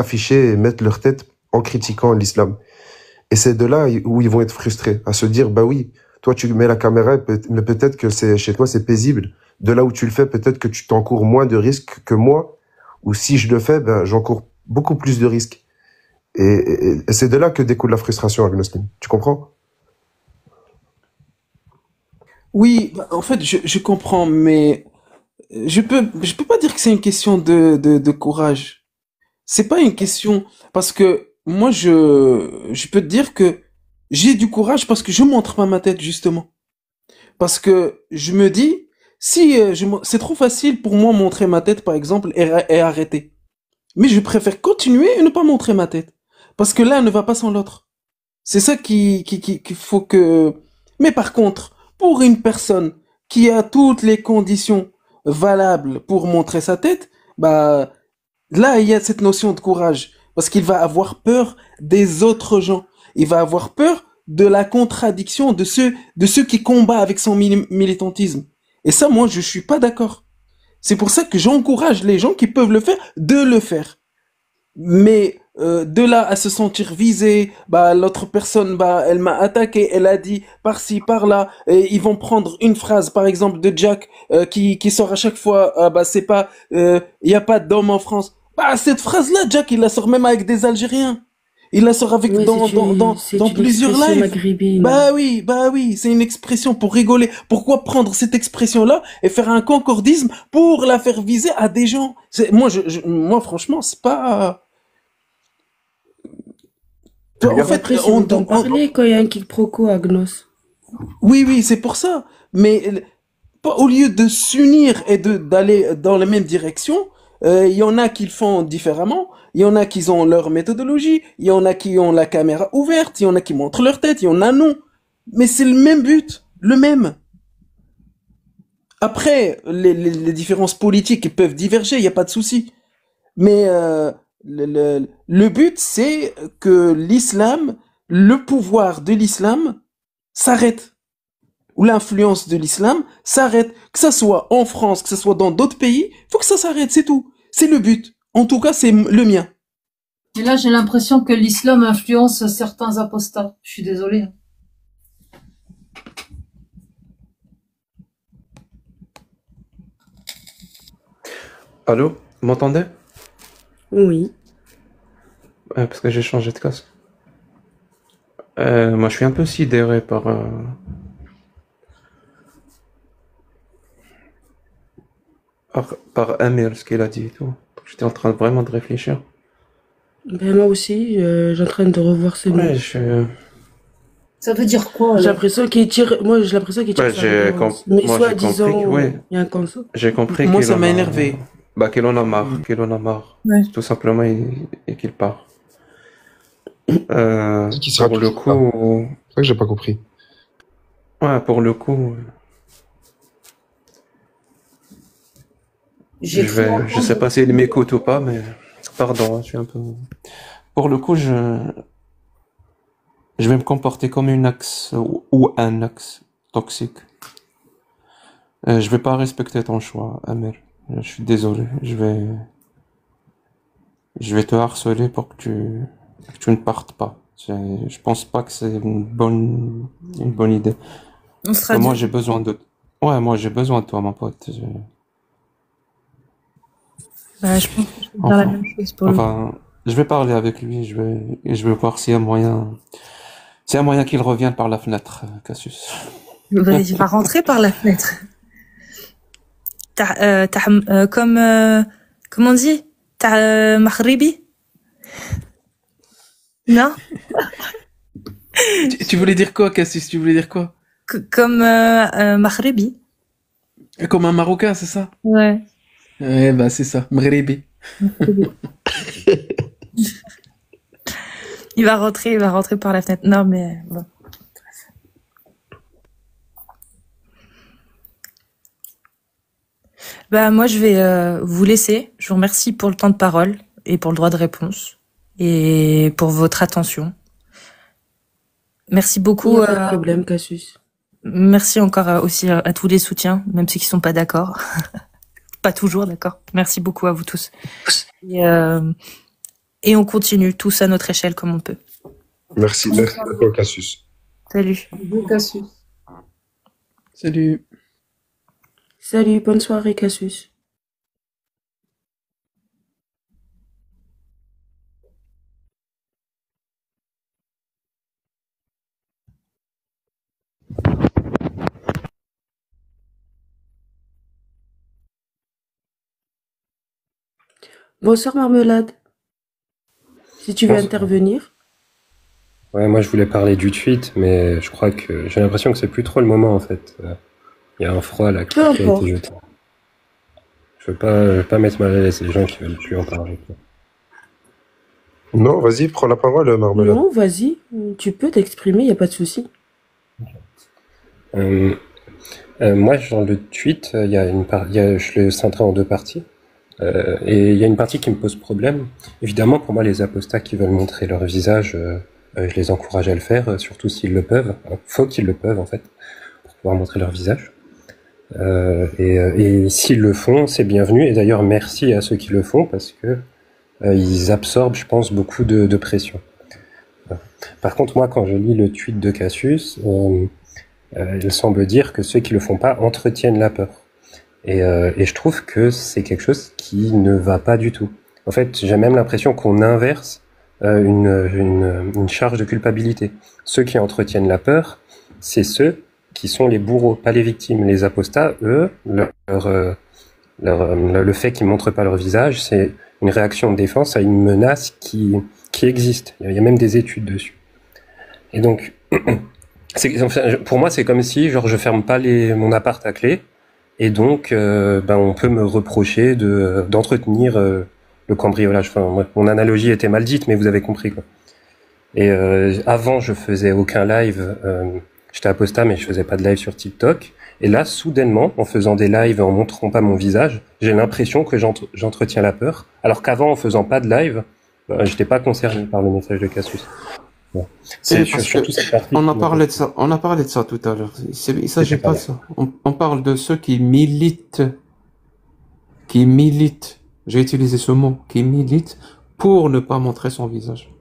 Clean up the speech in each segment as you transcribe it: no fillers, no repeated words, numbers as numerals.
s'afficher et mettre leur tête en critiquant l'islam. Et c'est de là où ils vont être frustrés, à se dire, bah oui, toi tu mets la caméra, mais peut-être que chez toi c'est paisible. De là où tu le fais, peut-être que tu t'encours moins de risques que moi, ou si je le fais, ben j'encours beaucoup plus de risques. Et c'est de là que découle la frustration, Agnostin. Tu comprends? Oui, bah, en fait, je comprends, mais je peux pas dire que c'est une question de courage. C'est pas une question, parce que moi, je peux te dire que j'ai du courage parce que je montre pas ma tête, justement. Parce que je me dis, si c'est trop facile pour moi montrer ma tête, par exemple, et arrêter. Mais je préfère continuer et ne pas montrer ma tête. Parce que l'un ne va pas sans l'autre. C'est ça qu'il faut que... Mais par contre, pour une personne qui a toutes les conditions valables pour montrer sa tête, bah, là, il y a cette notion de courage. Parce qu'il va avoir peur des autres gens. Il va avoir peur de la contradiction de ceux qui combattent avec son militantisme. Et ça, moi, je suis pas d'accord. C'est pour ça que j'encourage les gens qui peuvent le faire de le faire. Mais de là à se sentir visé, bah l'autre personne, bah elle m'a attaqué, elle a dit par-ci par-là, et ils vont prendre une phrase par exemple de Jack qui sort à chaque fois, bah c'est pas, il y a pas d'homme en France. Bah cette phrase-là, Jack il la sort même avec des Algériens. Il la sort avec Ouais, c'est dans une plusieurs expression lives. maghrébine. Bah oui, c'est une expression pour rigoler. Pourquoi prendre cette expression-là et faire un concordisme pour la faire viser à des gens? Moi, moi, franchement, c'est pas. En Mais Regarde. fait, après, c'est vous d'en parler quand il y a un quiproquo à Gnos. oui, c'est pour ça. Mais au lieu de s'unir et de d'aller dans la même direction, il y en a qui le font différemment. Il y en a qui ont leur méthodologie. Il y en a qui ont la caméra ouverte. Il y en a qui montrent leur tête. Il y en a non. Mais c'est le même but, le même. Après, les différences politiques ils peuvent diverger. Il n'y a pas de souci. Mais le but, c'est que l'islam, le pouvoir de l'islam s'arrête. Ou l'influence de l'islam s'arrête. Que ça soit en France, que ça soit dans d'autres pays, il faut que ça s'arrête, c'est tout. C'est le but. En tout cas, c'est le mien. Et là, j'ai l'impression que l'islam influence certains apostats. Je suis désolée. Allô, vous m'entendez? Oui. Parce que j'ai changé de casque. Moi, je suis un peu sidéré par Amir, ce qu'il a dit et tout. J'étais en train vraiment de réfléchir. Ben, moi aussi, j'ai en train de revoir ces mots. Ouais, Ça veut dire quoi, J'ai là? l'impression qu'il tire, moi, j'ai l'impression qu'il tire Ouais, sa j'ai révérence. com- Mais moi, soit j'ai disant, compris que, ouais, il y a un conso. j'ai compris Moi, qu'il ça en m'a a, énervé. qu'il en a marre, Ouais. tout simplement, et qu'il part. Qui sera Pour le tout ça. coup, C'est ça que j'ai pas compris. ouais, pour le coup, je sais pas s'il m'écoute ou pas, mais pardon, je suis un peu. Pour le coup, je vais me comporter comme une axe ou un axe toxique. Je vais pas respecter ton choix, Amir. Je suis désolé. Je vais te harceler pour que tu ne partes pas. Je pense pas que c'est une bonne idée. On sera Moi, deux. j'ai besoin de. Ouais, moi, j'ai besoin de toi, mon pote. Bah, je pense que je vais faire la Enfin, même chose pour le coup. je vais parler avec lui. Je vais voir s'il y a moyen. S'il y a moyen qu'il revienne par la fenêtre, Cassius. Bah, il va rentrer par la fenêtre. Comme, comment on dit? Maghribi? Non? Tu voulais dire quoi, Cassis? Tu voulais dire quoi? Comme Maghribi. Comme un Marocain, c'est ça? Ouais. Ouais, bah c'est ça. Mghribi. Il va rentrer par la fenêtre. Non, mais bon. Bah, moi, je vais vous laisser. Je vous remercie pour le temps de parole et pour le droit de réponse et pour votre attention. Merci beaucoup. Pas de problème, Cassius. Merci encore aussi à tous les soutiens, même ceux qui sont pas d'accord. Pas toujours d'accord. Merci beaucoup à vous tous. et on continue tous à notre échelle comme on peut. Merci à toi, Cassius. Salut. Cassius. Salut. Salut, bonne soirée, Cassius. Bonsoir, Marmelade. Si tu veux Bonsoir. intervenir. Ouais, moi je voulais parler du tweet, mais je crois que j'ai l'impression que c'est plus trop le moment en fait. Il y a un froid là qui Peu a importe. été jeté. Je veux pas mettre mal à l'aise les gens qui veulent plus en parler. Quoi. Non, vas-y, prends la parole, Marmelade. Non, vas-y, tu peux t'exprimer, il n'y a pas de souci. Moi, dans le tweet, je l'ai centré en deux parties. Et il y a une partie qui me pose problème. Évidemment, pour moi, les apostats qui veulent montrer leur visage, je les encourage à le faire, surtout s'ils le peuvent. Faut qu'ils le peuvent, en fait, pour pouvoir montrer leur visage. Et s'ils le font, c'est bienvenu. Et d'ailleurs, merci à ceux qui le font, parce que ils absorbent, je pense, beaucoup de pression. Par contre, moi, quand je lis le tweet de Cassius, il semble dire que ceux qui le font pas entretiennent la peur. Et je trouve que c'est quelque chose qui ne va pas du tout. En fait, j'ai même l'impression qu'on inverse une charge de culpabilité. Ceux qui entretiennent la peur, c'est ceux qui sont les bourreaux, pas les victimes. Les apostats, eux, le fait qu'ils montrent pas leur visage, c'est une réaction de défense à une menace qui existe. Il y a même des études dessus. Et donc, pour moi, c'est comme si, genre, je ferme pas mon appart à clé, et donc, on peut me reprocher d'entretenir le cambriolage. Enfin, mon analogie était mal dite, mais vous avez compris, quoi. Et avant, je faisais aucun live. J'étais apostat, mais je faisais pas de live sur TikTok. Et là, soudainement, en faisant des lives et en montrant pas mon visage, j'ai l'impression que j'entretiens la peur. Alors qu'avant, en faisant pas de live, j'étais pas concerné par le message de Cassius. Bon. C'est surtout cette partie. On a parlé de ça tout à l'heure. Il s'agit pas de ça. On parle de ceux qui militent. J'ai utilisé ce mot, qui militent pour ne pas montrer son visage.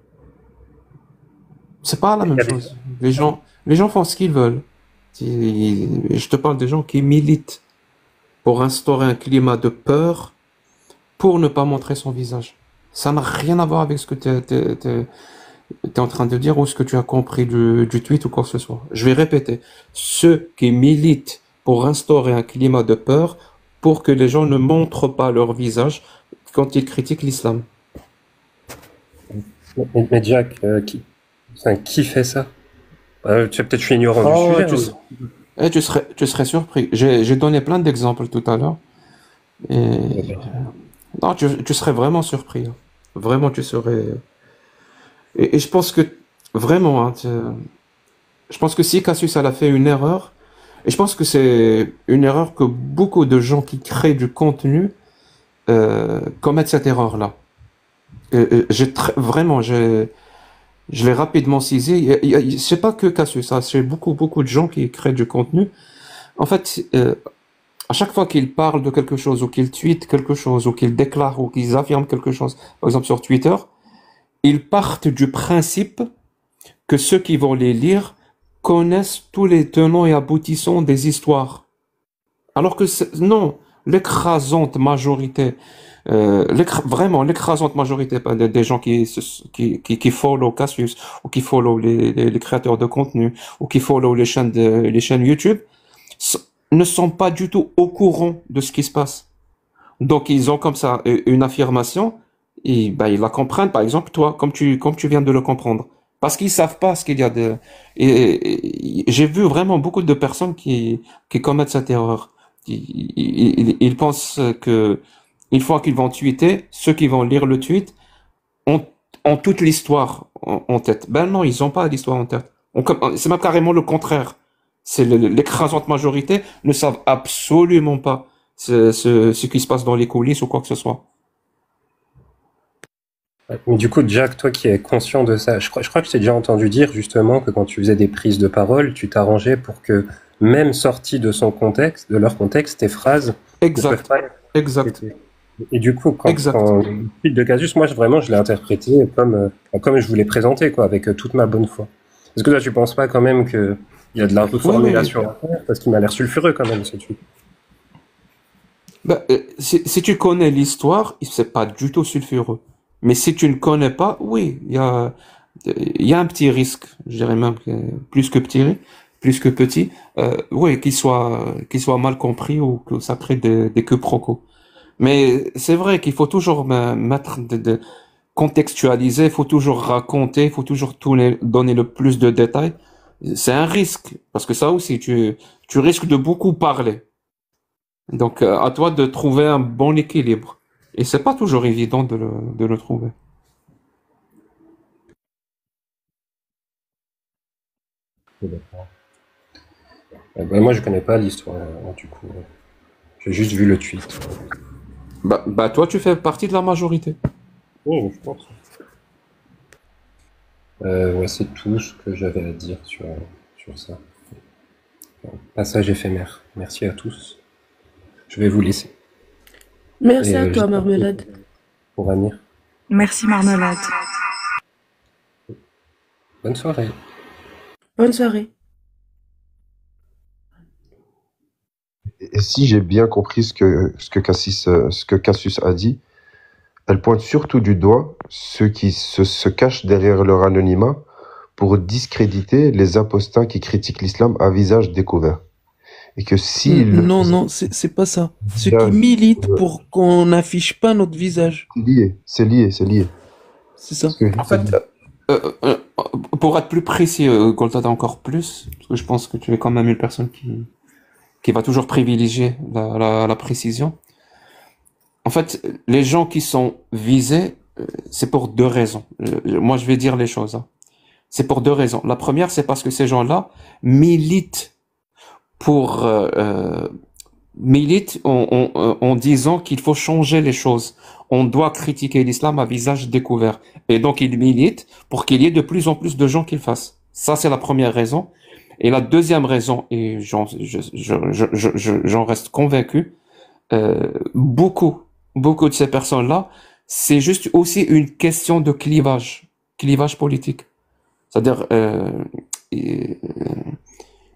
C'est pas la même chose. Les gens font ce qu'ils veulent. Je te parle des gens qui militent pour instaurer un climat de peur pour ne pas montrer son visage. Ça n'a rien à voir avec ce que t'es en train de dire ou ce que tu as compris du tweet ou quoi que ce soit. Je vais répéter. Ceux qui militent pour instaurer un climat de peur pour que les gens ne montrent pas leur visage quand ils critiquent l'islam. Mais Jack, qui fait ça? Peut-être je suis ignorant du sujet. Tu serais surpris. J'ai donné plein d'exemples tout à l'heure. Non, tu serais vraiment surpris. Vraiment, tu serais... Et je pense que, vraiment, je pense que si Cassius a fait une erreur, et je pense que c'est une erreur que beaucoup de gens qui créent du contenu commettent cette erreur-là. Je l'ai rapidement saisi. C'est pas que Cassius, c'est beaucoup de gens qui créent du contenu. En fait, à chaque fois qu'ils parlent de quelque chose, ou qu'ils tweetent quelque chose, ou qu'ils déclarent, ou qu'ils affirment quelque chose, par exemple sur Twitter, ils partent du principe que ceux qui vont les lire connaissent tous les tenants et aboutissants des histoires. Alors que non, l'écrasante majorité, vraiment l'écrasante majorité des gens qui follow Cassius, ou qui follow les créateurs de contenu, ou qui follow les chaînes YouTube, ne sont pas du tout au courant de ce qui se passe. Donc ils ont comme ça une affirmation, et ils la comprennent, par exemple toi, comme tu viens de le comprendre, parce qu'ils savent pas ce qu'il y a de. Et j'ai vu vraiment beaucoup de personnes qui commettent cette erreur. Ils pensent que une fois qu'ils vont tweeter, ceux qui vont lire le tweet ont toute l'histoire en tête. Ben non, ils ont pas l'histoire en tête. C'est même carrément le contraire. C'est l'écrasante majorité ne savent absolument pas ce qui se passe dans les coulisses ou quoi que ce soit. Mais du coup, Jack, toi qui es conscient de ça, je crois que je t'ai déjà entendu dire justement que quand tu faisais des prises de parole, tu t'arrangeais pour que, même sorties de leur contexte, tes phrases Exact. Et du coup, Exact. quand le tweet de Casus, moi, vraiment, je l'ai interprété comme je voulais présenter, quoi, avec toute ma bonne foi. Est-ce que là, tu penses pas quand même qu'il y a de la reformulation à faire? Parce qu'il m'a l'air sulfureux quand même, ce tweet. Bah, si tu connais l'histoire, c'est pas du tout sulfureux. Mais si tu ne connais pas, oui, il y a un petit risque, je dirais même plus que petit, oui, qu'il soit mal compris ou que ça crée des quiproquos. Mais c'est vrai qu'il faut toujours mettre contextualiser, il faut toujours raconter, il faut toujours donner le plus de détails. C'est un risque, parce que ça aussi, tu risques de beaucoup parler. Donc, à toi de trouver un bon équilibre. Et c'est pas toujours évident de le trouver. Moi, je connais pas l'histoire, du coup. J'ai juste vu le tweet. Bah, toi, tu fais partie de la majorité. Oui, je pense. Ouais, c'est tout ce que j'avais à dire sur ça. Passage éphémère. Merci à tous. Je vais vous laisser. Merci Et, à toi, j'espère Marmelade. pour Amir. Merci Marmelade. Bonne soirée. Bonne soirée. Et si j'ai bien compris ce que Cassius a dit, elle pointe surtout du doigt ceux qui se cachent derrière leur anonymat pour discréditer les apostats qui critiquent l'islam à visage découvert. Et que si Non, c'est pas ça. Ceux qui militent pour qu'on n'affiche pas notre visage. c'est lié. C'est ça. Parce que- En fait, pour être plus précis, Goltada encore plus, parce que je pense que tu es quand même une personne qui va toujours privilégier la précision. En fait, les gens qui sont visés, c'est pour deux raisons. Moi, je vais dire les choses. Hein. C'est pour deux raisons. La première, c'est parce que ces gens-là militent militent en disant qu'il faut changer les choses. On doit critiquer l'islam à visage découvert. Et donc, ils militent pour qu'il y ait de plus en plus de gens qui le fassent. Ça, c'est la première raison. Et la deuxième raison, et j'en reste convaincu, beaucoup de ces personnes-là, c'est juste aussi une question de clivage politique. C'est-à-dire,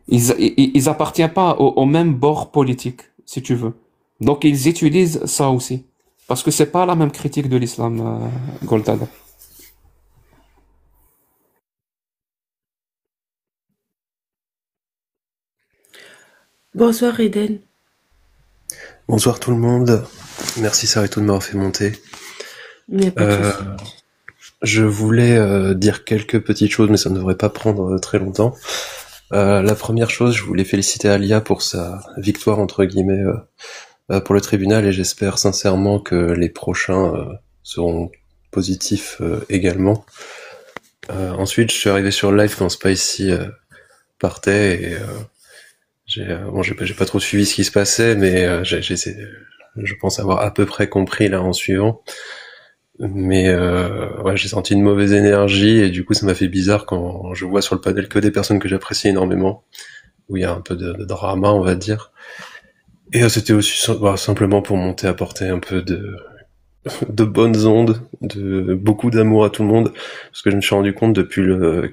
ils appartiennent pas au même bord politique, si tu veux. Donc ils utilisent ça aussi, parce que c'est pas la même critique de l'islam, Goltada. Bonsoir, Eden. Bonsoir tout le monde. Merci Sarito de m'avoir fait monter. Il n'y a pas de souci. Je voulais dire quelques petites choses, mais ça ne devrait pas prendre très longtemps. La première chose, je voulais féliciter Alia pour sa victoire entre guillemets pour le tribunal, et j'espère sincèrement que les prochains seront positifs également. Ensuite, je suis arrivé sur le live quand Spicy partait, et j'ai pas trop suivi ce qui se passait, mais je pense avoir à peu près compris là en suivant. Mais ouais, j'ai senti une mauvaise énergie, et du coup ça m'a fait bizarre quand je vois sur le panel que des personnes que j'apprécie énormément, où il y a un peu de drama, on va dire. Et c'était aussi simplement pour monter, apporter un peu de bonnes ondes, de beaucoup d'amour à tout le monde, parce que je me suis rendu compte depuis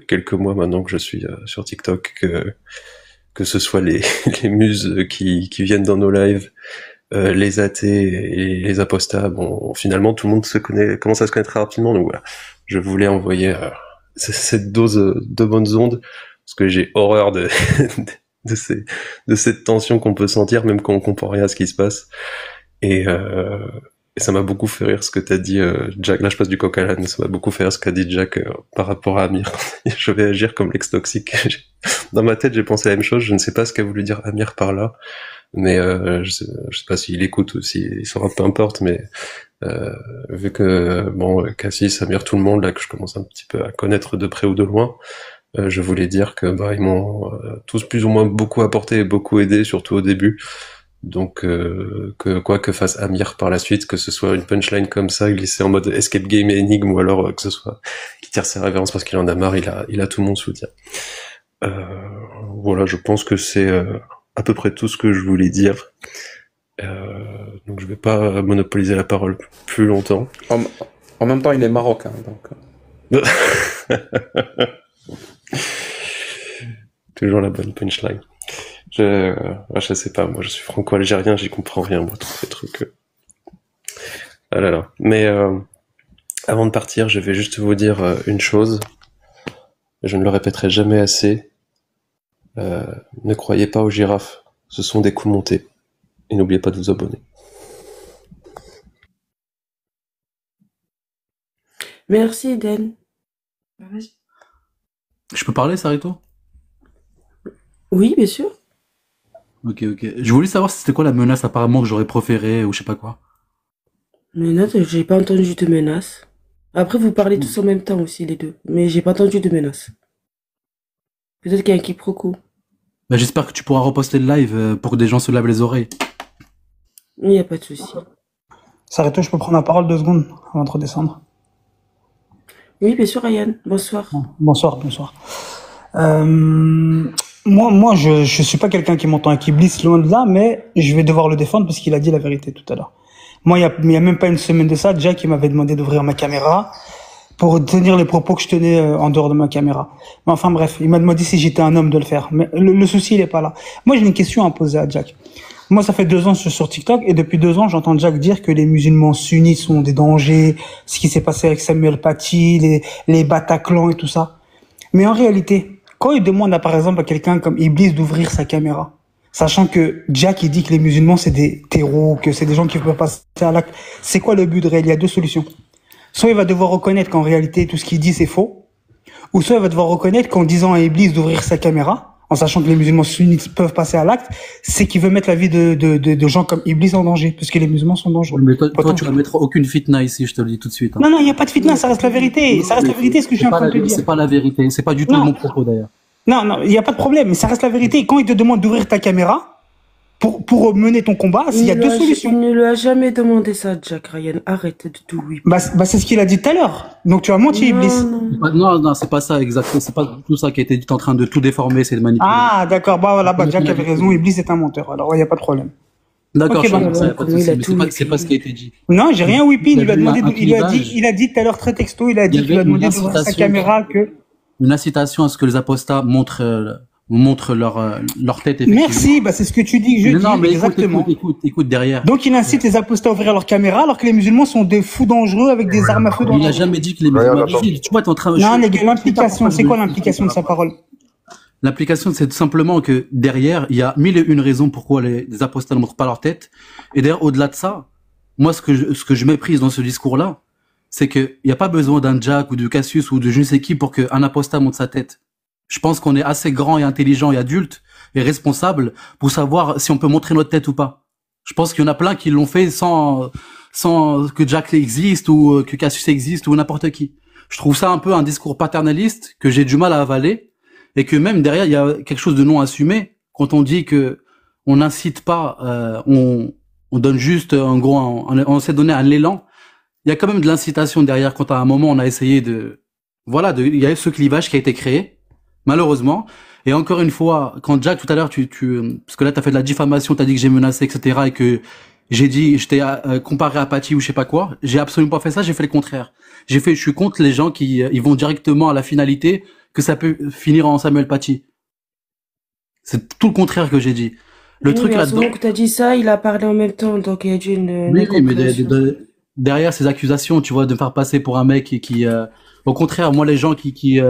quelques mois maintenant que je suis sur TikTok que ce soit les muses qui viennent dans nos lives, les athées et les apostats, bon, finalement tout le monde commence à se connaître très rapidement, donc voilà. Je voulais envoyer cette dose de bonnes ondes, parce que j'ai horreur de cette tension qu'on peut sentir, même quand on comprend rien à ce qui se passe. Et ça m'a beaucoup fait rire ce que t'as dit, Jack. Là, je passe du coq à l'âne. Ça m'a beaucoup fait rire ce qu'a dit Jack par rapport à Amir. Je vais agir comme l'ex-toxique. Dans ma tête, j'ai pensé la même chose. Je ne sais pas ce qu'a voulu dire Amir par là. Mais je sais pas s'il écoute ou s'il saura, peu importe. Mais vu que, bon, Cassis, Amir, tout le monde, là, que je commence un petit peu à connaître de près ou de loin, je voulais dire que ils m'ont tous plus ou moins beaucoup apporté et beaucoup aidé, surtout au début. Donc que quoi que fasse Amir par la suite, que ce soit une punchline comme ça, glissée en mode escape game et énigme, ou alors que ce soit qui tire ses révérences parce qu'il en a marre, il a tout mon soutien. Voilà, je pense que c'est à peu près tout ce que je voulais dire. Donc donc je vais pas monopoliser la parole plus longtemps. En même temps, il est marocain, donc. Toujours la bonne punchline. Je sais pas, moi je suis franco-algérien, j'y comprends rien, moi, tous ces trucs. Ah là là. Mais avant de partir, je vais juste vous dire une chose. Je ne le répéterai jamais assez. Ne croyez pas aux girafes, ce sont des coups montés. Et n'oubliez pas de vous abonner. Merci, Eden. Je peux parler, Sarito? Oui, bien sûr. Ok. Je voulais savoir si c'était quoi la menace apparemment que j'aurais proférée ou je sais pas quoi. Mais non, j'ai pas entendu de menace. Après, vous parlez tous en même temps aussi, les deux. Mais j'ai pas entendu de menace. Peut-être qu'il y a un quiproquo. Bah, j'espère que tu pourras reposter le live pour que des gens se lavent les oreilles. Il n'y a pas de souci. Sarito, je peux prendre la parole 2 secondes avant de redescendre? Oui, bien sûr, Ryan. Bonsoir. Bonsoir. Moi, je suis pas quelqu'un qui m'entend et qui blisse loin de là, mais je vais devoir le défendre parce qu'il a dit la vérité tout à l'heure. Moi, il y a même pas une semaine de ça, Jack, il m'avait demandé d'ouvrir ma caméra pour tenir les propos que je tenais en dehors de ma caméra. Mais enfin bref, il m'a demandé si j'étais un homme de le faire. Mais le souci, il est pas là. Moi, j'ai une question à poser à Jack. Moi, ça fait 2 ans que je suis sur TikTok et depuis 2 ans, j'entends Jack dire que les musulmans sunnites sont des dangers, ce qui s'est passé avec Samuel Paty, les Bataclan et tout ça. Mais en réalité, quand il demande par exemple à quelqu'un comme Iblis d'ouvrir sa caméra, sachant que Jack il dit que les musulmans c'est des terreaux, que c'est des gens qui peuvent passer à l'acte, c'est quoi le but réel? Il y a 2 solutions. Soit il va devoir reconnaître qu'en réalité tout ce qu'il dit c'est faux, ou soit il va devoir reconnaître qu'en disant à Iblis d'ouvrir sa caméra, en sachant que les musulmans sunnites peuvent passer à l'acte, c'est qu'il veut mettre la vie de gens comme Iblis en danger, puisque les musulmans sont dangereux. Mais toi tu vas mettre aucune fitna ici, je te le dis tout de suite. Hein. Non, il n'y a pas de fitna, ça reste la vérité. Ça reste la vérité, ce que je suis en train de te dire. C'est pas la vérité, c'est pas du tout mon propos d'ailleurs. Non, il n'y a pas de problème, mais ça reste la vérité. Quand il te demande d'ouvrir ta caméra, pour mener ton combat, il y a 2 solutions. Il ne lui a jamais demandé ça, Jack Ryan. Arrête de tout lui. Bah, c'est ce qu'il a dit tout à l'heure. Donc tu as menti, Iblis. Non, c'est pas ça exactement. C'est pas tout ça qui a été dit en train de tout déformer, c'est de manipuler. Ah, d'accord. Bah voilà, Jack avait raison. Iblis est un menteur. Alors il n'y a pas de problème. D'accord, okay, c'est pas ce qui a été dit. Non, j'ai rien whippé. Il a dit tout à l'heure très texto. Il a dit qu'il lui a demandé d'ouvrir sa caméra que. Une incitation à ce que les apostats montrent leur tête. Merci, c'est ce que tu dis que je dis. Non, mais exactement. Écoute derrière. Donc il incite les apostats à ouvrir leur caméra alors que les musulmans sont des fous dangereux avec des armes à feu. Il a jamais dit que les musulmans. Tu vois, t'es en train. Non, les gars, l'implication, c'est quoi l'implication de sa parole? L'implication, c'est tout simplement que derrière, il y a 1001 raisons pourquoi les apostats ne montrent pas leur tête. Et d'ailleurs, au-delà de ça, moi, ce que je méprise dans ce discours-là, c'est qu'il n'y a pas besoin d'un Jack ou de Cassius ou de je ne sais qui pour qu'un apostat monte sa tête. Je pense qu'on est assez grand et intelligent et adulte et responsable pour savoir si on peut montrer notre tête ou pas. Je pense qu'il y en a plein qui l'ont fait sans que Jack existe ou que Cassius existe ou n'importe qui. Je trouve ça un peu un discours paternaliste que j'ai du mal à avaler et que même derrière il y a quelque chose de non assumé quand on dit que on n'incite pas, on donne juste on s'est donné un élan. Il y a quand même de l'incitation derrière quand à un moment on a essayé il y a ce clivage qui a été créé. Malheureusement. Et encore une fois, quand Jack, tout à l'heure, parce que là, t'as fait de la diffamation, t'as dit que j'ai menacé, etc., et que j'ai dit, je t'ai comparé à Paty ou je sais pas quoi, j'ai absolument pas fait ça, j'ai fait le contraire. Je suis contre les gens qui, ils vont directement à la finalité, que ça peut finir en Samuel Paty. C'est tout le contraire que j'ai dit. Le truc là-dedans. Que t'as dit ça, il a parlé en même temps, donc il y a dû une oui, mais derrière ces accusations, tu vois, de me faire passer pour un mec qui au contraire, moi, les gens qui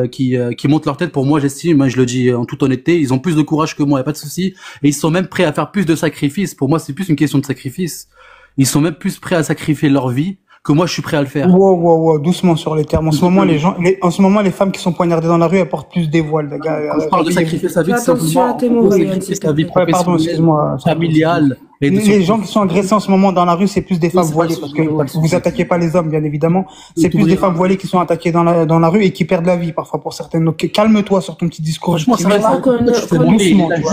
montent leur tête, pour moi, j'estime, je le dis en toute honnêteté, ils ont plus de courage que moi, y a pas de souci. Et ils sont même prêts à faire plus de sacrifices. Pour moi, c'est plus une question de sacrifice. Ils sont même plus prêts à sacrifier leur vie que moi, je suis prêt à le faire. Wow, doucement sur les termes. En ce moment, les femmes qui sont poignardées dans la rue, elles portent plus des voiles, les gars. Quand je parle de sacrifier sa vie, c'est simplement sacrifier sa vie professionnelle, familiale. Les gens qui sont agressés en ce moment dans la rue, c'est plus des femmes voilées parce que vous attaquez pas les hommes, bien évidemment. C'est plus des femmes voilées qui sont attaquées dans la rue et qui perdent la vie parfois pour certaines. Donc calme-toi sur ton petit discours.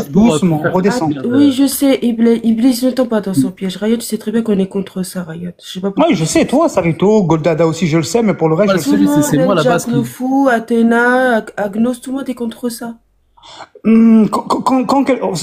Doucement, redescends. Oui, je sais, Iblis ne tombe pas dans son piège. Rayot, tu sais très bien qu'on est contre ça, Rayot. Je sais pas pourquoi. Oui, je sais, toi, Sarito, Goldada aussi, je le sais, mais pour le reste, je sais. C'est moi la base. Jack le fou, Athéna, Agnos, tout le monde est contre ça.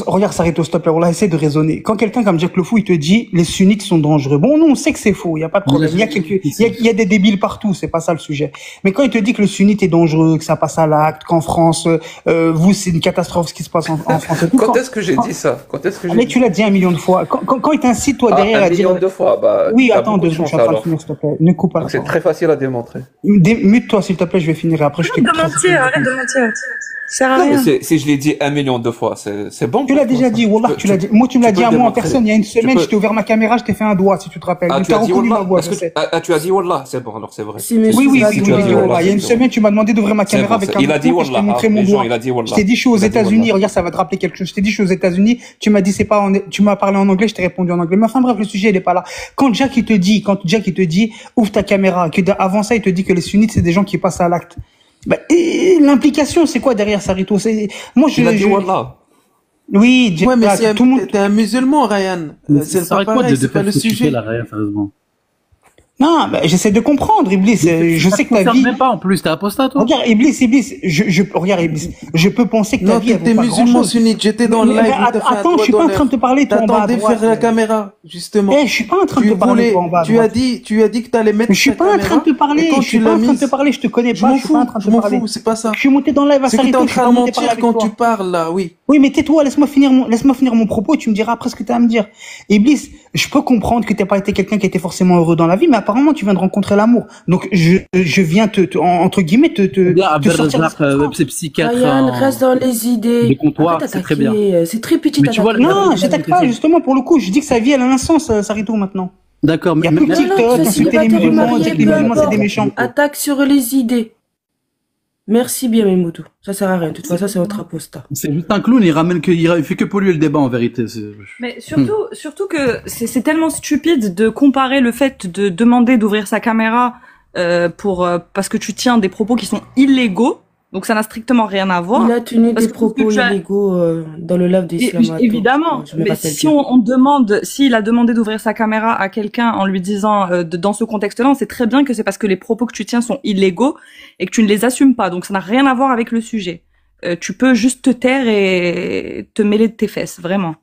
Regarde, Sarito, s'il te plaît, on va essayer de raisonner. Quand quelqu'un comme Jack Le Fou, il te dit les sunnites sont dangereux. Bon, nous, on sait que c'est faux, il y a pas de problème. Il y a des débiles partout, c'est pas ça le sujet. Mais quand il te dit que le sunnite est dangereux, que ça passe à l'acte, qu'en France, vous, c'est une catastrophe ce qui se passe en France. Quand est-ce que j'ai dit ça? Quand est-ce que j'ai Mais dit tu l'as dit 1 million de fois. Quand il t'incite, toi, derrière, un à dire. million de fois, bah, Oui, t'as attends beaucoup 2 de secondes, je chance, suis en train de alors. finir, s'il te plaît. Ne coupe pas la Donc c'est parole. très facile à démontrer. Mute-toi, s'il te plaît, je vais finir et après je Arrête de t'écoute. mentir, arrête de mentir. Ça sert à Non, mais rien. si je l'ai dit 1 million de fois, c'est bon. Tu l'as pour toi, déjà ça. dit, Wallah, tu l'as dit. Moi, tu me l'as tu dit peux à le moi en démontrer. personne. Il y a une Tu semaine, peux- je t'ai ouvert ma caméra, je t'ai fait un doigt, si tu te rappelles. Ah, Mais tu t'as as dit reconnu ma Wallah? voix, Est-ce je que sais. tu as dit Wallah? C'est bon, alors c'est vrai. Si, mais Oui, oui, c'est oui, ça, tu as m'as dit dit Wallah, Wallah. Il y a une c'est bon. semaine, tu m'as demandé d'ouvrir ma C'est caméra bon, avec ça. un Il a dit micro et je t'ai Wallah, montré hein. mon Les gens, doigt. il a dit Je Wallah. t'ai dit, je suis aux Il a dit États-Unis. Wallah. Regarde, ça va te rappeler quelque chose. Je t'ai dit, je suis aux États-Unis. Tu m'as dit, c'est pas tu m'as parlé en anglais, je t'ai répondu en anglais. Mais enfin, bref, le sujet, il est pas là. Quand Jack, il te dit, ouvre ta caméra, avant ça, il te dit que les sunnites, c'est des gens qui passent à l'acte. Bah, et l'implication, c'est quoi derrière Sarito? Moi, Il a dit Wallah. Oui, Ouais, mais tout le monde. t'es un musulman, Ryan. C'est Ça pas arrête quoi pareil, de c'est pas faire le ce que tu fais sujet. là, rien, sérieusement. Non, bah, j'essaie de comprendre, Iblis. Je sais que ta Ça te vie. même pas en plus, t'es apostat, toi. Regarde, Iblis. Regarde, Iblis. Je peux penser que ta Non, vie, elle t'es vaut pas musulman grand-chose. sunnite, j'étais dans le Mais, live, où t'as fait un attends, je doigt suis pas en train d'honneur. de te parler, toi, en bas à T'attendais droite. faire la caméra, justement. Je suis pas en train de te parler, toi, en bas à Tu as droite. dit que t'allais mettre Mais je suis ta pas en caméra, train de te parler, et quand je suis tu pas l'as en train de mise, te parler, je te connais je pas, m'en je suis pas en fous, train de je te m'en parler. fous, c'est pas ça. Je suis monté dans le live à C'est que t'es Sarito, en je suis train pas de monté parler mentir avec quand toi. tu parles, là, oui. Oui, mais tais-toi, laisse-moi finir mon propos et tu me diras après ce que tu as à me dire. Iblis, je peux comprendre que tu n'as pas été quelqu'un qui était forcément heureux dans la vie, mais apparemment tu viens de rencontrer l'amour. Donc je viens entre guillemets Bien, te sortir de Abdelrazak, c'est psychiatre Ryan, en... reste dans les idées. des comptoirs, Arrête c'est très bien. d'attaquer. C'est très petit Mais tu vois, d'attaquer. Non, j'attaque pas, justement, pour le coup, je dis que sa vie, elle a un sens, Sarito, maintenant. D'accord, Il y a mais plus de Non, TikTok, non, tu sais, insulter pas les te musulmans, remarier, dire que les peu musulmans, c'est des importe. méchants. Attaque sur les idées. Merci bien, Memoudou. Ça sert à rien. De toute façon, c'est votre apostat. c'est juste un clown, il fait que polluer le débat en vérité. Mais surtout que c'est tellement stupide de comparer le fait de demander d'ouvrir sa caméra parce que tu tiens des propos qui sont illégaux, donc ça n'a strictement rien à voir. Il a tenu Parce des que propos tu as- illégaux dans le live d'Islam. Évidemment, Je me mais rappelle si bien. on demande, s'il a demandé d'ouvrir sa caméra à quelqu'un en lui disant dans ce contexte-là, on sait très bien que c'est parce que les propos que tu tiens sont illégaux et que tu ne les assumes pas, donc ça n'a rien à voir avec le sujet. Tu peux juste te taire et te mêler de tes fesses, vraiment.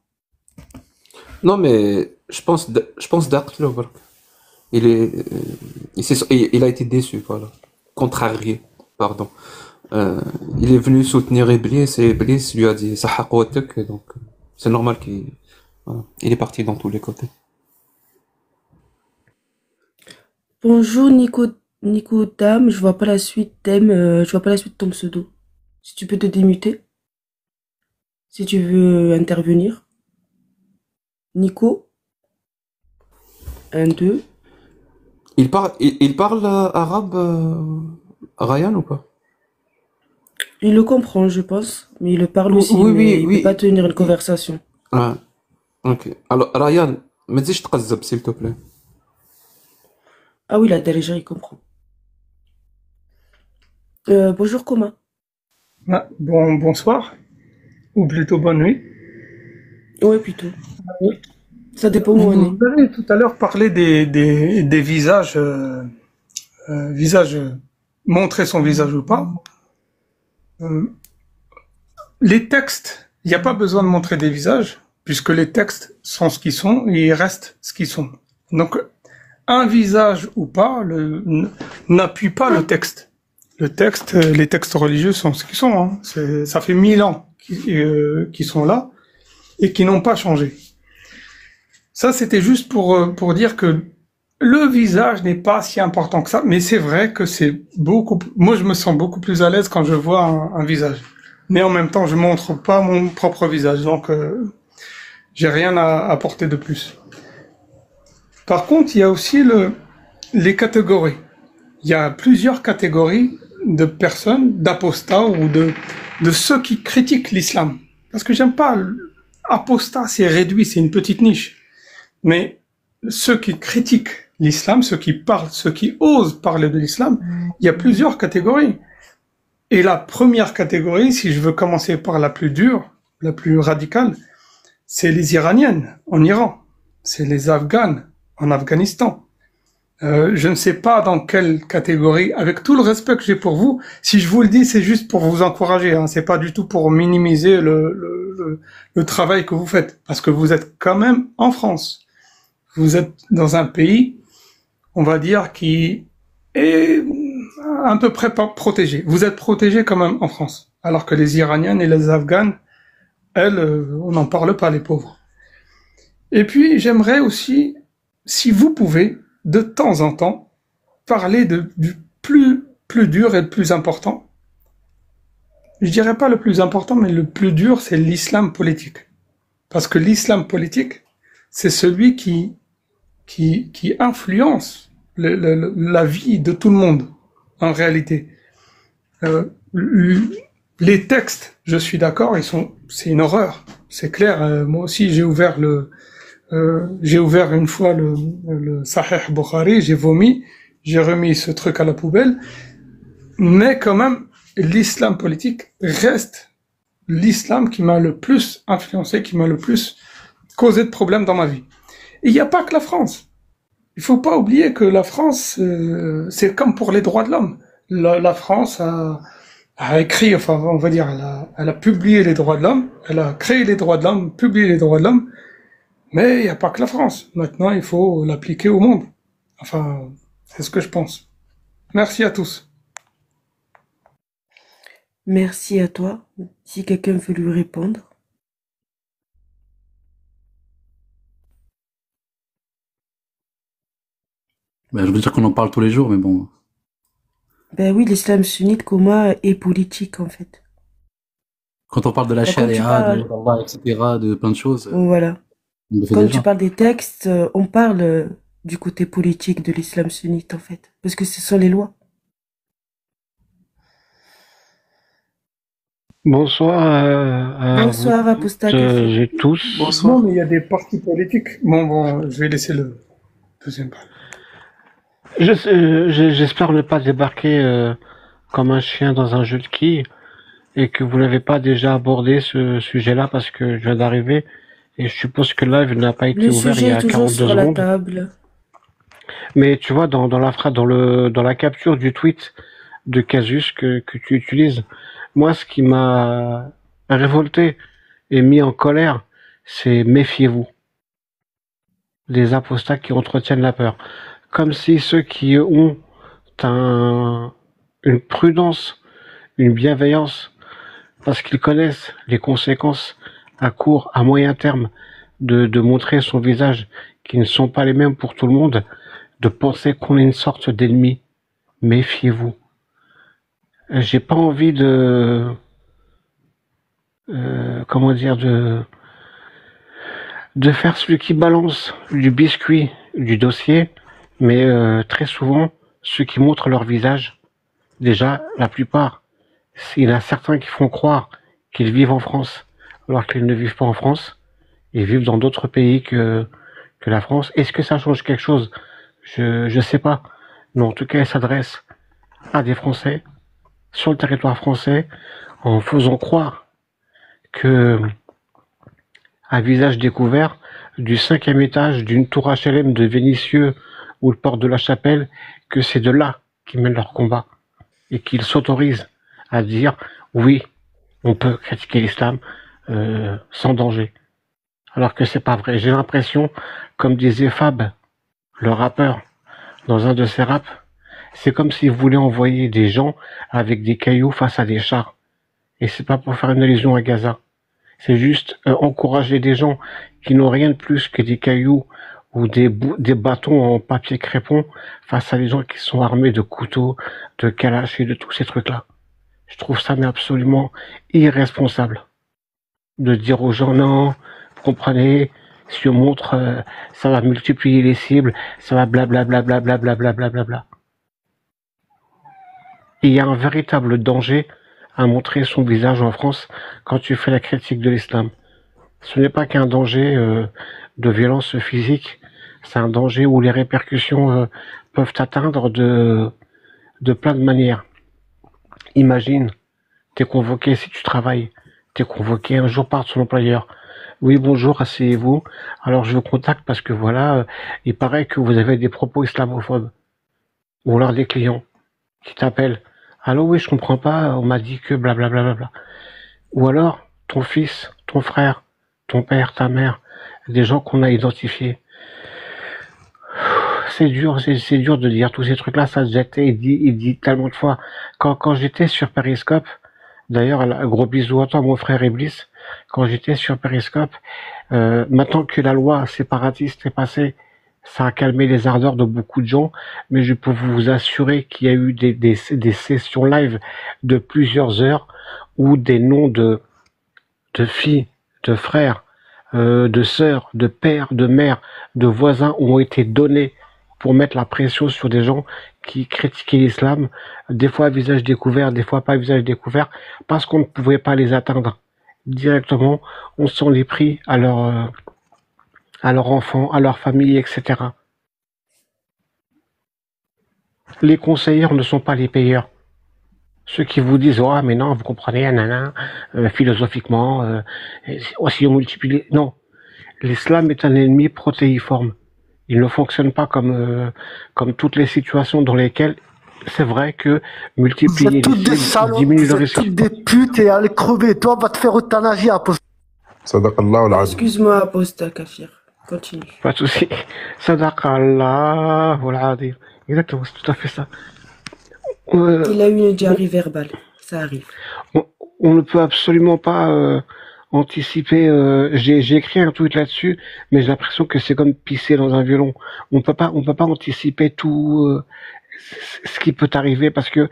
Non, mais je pense Dark Lover. Il a été déçu, voilà. Contrarié, pardon. Il est venu soutenir Iblis et Iblis lui a dit Sahaq watak, donc c'est normal voilà. Il est parti dans tous les côtés. Bonjour Nico Dame, je vois pas la suite je vois pas la suite de ton pseudo. Si tu peux te démuter. Si tu veux intervenir. Nico. 1, 2. Il parle arabe, Ryan, ou pas? Il le comprend, je pense, mais il le parle aussi, Oui, mais oui, il oui. peut pas tenir une conversation. Ah, ok. Alors, Ryan, me dis تقزب, s'il te plaît. Ah oui, la déjà, il comprend. Bonjour, Coma. Ah, bonsoir, ou plutôt bonne nuit. Ouais, plutôt. Ça dépend où on est. Vous avez tout à l'heure parlé des visages, montrer son visage ou pas. Les textes, il n'y a pas besoin de montrer des visages, puisque les textes sont ce qu'ils sont et ils restent ce qu'ils sont. Donc, un visage ou pas n'appuie pas le texte. Le texte, les textes religieux sont ce qu'ils sont. Hein. Ça fait 1000 ans qu'ils sont là et qui n'ont pas changé. Ça, c'était juste pour dire que le visage n'est pas si important que ça, mais c'est vrai que moi, je me sens beaucoup plus à l'aise quand je vois un visage. Mais en même temps, je montre pas mon propre visage, donc j'ai rien à apporter de plus. Par contre, il y a aussi les catégories. Il y a plusieurs catégories de personnes, d'apostats ou de ceux qui critiquent l'islam. Parce que j'aime pas, apostat, c'est réduit, c'est une petite niche. Mais ceux qui critiquent l'islam, ceux qui parlent, ceux qui osent parler de l'islam, il y a plusieurs catégories. Et la première catégorie, si je veux commencer par la plus dure, la plus radicale, c'est les Iraniennes en Iran, c'est les Afghanes en Afghanistan, Je ne sais pas dans quelle catégorie, avec tout le respect que j'ai pour vous, si je vous le dis, c'est juste pour vous encourager, hein, c'est pas du tout pour minimiser le travail que vous faites, parce que vous êtes quand même en France. Vous êtes dans un pays, on va dire, qui est à peu près pas protégé. Vous êtes protégé quand même en France, alors que les Iraniennes et les Afghanes, elles, on n'en parle pas, les pauvres. Et puis, j'aimerais aussi, si vous pouvez, de temps en temps, parler du plus dur et le plus important. Je dirais pas le plus important, mais le plus dur, c'est l'islam politique. Parce que l'islam politique, c'est celui qui influence la vie de tout le monde, en réalité. Les textes, je suis d'accord, c'est une horreur. C'est clair, moi aussi, j'ai ouvert une fois le Sahih Bukhari, j'ai vomi, j'ai remis ce truc à la poubelle, mais quand même, l'islam politique reste l'islam qui m'a le plus influencé, qui m'a le plus causé de problèmes dans ma vie. Et il n'y a pas que la France. Il faut pas oublier que la France, c'est comme pour les droits de l'homme. La France a écrit, enfin, on va dire, elle a publié les droits de l'homme, elle a créé les droits de l'homme, publié les droits de l'homme, mais il n'y a pas que la France. Maintenant, il faut l'appliquer au monde. Enfin, c'est ce que je pense. Merci à tous. Merci à toi. Si quelqu'un veut lui répondre. Ben, je veux dire qu'on en parle tous les jours, mais bon. Ben oui, l'islam sunnite, comment est politique, en fait. Quand on parle de la Ben, quand tu charia, de parles, Allah, etc., de plein de choses, voilà. on le fait Quand tu déjà. parles des textes, on parle du côté politique de l'islam sunnite, en fait. Parce que ce sont les lois. Bonsoir à vous Bonsoir, Apostat toutes Café. et tous. Non, mais il y a des partis politiques. Bon, je vais laisser le deuxième parler. J'espère ne pas débarquer comme un chien dans un jeu de quilles et que vous n'avez pas déjà abordé ce sujet-là parce que je viens d'arriver et je suppose que le live n'a pas été Le ouvert il sujet y est a toujours 42 sur la secondes. table. Mais tu vois, dans la capture du tweet de Casus que tu utilises, moi, ce qui m'a révolté et mis en colère, c'est méfiez-vous. Les apostats qui entretiennent la peur. Comme si ceux qui ont une prudence, une bienveillance, parce qu'ils connaissent les conséquences à court, à moyen terme de montrer son visage, qui ne sont pas les mêmes pour tout le monde, de penser qu'on est une sorte d'ennemi. Méfiez-vous. J'ai pas envie de faire celui qui balance du biscuit du dossier, mais très souvent, ceux qui montrent leur visage, déjà, la plupart, il y en a certains qui font croire qu'ils vivent en France, alors qu'ils ne vivent pas en France, ils vivent dans d'autres pays que la France. Est-ce que ça change quelque chose? Je sais pas. Mais en tout cas, il s'adresse à des Français, sur le territoire français, en faisant croire que, à visage découvert, du 5e étage d'une tour HLM de Vénissieux ou le port de la Chapelle, que c'est de là qu'ils mènent leur combat. Et qu'ils s'autorisent à dire, oui, on peut critiquer l'islam sans danger. Alors que c'est pas vrai. J'ai l'impression, comme disait Fab, le rappeur, dans un de ses raps, c'est comme s'il voulait envoyer des gens avec des cailloux face à des chars. Et c'est pas pour faire une allusion à Gaza. C'est juste encourager des gens qui n'ont rien de plus que des cailloux ou des bâtons en papier crépon face à des gens qui sont armés de couteaux, de kalash et de tous ces trucs-là. Je trouve ça mais absolument irresponsable de dire aux gens non, vous comprenez, si on montre, ça va multiplier les cibles, ça va blablabla. Et il y a un véritable danger à montrer son visage en France quand tu fais la critique de l'islam. Ce n'est pas qu'un danger de violence physique, c'est un danger où les répercussions peuvent atteindre de plein de manières. Imagine, t'es convoqué si tu travailles, t'es convoqué un jour par ton employeur, Oui, bonjour, asseyez-vous. Alors, je vous contacte parce que voilà, il paraît que vous avez des propos islamophobes. Ou alors des clients qui t'appellent. Allô, oui, je comprends pas, on m'a dit que blablabla. Bla, bla, bla. Ou alors, ton fils, ton frère, ton père, ta mère, des gens qu'on a identifiés. C'est dur, c'est dur de dire tous ces trucs-là, ça il dit tellement de fois. Quand j'étais sur Periscope, d'ailleurs, un gros bisou à toi, mon frère Iblis, quand j'étais sur Periscope, maintenant que la loi séparatiste est passée, ça a calmé les ardeurs de beaucoup de gens, mais je peux vous assurer qu'il y a eu des sessions live de plusieurs heures où des noms de filles, de frères, de sœurs, de pères, de mères, de voisins ont été donnés pour mettre la pression sur des gens qui critiquaient l'islam, des fois à visage découvert, des fois pas à visage découvert, parce qu'on ne pouvait pas les atteindre directement. On s'en est pris à leurs enfants, à leur famille, etc. Les conseilleurs ne sont pas les payeurs. Ceux qui vous disent, oh, mais non, vous comprenez, nanana, philosophiquement, aussi on multiplie. Non. L'islam est un ennemi protéiforme. Il ne fonctionne pas comme toutes les situations dans lesquelles c'est vrai que Vous multiplier êtes toutes des les salopes, diminue vous le êtes risque. toutes des putes et allez crever. Toi, va te faire euthanasie à poste. Sadaqallah al-azim. Excuse-moi, Aposta Kafir. Continue. Pas de souci. Sadaqallah wal azim. Exactement, c'est tout à fait ça. Il a eu une diarrhée verbale. Ça arrive. On ne peut absolument pas anticiper. J'ai écrit un tweet là-dessus, mais j'ai l'impression que c'est comme pisser dans un violon. On peut pas anticiper tout ce qui peut arriver parce que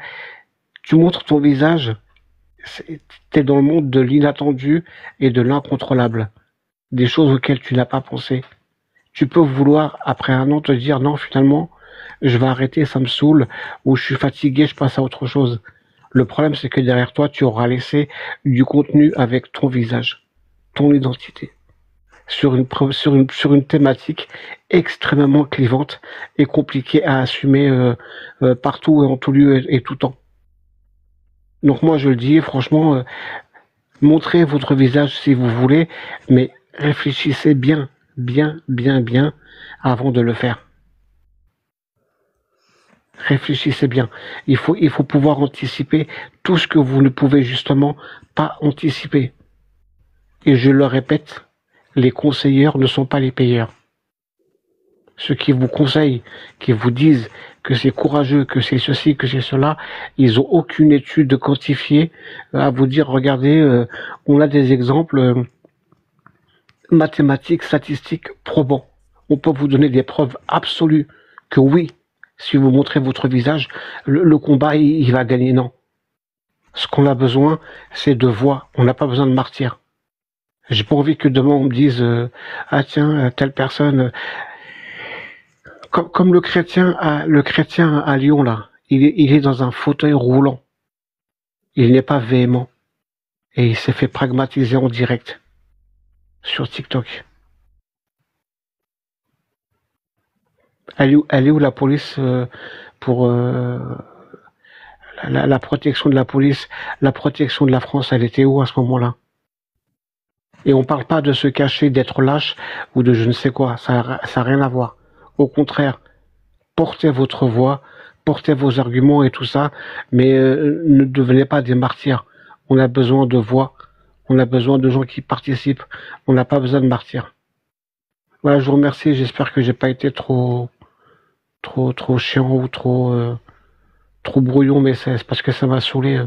tu montres ton visage. T'es dans le monde de l'inattendu et de l'incontrôlable, des choses auxquelles tu n'as pas pensé. Tu peux vouloir après un an te dire non, finalement, je vais arrêter, ça me saoule, ou je suis fatigué, je passe à autre chose. Le problème, c'est que derrière toi, tu auras laissé du contenu avec ton visage, ton identité, sur une thématique extrêmement clivante et compliquée à assumer partout et en tout lieu et tout temps. Donc moi, je le dis, franchement, montrez votre visage si vous voulez, mais réfléchissez bien avant de le faire. Réfléchissez bien. Il faut pouvoir anticiper tout ce que vous ne pouvez justement pas anticiper. Et je le répète, les conseilleurs ne sont pas les payeurs. Ceux qui vous conseillent, qui vous disent que c'est courageux, que c'est ceci, que c'est cela, ils ont aucune étude quantifiée à vous dire, regardez, on a des exemples mathématiques, statistiques probants. On peut vous donner des preuves absolues que oui, si vous montrez votre visage, le combat, il va gagner. Non. Ce qu'on a besoin, c'est de voix. On n'a pas besoin de martyrs. J'ai pas envie que demain on me dise ah tiens, telle personne... Comme le chrétien à Lyon, là, il est dans un fauteuil roulant. Il n'est pas véhément. Et il s'est fait pragmatiser en direct sur TikTok. Elle est où la police pour la protection de la police, la protection de la France, elle était où à ce moment-là? Et on parle pas de se cacher, d'être lâche ou de je ne sais quoi. Ça a rien à voir. Au contraire, portez votre voix, portez vos arguments et tout ça, mais ne devenez pas des martyrs. On a besoin de voix, on a besoin de gens qui participent, on n'a pas besoin de martyrs. Voilà, je vous remercie, j'espère que j'ai pas été trop chiant ou trop brouillon, mais c'est parce que ça m'a saoulé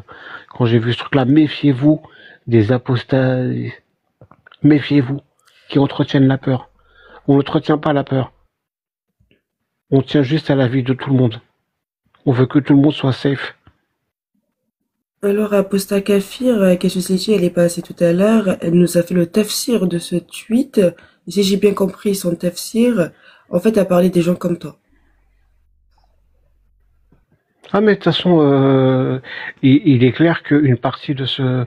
quand j'ai vu ce truc-là. Méfiez-vous des apostats, méfiez-vous, qui entretiennent la peur. On n'entretient pas la peur. On tient juste à la vie de tout le monde. On veut que tout le monde soit safe. Alors, Aposta Kafir, Kessusiti, elle est passée tout à l'heure, elle nous a fait le tafsir de ce tweet. Et si j'ai bien compris son tafsir, en fait, elle parlait des gens comme toi. Ah mais de toute façon, il est clair qu'une partie de ce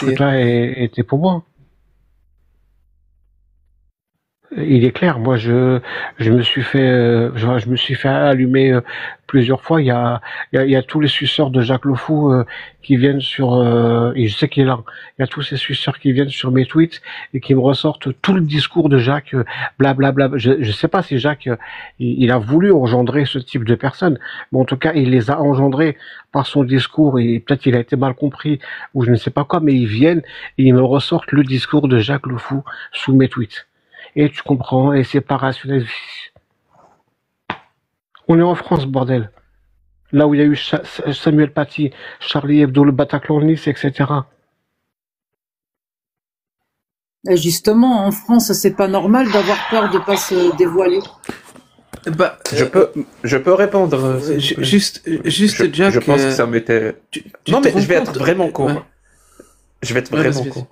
truc-là était pour moi. il est clair. Moi, je me suis fait, je me suis fait allumer plusieurs fois. Il y a tous les suceurs de Jacques Le Fou qui viennent sur, et je sais qu'il est là. Il y a tous ces suceurs qui viennent sur mes tweets et qui me ressortent tout le discours de Jacques, blablabla. Je sais pas si Jacques, il a voulu engendrer ce type de personnes, mais en tout cas, il les a engendrés par son discours et peut-être il a été mal compris ou je ne sais pas quoi, mais ils viennent et ils me ressortent le discours de Jacques Le Fou sous mes tweets. Et tu comprends, et c'est pas rationnel. On est en France, bordel. Là où il y a eu Samuel Paty, Charlie Hebdo, le Bataclan Nice, etc. Et justement, en France, c'est pas normal d'avoir peur de pas se dévoiler. Bah, Je peux répondre. juste, Jack. Je pense que ça m'était. Non, mais je vais être vraiment court. Ouais. Je vais être Ouais, vraiment vas-y. court.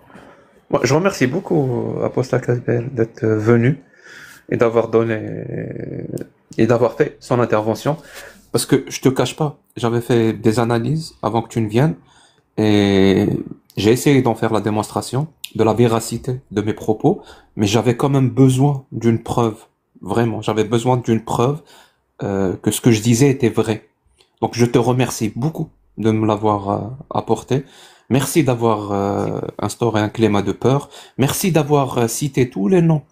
Moi, je remercie beaucoup Apostat Casbel d'être venu et d'avoir donné et d'avoir fait son intervention. Parce que je te cache pas, j'avais fait des analyses avant que tu ne viennes et j'ai essayé d'en faire la démonstration de la véracité de mes propos, mais j'avais quand même besoin d'une preuve. Vraiment, j'avais besoin d'une preuve que ce que je disais était vrai. Donc je te remercie beaucoup de me l'avoir apporté. Merci d'avoir instauré un climat de peur. Merci d'avoir cité tous les noms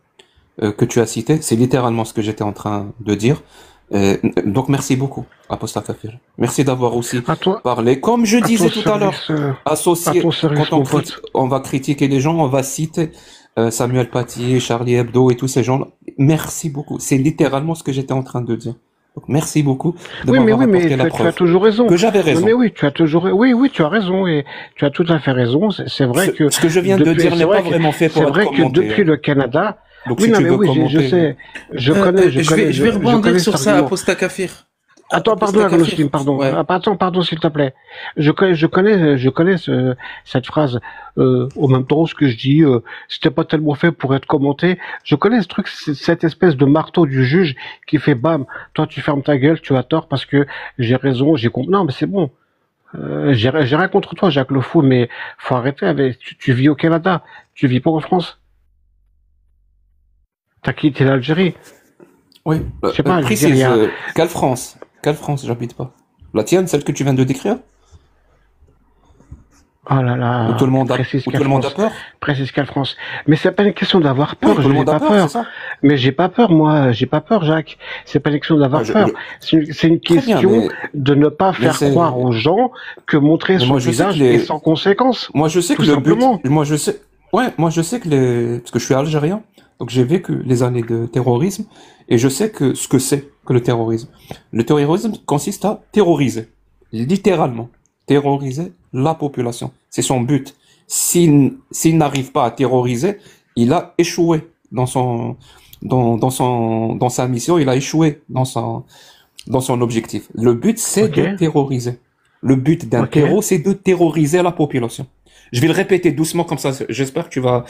que tu as cités. C'est littéralement ce que j'étais en train de dire. Donc merci beaucoup, Apostat Kafir. Merci d'avoir aussi parlé. Comme je disais tout à l'heure, associé, quand on va critiquer les gens, on va citer Samuel Paty, Charlie Hebdo et tous ces gens-là. Merci beaucoup. C'est littéralement ce que j'étais en train de dire. Donc merci beaucoup de m'avoir apporté la preuve. Tu as toujours raison. Que j'avais raison. Mais oui, tu as toujours, oui, tu as raison et tu as tout à fait raison. C'est vrai que ce que je viens de dire n'est pas vraiment fait pour être commenté. C'est vrai que depuis le Canada. Donc, oui, si non, tu mais veux oui, commenter, je sais, je connais. Je vais rebondir sur ça, Apostat Kafir. Attends, pardon, Agnostim, pardon. Ouais. Attends, pardon, s'il te plaît. Je connais cette phrase. Au même temps, ce que je dis, c'était pas tellement fait pour être commenté. Je connais ce truc, cette espèce de marteau du juge qui fait bam. Toi, tu fermes ta gueule, tu as tort parce que j'ai raison, j'ai compris. Non, mais c'est bon. J'ai rien contre toi, Jacques Le Fou, mais faut arrêter avec. Tu vis au Canada, tu vis pas en France. T'as quitté l'Algérie. Oui. Je sais pas, précise, quelle France? Quelle France j'habite pas? La tienne, celle que tu viens de décrire? Oh là là. Où tout le monde a peur? Précise quelle France. Mais c'est pas une question d'avoir peur, oui, je n'ai pas peur. Mais j'ai pas peur, moi, j'ai pas peur, Jacques. C'est pas une question d'avoir peur. C'est une question de ne pas faire croire aux gens que montrer son visage est sans conséquence. Moi, je sais que le but, moi, je sais que parce que je suis algérien, donc j'ai vécu les années de terrorisme, et je sais que ce que c'est que le terrorisme. Le terrorisme consiste à terroriser. Littéralement. Terroriser la population. C'est son but. S'il n'arrive pas à terroriser, il a échoué dans sa mission, il a échoué dans son objectif. Le but, c'est de terroriser. Le but d'un terreau, c'est de terroriser la population. Je vais le répéter doucement comme ça. J'espère que tu vas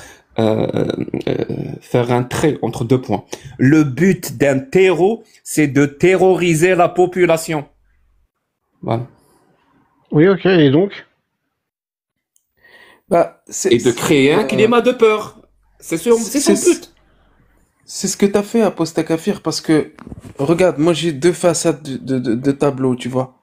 faire un trait entre deux points. Le but d'un terreau, c'est de terroriser la population. Voilà. Oui, ok. Et donc? Et de créer un climat de peur. C'est son but. C'est ce que t'as fait, Apostat Kafir, parce que, regarde, moi j'ai deux façades de tableau, tu vois.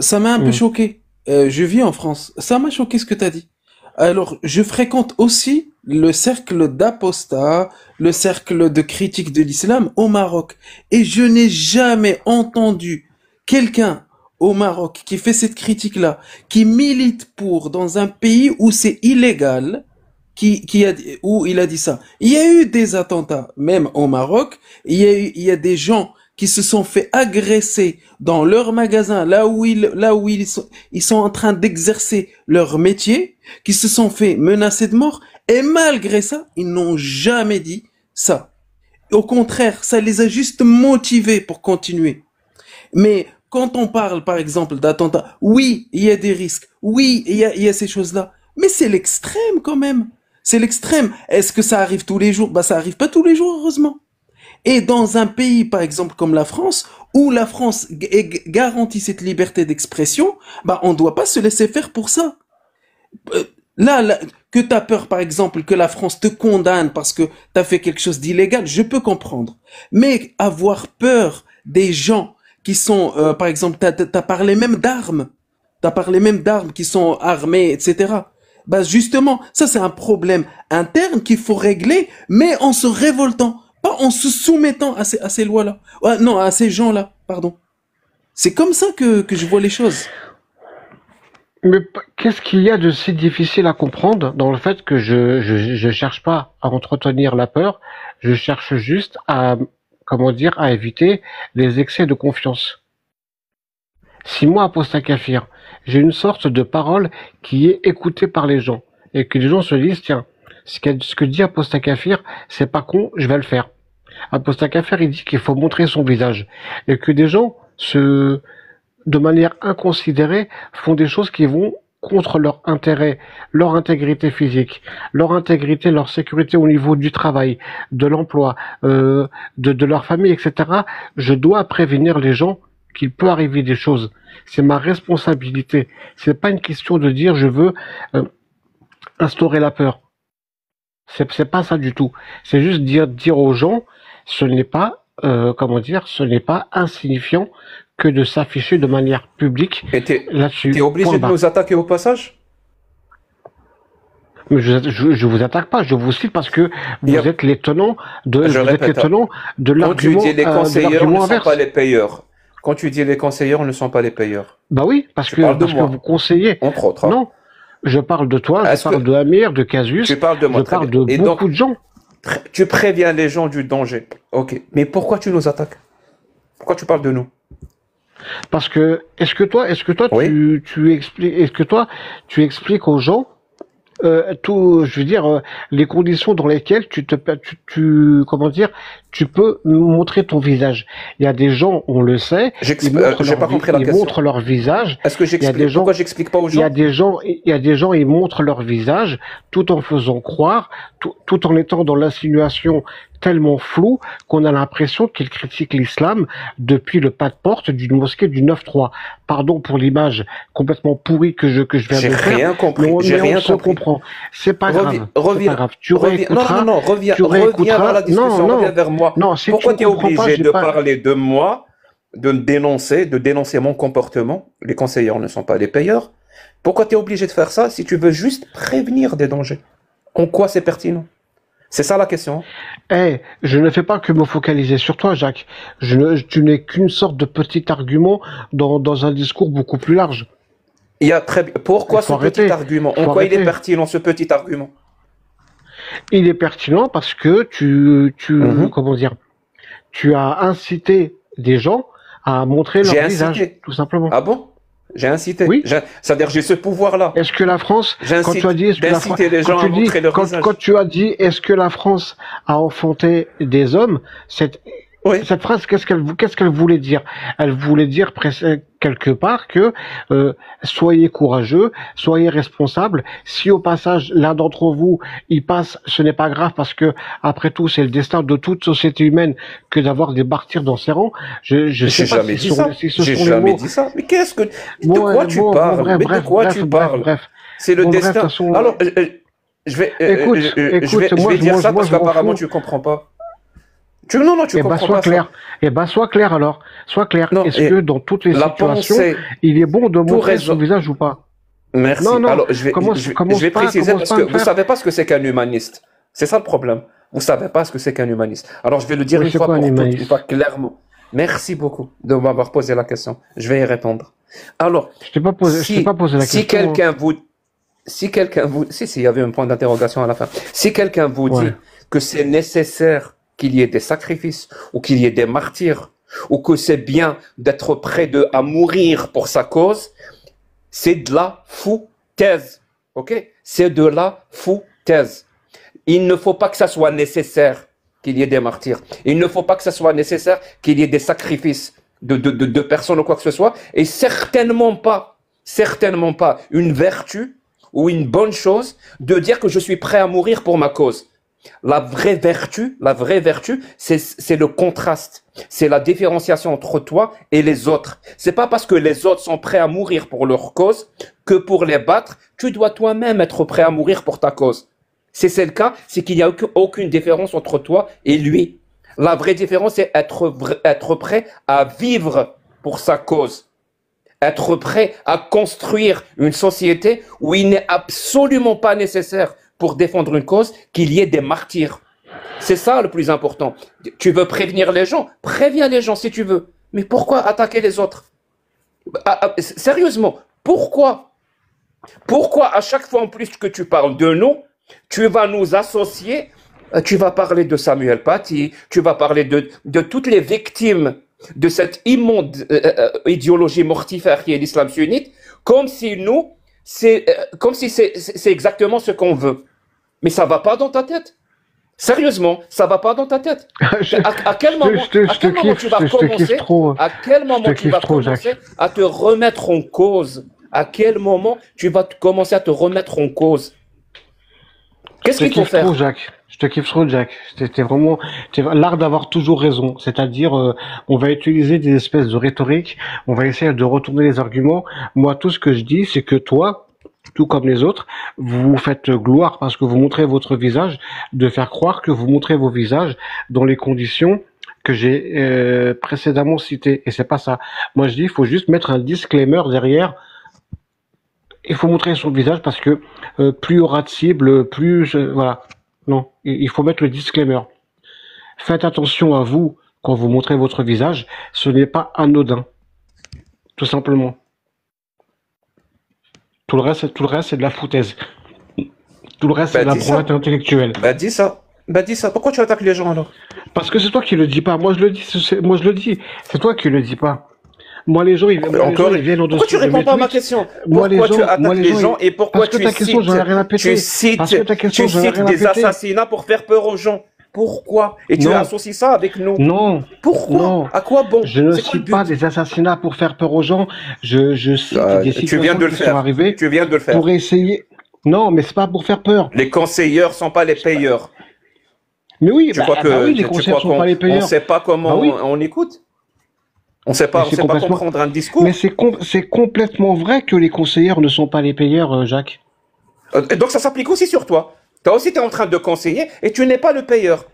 Ça m'a un peu choqué. Je vis en France. Ça m'a choqué ce que t'as dit. Alors, je fréquente aussi le cercle d'apostats, le cercle de critiques de l'islam au Maroc. Et je n'ai jamais entendu quelqu'un au Maroc qui fait cette critique-là, qui milite pour, dans un pays où c'est illégal, où il a dit ça. Il y a eu des attentats, même au Maroc. Il y a des gens qui se sont fait agresser dans leur magasin, là où ils sont en train d'exercer leur métier, qui se sont fait menacer de mort, et malgré ça, ils n'ont jamais dit ça. Au contraire, ça les a juste motivés pour continuer. Mais quand on parle, par exemple, d'attentats, oui, il y a des risques, oui, il y a ces choses-là, mais c'est l'extrême quand même. C'est l'extrême. Est-ce que ça arrive tous les jours? Bah, ça arrive pas tous les jours, heureusement. Et dans un pays, par exemple, comme la France, où la France garantit cette liberté d'expression, bah, on doit pas se laisser faire pour ça. Là, Que tu as peur, par exemple, que la France te condamne parce que tu as fait quelque chose d'illégal, je peux comprendre. Mais avoir peur des gens qui sont, par exemple, t'as parlé même d'armes. T'as parlé même d'armes qui sont armées, etc. Bah justement, ça c'est un problème interne qu'il faut régler, mais en se révoltant, pas en se soumettant à ces lois-là. Ouais, non, à ces gens-là, pardon. C'est comme ça que je vois les choses. Mais qu'est-ce qu'il y a de si difficile à comprendre dans le fait que je cherche pas à entretenir la peur, je cherche juste à, comment dire, à éviter les excès de confiance. Si moi, Apostat Kafir, j'ai une sorte de parole qui est écoutée par les gens, et que les gens se disent, tiens, ce que dit Apostat Kafir, c'est pas con, je vais le faire. Apostat Kafir, il dit qu'il faut montrer son visage, et que des gens de manière inconsidérée, font des choses qui vont contre leur intérêt, leur intégrité physique, leur intégrité, leur sécurité au niveau du travail, de l'emploi, de leur famille, etc. Je dois prévenir les gens qu'il peut arriver des choses. C'est ma responsabilité. C'est pas une question de dire je veux instaurer la peur. C'est pas ça du tout. C'est juste dire aux gens, ce n'est pas ce n'est pas insignifiant que de s'afficher de manière publique là-dessus. T'es obligé de nous attaquer au passage? Mais je vous attaque pas, je vous cite parce que vous êtes les tenants de l'argument Quand tu dis les conseillers ne sont pas les payeurs. Quand tu dis les conseillers ne sont pas les payeurs. Bah oui, parce que vous conseillez. Entre autres. Non, je parle de toi, je parle de Amir, de Casus, tu parles de moi, je parle de beaucoup de gens. Tu préviens les gens du danger. Ok, mais pourquoi tu nous attaques? Pourquoi tu parles de nous? Parce que est-ce que toi oui. tu expliques aux gens je veux dire les conditions dans lesquelles tu peux montrer ton visage. Il y a des gens, on le sait, ils montrent leur visage. Est-ce que j'explique? Pourquoi j'explique pas aux gens? Il y a des gens, ils montrent leur visage tout en faisant croire, tout en étant dans l'insinuation tellement floue qu'on a l'impression qu'ils critiquent l'islam depuis le pas de porte d'une mosquée du 9-3. Pardon pour l'image complètement pourrie que je viens de faire. J'ai rien compris. J'ai rien compris. C'est pas grave. Reviens. Tu réécouteras. Non, reviens dans la discussion. Reviens vers moi. Non, si pourquoi tu es obligé de pas... parler de moi, de dénoncer mon comportement? Les conseillers ne sont pas des payeurs. Pourquoi tu es obligé de faire ça si tu veux juste prévenir des dangers? En quoi c'est pertinent? C'est ça la question. Je ne fais pas que me focaliser sur toi, Jacques. Tu n'es qu'une sorte de petit argument dans un discours beaucoup plus large. Pourquoi ce petit argument? En quoi il est pertinent, ce petit argument? Il est pertinent parce que tu as incité des gens à montrer leur visage, tout simplement. Ah bon? J'ai incité. Oui. C'est-à-dire j'ai ce pouvoir-là. Est-ce que la France, quand tu as dit, est-ce que la France a enfanté des hommes, cette phrase, qu'est-ce qu'elle voulait dire? Elle voulait dire quelque part que soyez courageux, soyez responsables. Si au passage l'un d'entre vous y passe, ce n'est pas grave parce que après tout c'est le destin de toute société humaine que d'avoir des martyrs dans ses rangs. Je sais pas jamais dit ça. J'ai jamais dit ça. Mais qu'est-ce que de quoi tu parles? Mais de quoi tu parles? C'est le destin. Alors je vais dire ça parce qu'apparemment tu comprends pas. Tu comprends pas. Sois clair alors. Sois clair. Est-ce que dans toutes les situations, il est bon de montrer son visage ou pas? Merci. Alors, je vais préciser parce que vous savez pas ce que c'est qu'un humaniste. C'est ça le problème. Vous savez pas ce que c'est qu'un humaniste. Alors, je vais le dire une fois clairement. Merci beaucoup de m'avoir posé la question. Je vais y répondre. Alors, je t'ai pas posé la question. Si il y avait un point d'interrogation à la fin. Si quelqu'un vous dit que c'est nécessaire qu'il y ait des sacrifices, ou qu'il y ait des martyrs, ou que c'est bien d'être prêt à mourir pour sa cause, c'est de la foutaise. Ok? C'est de la foutaise. Il ne faut pas que ça soit nécessaire qu'il y ait des martyrs. Il ne faut pas que ça soit nécessaire qu'il y ait des sacrifices de personnes ou quoi que ce soit, et certainement pas une vertu ou une bonne chose de dire que je suis prêt à mourir pour ma cause. La vraie vertu, c'est le contraste. C'est la différenciation entre toi et les autres. C'est pas parce que les autres sont prêts à mourir pour leur cause que pour les battre, tu dois toi-même être prêt à mourir pour ta cause. Si c'est le cas, c'est qu'il n'y a aucune différence entre toi et lui. La vraie différence, c'est être prêt à vivre pour sa cause. Être prêt à construire une société où il n'est absolument pas nécessaire pour défendre une cause qu'il y ait des martyrs. C'est ça le plus important. Tu veux prévenir les gens? Préviens les gens si tu veux. Mais pourquoi attaquer les autres? Sérieusement, pourquoi? Pourquoi à chaque fois en plus que tu parles de nous, tu vas nous associer, tu vas parler de Samuel Paty, tu vas parler de toutes les victimes de cette immonde idéologie mortifère qui est l'islam sunnite, comme si c'est exactement ce qu'on veut. Mais ça va pas dans ta tête. Sérieusement, ça va pas dans ta tête. À quel moment tu vas commencer à te remettre en cause? À quel moment tu vas commencer à te remettre en cause? Qu'est-ce qu'il faut faire? Je te kiffe trop, Jack. T'es vraiment l'art d'avoir toujours raison. C'est-à-dire, on va utiliser des espèces de rhétorique, on va essayer de retourner les arguments. Moi, tout ce que je dis, c'est que toi, tout comme les autres, vous vous faites gloire parce que vous montrez votre visage, de faire croire que vous montrez vos visages dans les conditions que j'ai précédemment citées. Et c'est pas ça. Moi, je dis, il faut juste mettre un disclaimer derrière. Il faut montrer son visage parce que plus il y aura de cibles, plus voilà. Non, il faut mettre le disclaimer. Faites attention à vous quand vous montrez votre visage. Ce n'est pas anodin, tout simplement. Tout le reste, c'est de la foutaise. Tout le reste, c'est de la branlette intellectuelle. Dis ça. Pourquoi tu attaques les gens alors? Parce que c'est toi qui le dis pas. Moi, je le dis. C'est toi qui le dis pas. Moi, les gens, ils viennent en dessous. Pourquoi tu réponds pas à ma question? Pourquoi tu attaques les gens et pourquoi tu cites des assassinats pour faire peur aux gens? Pourquoi? Et tu associes ça avec nous? Non. Pourquoi? Non. À quoi bon? Je ne cite pas des assassinats pour faire peur aux gens. Je cite des situations qui sont arrivées. Tu viens de le faire. Pour essayer. Non, mais c'est pas pour faire peur. Les conseillers sont pas les payeurs. Mais oui, les conseillers sont pas les payeurs. On sait pas comment on écoute. On sait pas comprendre un discours. Mais c'est complètement vrai que les conseillers ne sont pas les payeurs, Jacques. Donc ça s'applique aussi sur toi. Toi aussi, tu es en train de conseiller et tu n'es pas le payeur.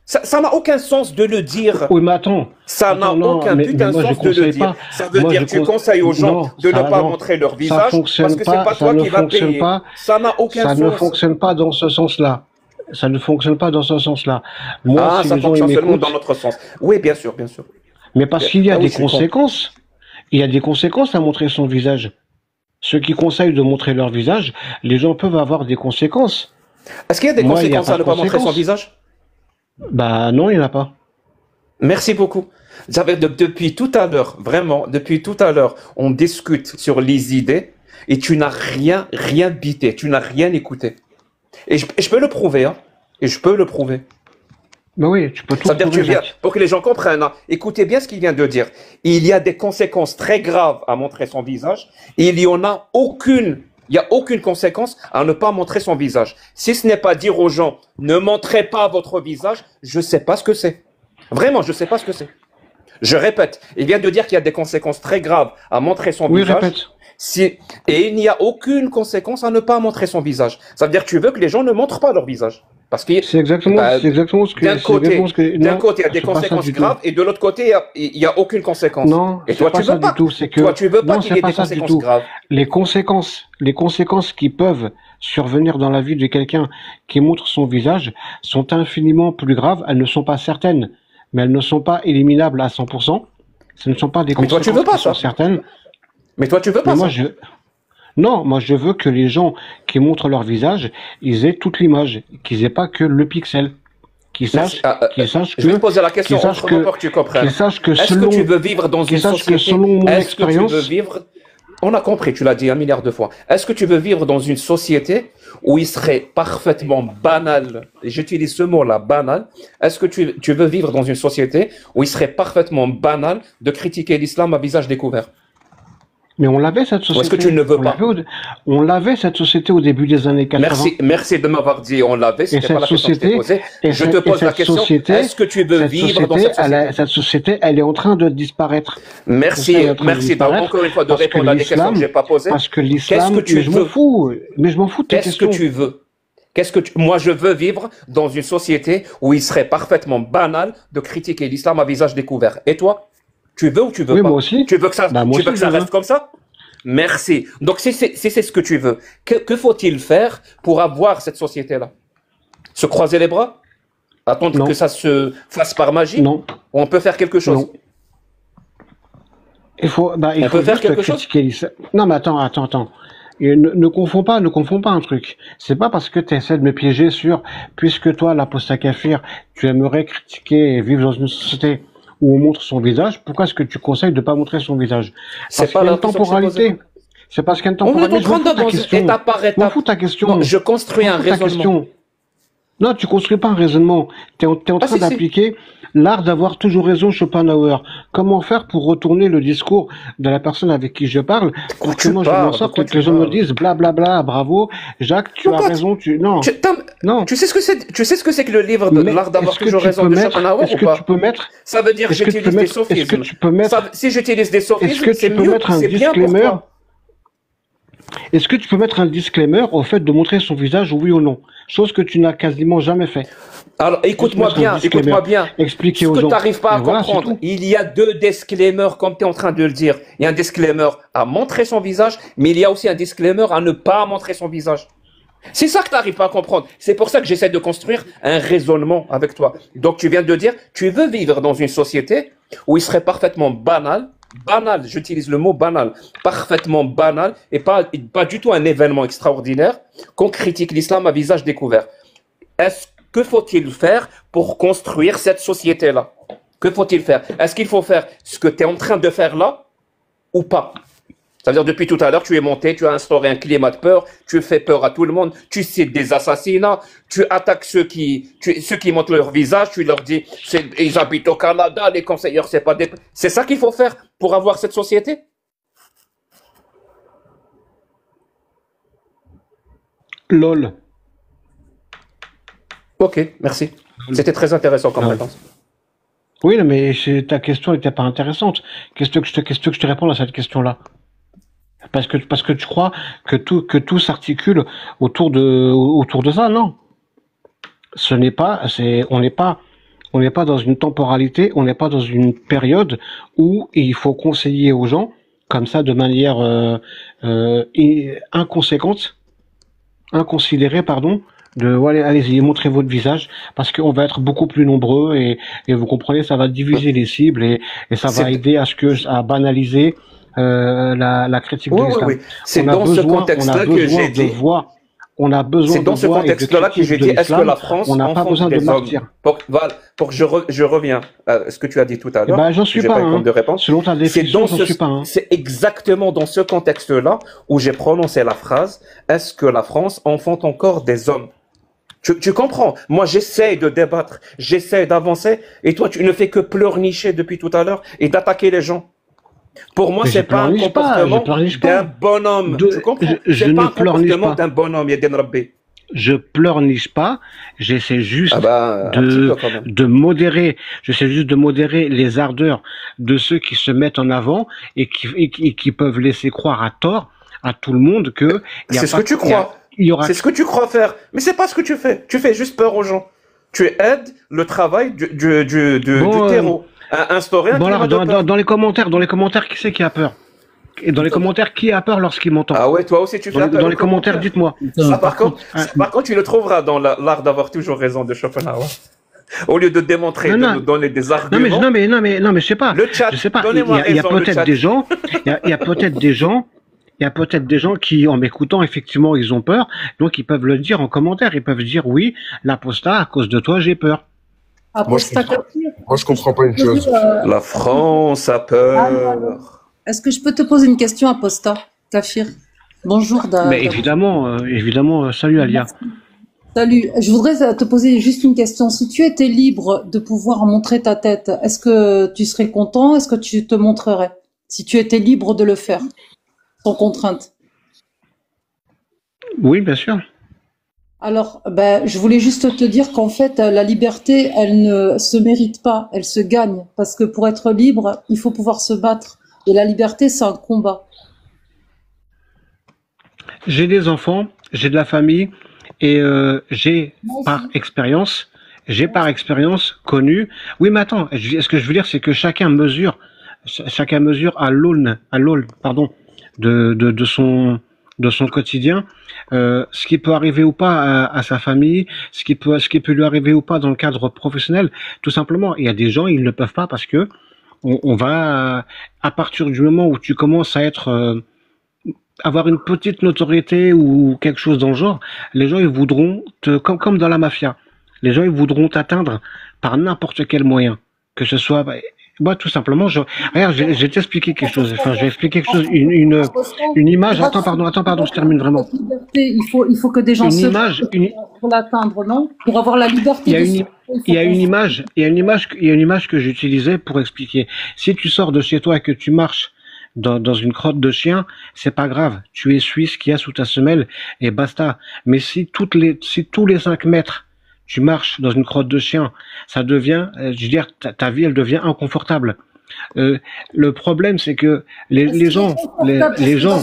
Ça n'a aucun sens de le dire. Oui, mais attends. Ça n'a aucun putain de sens de le dire. Ça veut dire que tu conseilles aux gens de ne pas montrer leur visage parce que c'est pas toi qui vas payer. Ça n'a aucun sens. Ça ne fonctionne pas dans ce sens-là. Ça ne fonctionne pas dans ce sens-là. Moi, ça fonctionne seulement dans notre sens. Oui, bien sûr, bien sûr. Mais parce qu'il y a des conséquences. Il y a des conséquences à montrer son visage. Ceux qui conseillent de montrer leur visage, les gens peuvent avoir des conséquences. Est-ce qu'il y a des conséquences à ne pas montrer son visage? Bah non, il n'y en a pas. Merci beaucoup. Depuis tout à l'heure, vraiment, depuis tout à l'heure, on discute sur les idées et tu n'as rien bité, tu n'as rien écouté. Et je peux le prouver, hein. Et je peux le prouver. Ben oui, tu peux tout. Ça veut dire pour que les gens comprennent, hein, écoutez bien ce qu'il vient de dire. Il y a des conséquences très graves à montrer son visage. Et il y a aucune conséquence à ne pas montrer son visage. Si ce n'est pas dire aux gens, ne montrez pas votre visage, je sais pas ce que c'est. Vraiment, je sais pas ce que c'est. Je répète, il vient de dire qu'il y a des conséquences très graves à montrer son visage. Répète. Et il n'y a aucune conséquence à ne pas montrer son visage. Ça veut dire que tu veux que les gens ne montrent pas leur visage. Parce que c'est exactement ce que d'un côté, il y a des conséquences graves et de l'autre côté, il y a aucune conséquence. Non, et toi, tu veux pas. Toi, tu veux pas qu'il y ait des conséquences graves. Les conséquences qui peuvent survenir dans la vie de quelqu'un qui montre son visage sont infiniment plus graves. Elles ne sont pas certaines, mais elles ne sont pas éliminables à 100%. Ce ne sont pas des conséquences qui sont certaines. Mais toi, tu veux pas ça. Non, moi je veux que les gens qui montrent leur visage, ils aient toute l'image, qu'ils aient pas que le pixel, qu'ils sachent que. Je vais te poser la question autrement pour que tu comprennes. Est-ce que tu veux vivre dans une société? Selon mon expérience, on a compris, tu l'as dit 1 milliard de fois. Est-ce que tu veux vivre dans une société où il serait parfaitement banal, et j'utilise ce mot-là, banal, est-ce que tu veux vivre dans une société où il serait parfaitement banal de critiquer l'islam à visage découvert? Mais on l'avait cette Ou est-ce que société. tu ne veux pas? On l'avait cette société au début des années 80. Merci de m'avoir dit on l'avait, Et c'était pas cette la question que je t'ai société, posée. et Je te pose la cette question, société, est-ce que tu veux vivre dans cette société? cette société, elle est en train de disparaître. Merci, Elle est en train de merci disparaître encore une fois de parce que répondre à des questions que j'ai pas posées. parce que Qu'est-ce l'islam, que tu mais je m'en veux? fous, mais je m'en fous de tes Qu'est-ce que questions. tu veux? Moi, je veux vivre dans une société où il serait parfaitement banal de critiquer l'islam à visage découvert. Et toi? Tu veux ou tu veux Oui, pas? moi aussi. Tu veux que ça, Bah, moi tu veux aussi, que ça je veux. reste comme ça? Merci. Donc, si c'est ce que tu veux, que faut-il faire pour avoir cette société-là? Se croiser les bras? Attendre Non. que ça se fasse par magie? Non. Ou on peut faire quelque chose? Non. Il faut On peut faire juste quelque chose? critiquer l'islam. Non, mais attends. Et ne confonds pas un truc. C'est pas parce que tu essaies de me piéger sur, puisque toi, l'apostat kafir, tu aimerais critiquer et vivre dans une société où on montre son visage, pourquoi est-ce que tu conseilles de pas montrer son visage? C'est Parce pas qu'il y a la une question que je t'ai temporalité. posée. C'est parce qu'il y a une On est temporalité. en train d'avancer étape par Je m'en étape. fous de ta question. Non, je construis un Je m'en fous de ta raisonnement. question. Non, tu construis pas un raisonnement. T'es en train si, si. d'appliquer l'art d'avoir toujours raison Schopenhauer. Comment faire pour retourner le discours de la personne avec qui je parle pour que moi je m'en sorte et que les gens me disent blablabla, bravo, Jacques, tu as raison, non. Non. Tu sais ce que c'est que le livre de Mais l'art d'avoir est-ce que toujours tu raison peux de mettre- Schopenhauer est-ce ou que pas? tu peux mettre- Ça veut dire que est-ce que tu j'utilise peux des mettre- est-ce que sophismes. tu peux mettre- Si j'utilise des Est-ce que sophismes, c'est tu peux mieux, mettre un c'est bien pour disclaimer? toi. Est-ce que tu peux mettre un disclaimer au fait de montrer son visage, oui ou non? Chose que tu n'as quasiment jamais fait. Alors, écoute-moi bien. Expliquer Ce aux que gens. tu n'arrives pas à Et voilà, c'est comprendre, tout. il y a deux disclaimers, comme tu es en train de le dire. Il y a un disclaimer à montrer son visage, mais il y a aussi un disclaimer à ne pas montrer son visage. C'est ça que tu n'arrives pas à comprendre. C'est pour ça que j'essaie de construire un raisonnement avec toi. Donc, tu viens de dire, tu veux vivre dans une société où il serait parfaitement banal, j'utilise le mot banal, parfaitement banal, et pas du tout un événement extraordinaire, qu'on critique l'islam à visage découvert. Que faut-il faire pour construire cette société-là? Que faut-il faire? Est-ce qu'il faut faire ce que tu es en train de faire là ou pas? C'est-à-dire, depuis tout à l'heure, tu es monté, tu as instauré un climat de peur, tu fais peur à tout le monde, tu cites des assassinats, tu attaques ceux qui montrent leur visage, tu leur dis, ils habitent au Canada, les conseillers, c'est pas des... C'est ça qu'il faut faire pour avoir cette société? LOL. Ok, merci. C'était très intéressant comme réponse. Oui, mais ta question n'était pas intéressante. Qu'est-ce que je te réponds à cette question-là? Parce que tu crois que tout s'articule autour de ça, non. On n'est pas dans une temporalité, on n'est pas dans une période où il faut conseiller aux gens, comme ça, de manière inconsidérée, pardon, allez-y, montrez votre visage, parce qu'on va être beaucoup plus nombreux et vous comprenez, ça va diviser les cibles et ça va aider à banaliser la critique de l'islam. Oui. C'est dans ce contexte-là que j'ai dit. On a besoin C'est dans ce contexte-là que j'ai dit, est-ce que la France on n'a pas besoin de martyrs. Pour que je reviens à ce que tu as dit tout à l'heure. J'en suis pas, de réponse. Selon ta définition, j'en suis pas. C'est exactement dans ce contexte-là où j'ai prononcé la phrase, est-ce que la France enfante encore des hommes? Tu comprends? Moi, j'essaie de débattre, j'essaie d'avancer, et toi, tu ne fais que pleurnicher depuis tout à l'heure et d'attaquer les gens. Pour moi, c'est pas un comportement d'un bonhomme. Tu comprends? C'est pas un comportement d'un bonhomme, Yedin Rabbi. Je pleurniche pas, j'essaie juste de modérer, les ardeurs de ceux qui se mettent en avant et qui peuvent laisser croire à tort à tout le monde que c'est ce que tu crois. C'est ce que tu crois faire, mais c'est pas ce que tu fais. Tu fais juste peur aux gens. Tu aides le travail du terreau à instaurer un climat de peur. Dans les commentaires, qui c'est qui a peur? Et dans les commentaires, qui a peur lorsqu'il m'entend? Ah ouais, toi aussi tu fais peur. Dans les commentaires, dites-moi. Par contre, tu le trouveras dans l'art d'avoir toujours raison de Schopenhauer. Au lieu de démontrer, de nous donner des arguments. Non mais je sais pas. Le chat, je sais pas. donnez-moi Il y a raison, peut-être des gens, il y a peut-être des gens qui, en m'écoutant, effectivement, ils ont peur, donc ils peuvent le dire en commentaire. Ils peuvent dire oui, l'apostat, à cause de toi, j'ai peur. Moi, je comprends pas une chose. La France a peur. Est-ce que je peux te poser une question, apostat, Kafir? Bonjour. Mais évidemment, salut Alia. Salut, je voudrais te poser juste une question. Si tu étais libre de pouvoir montrer ta tête, est-ce que tu serais content? Est-ce que tu te montrerais? Si tu étais libre de le faire? sans contrainte. Oui, bien sûr. Alors, je voulais juste te dire qu'en fait, la liberté, elle ne se mérite pas, elle se gagne. Parce que pour être libre, il faut pouvoir se battre. Et la liberté, c'est un combat. J'ai des enfants, j'ai de la famille, et j'ai Moi par aussi. expérience, connu. Oui, mais attends, ce que je veux dire, c'est que chacun mesure à l'aune, pardon, de son quotidien, ce qui peut arriver ou pas à sa famille, ce qui peut lui arriver ou pas dans le cadre professionnel. Tout simplement, il y a des gens, ils ne peuvent pas parce que on va, à partir du moment où tu commences à être avoir une petite notoriété ou quelque chose dans le genre, les gens ils voudront comme dans la mafia, les gens ils voudront t'atteindre par n'importe quel moyen, que ce soit moi tout simplement, regarde, je vais t'expliquer quelque chose, enfin je vais expliquer quelque chose, une image, attends pardon, je termine vraiment. Cette liberté, il faut que des gens Une se image, battent pour l'atteindre, non? Pour avoir la liberté il y a de une, se battre, il il y faut a qu'on une se- image, il y a une image que j'utilisais pour expliquer. Si tu sors de chez toi et que tu marches dans une crotte de chien, c'est pas grave. Tu essuies ce qu'il y a sous ta semelle et basta. Mais si tous les 5 mètres, tu marches dans une crotte de chien, ça devient, je veux dire, ta vie, elle devient inconfortable. Le problème, c'est que les gens, les gens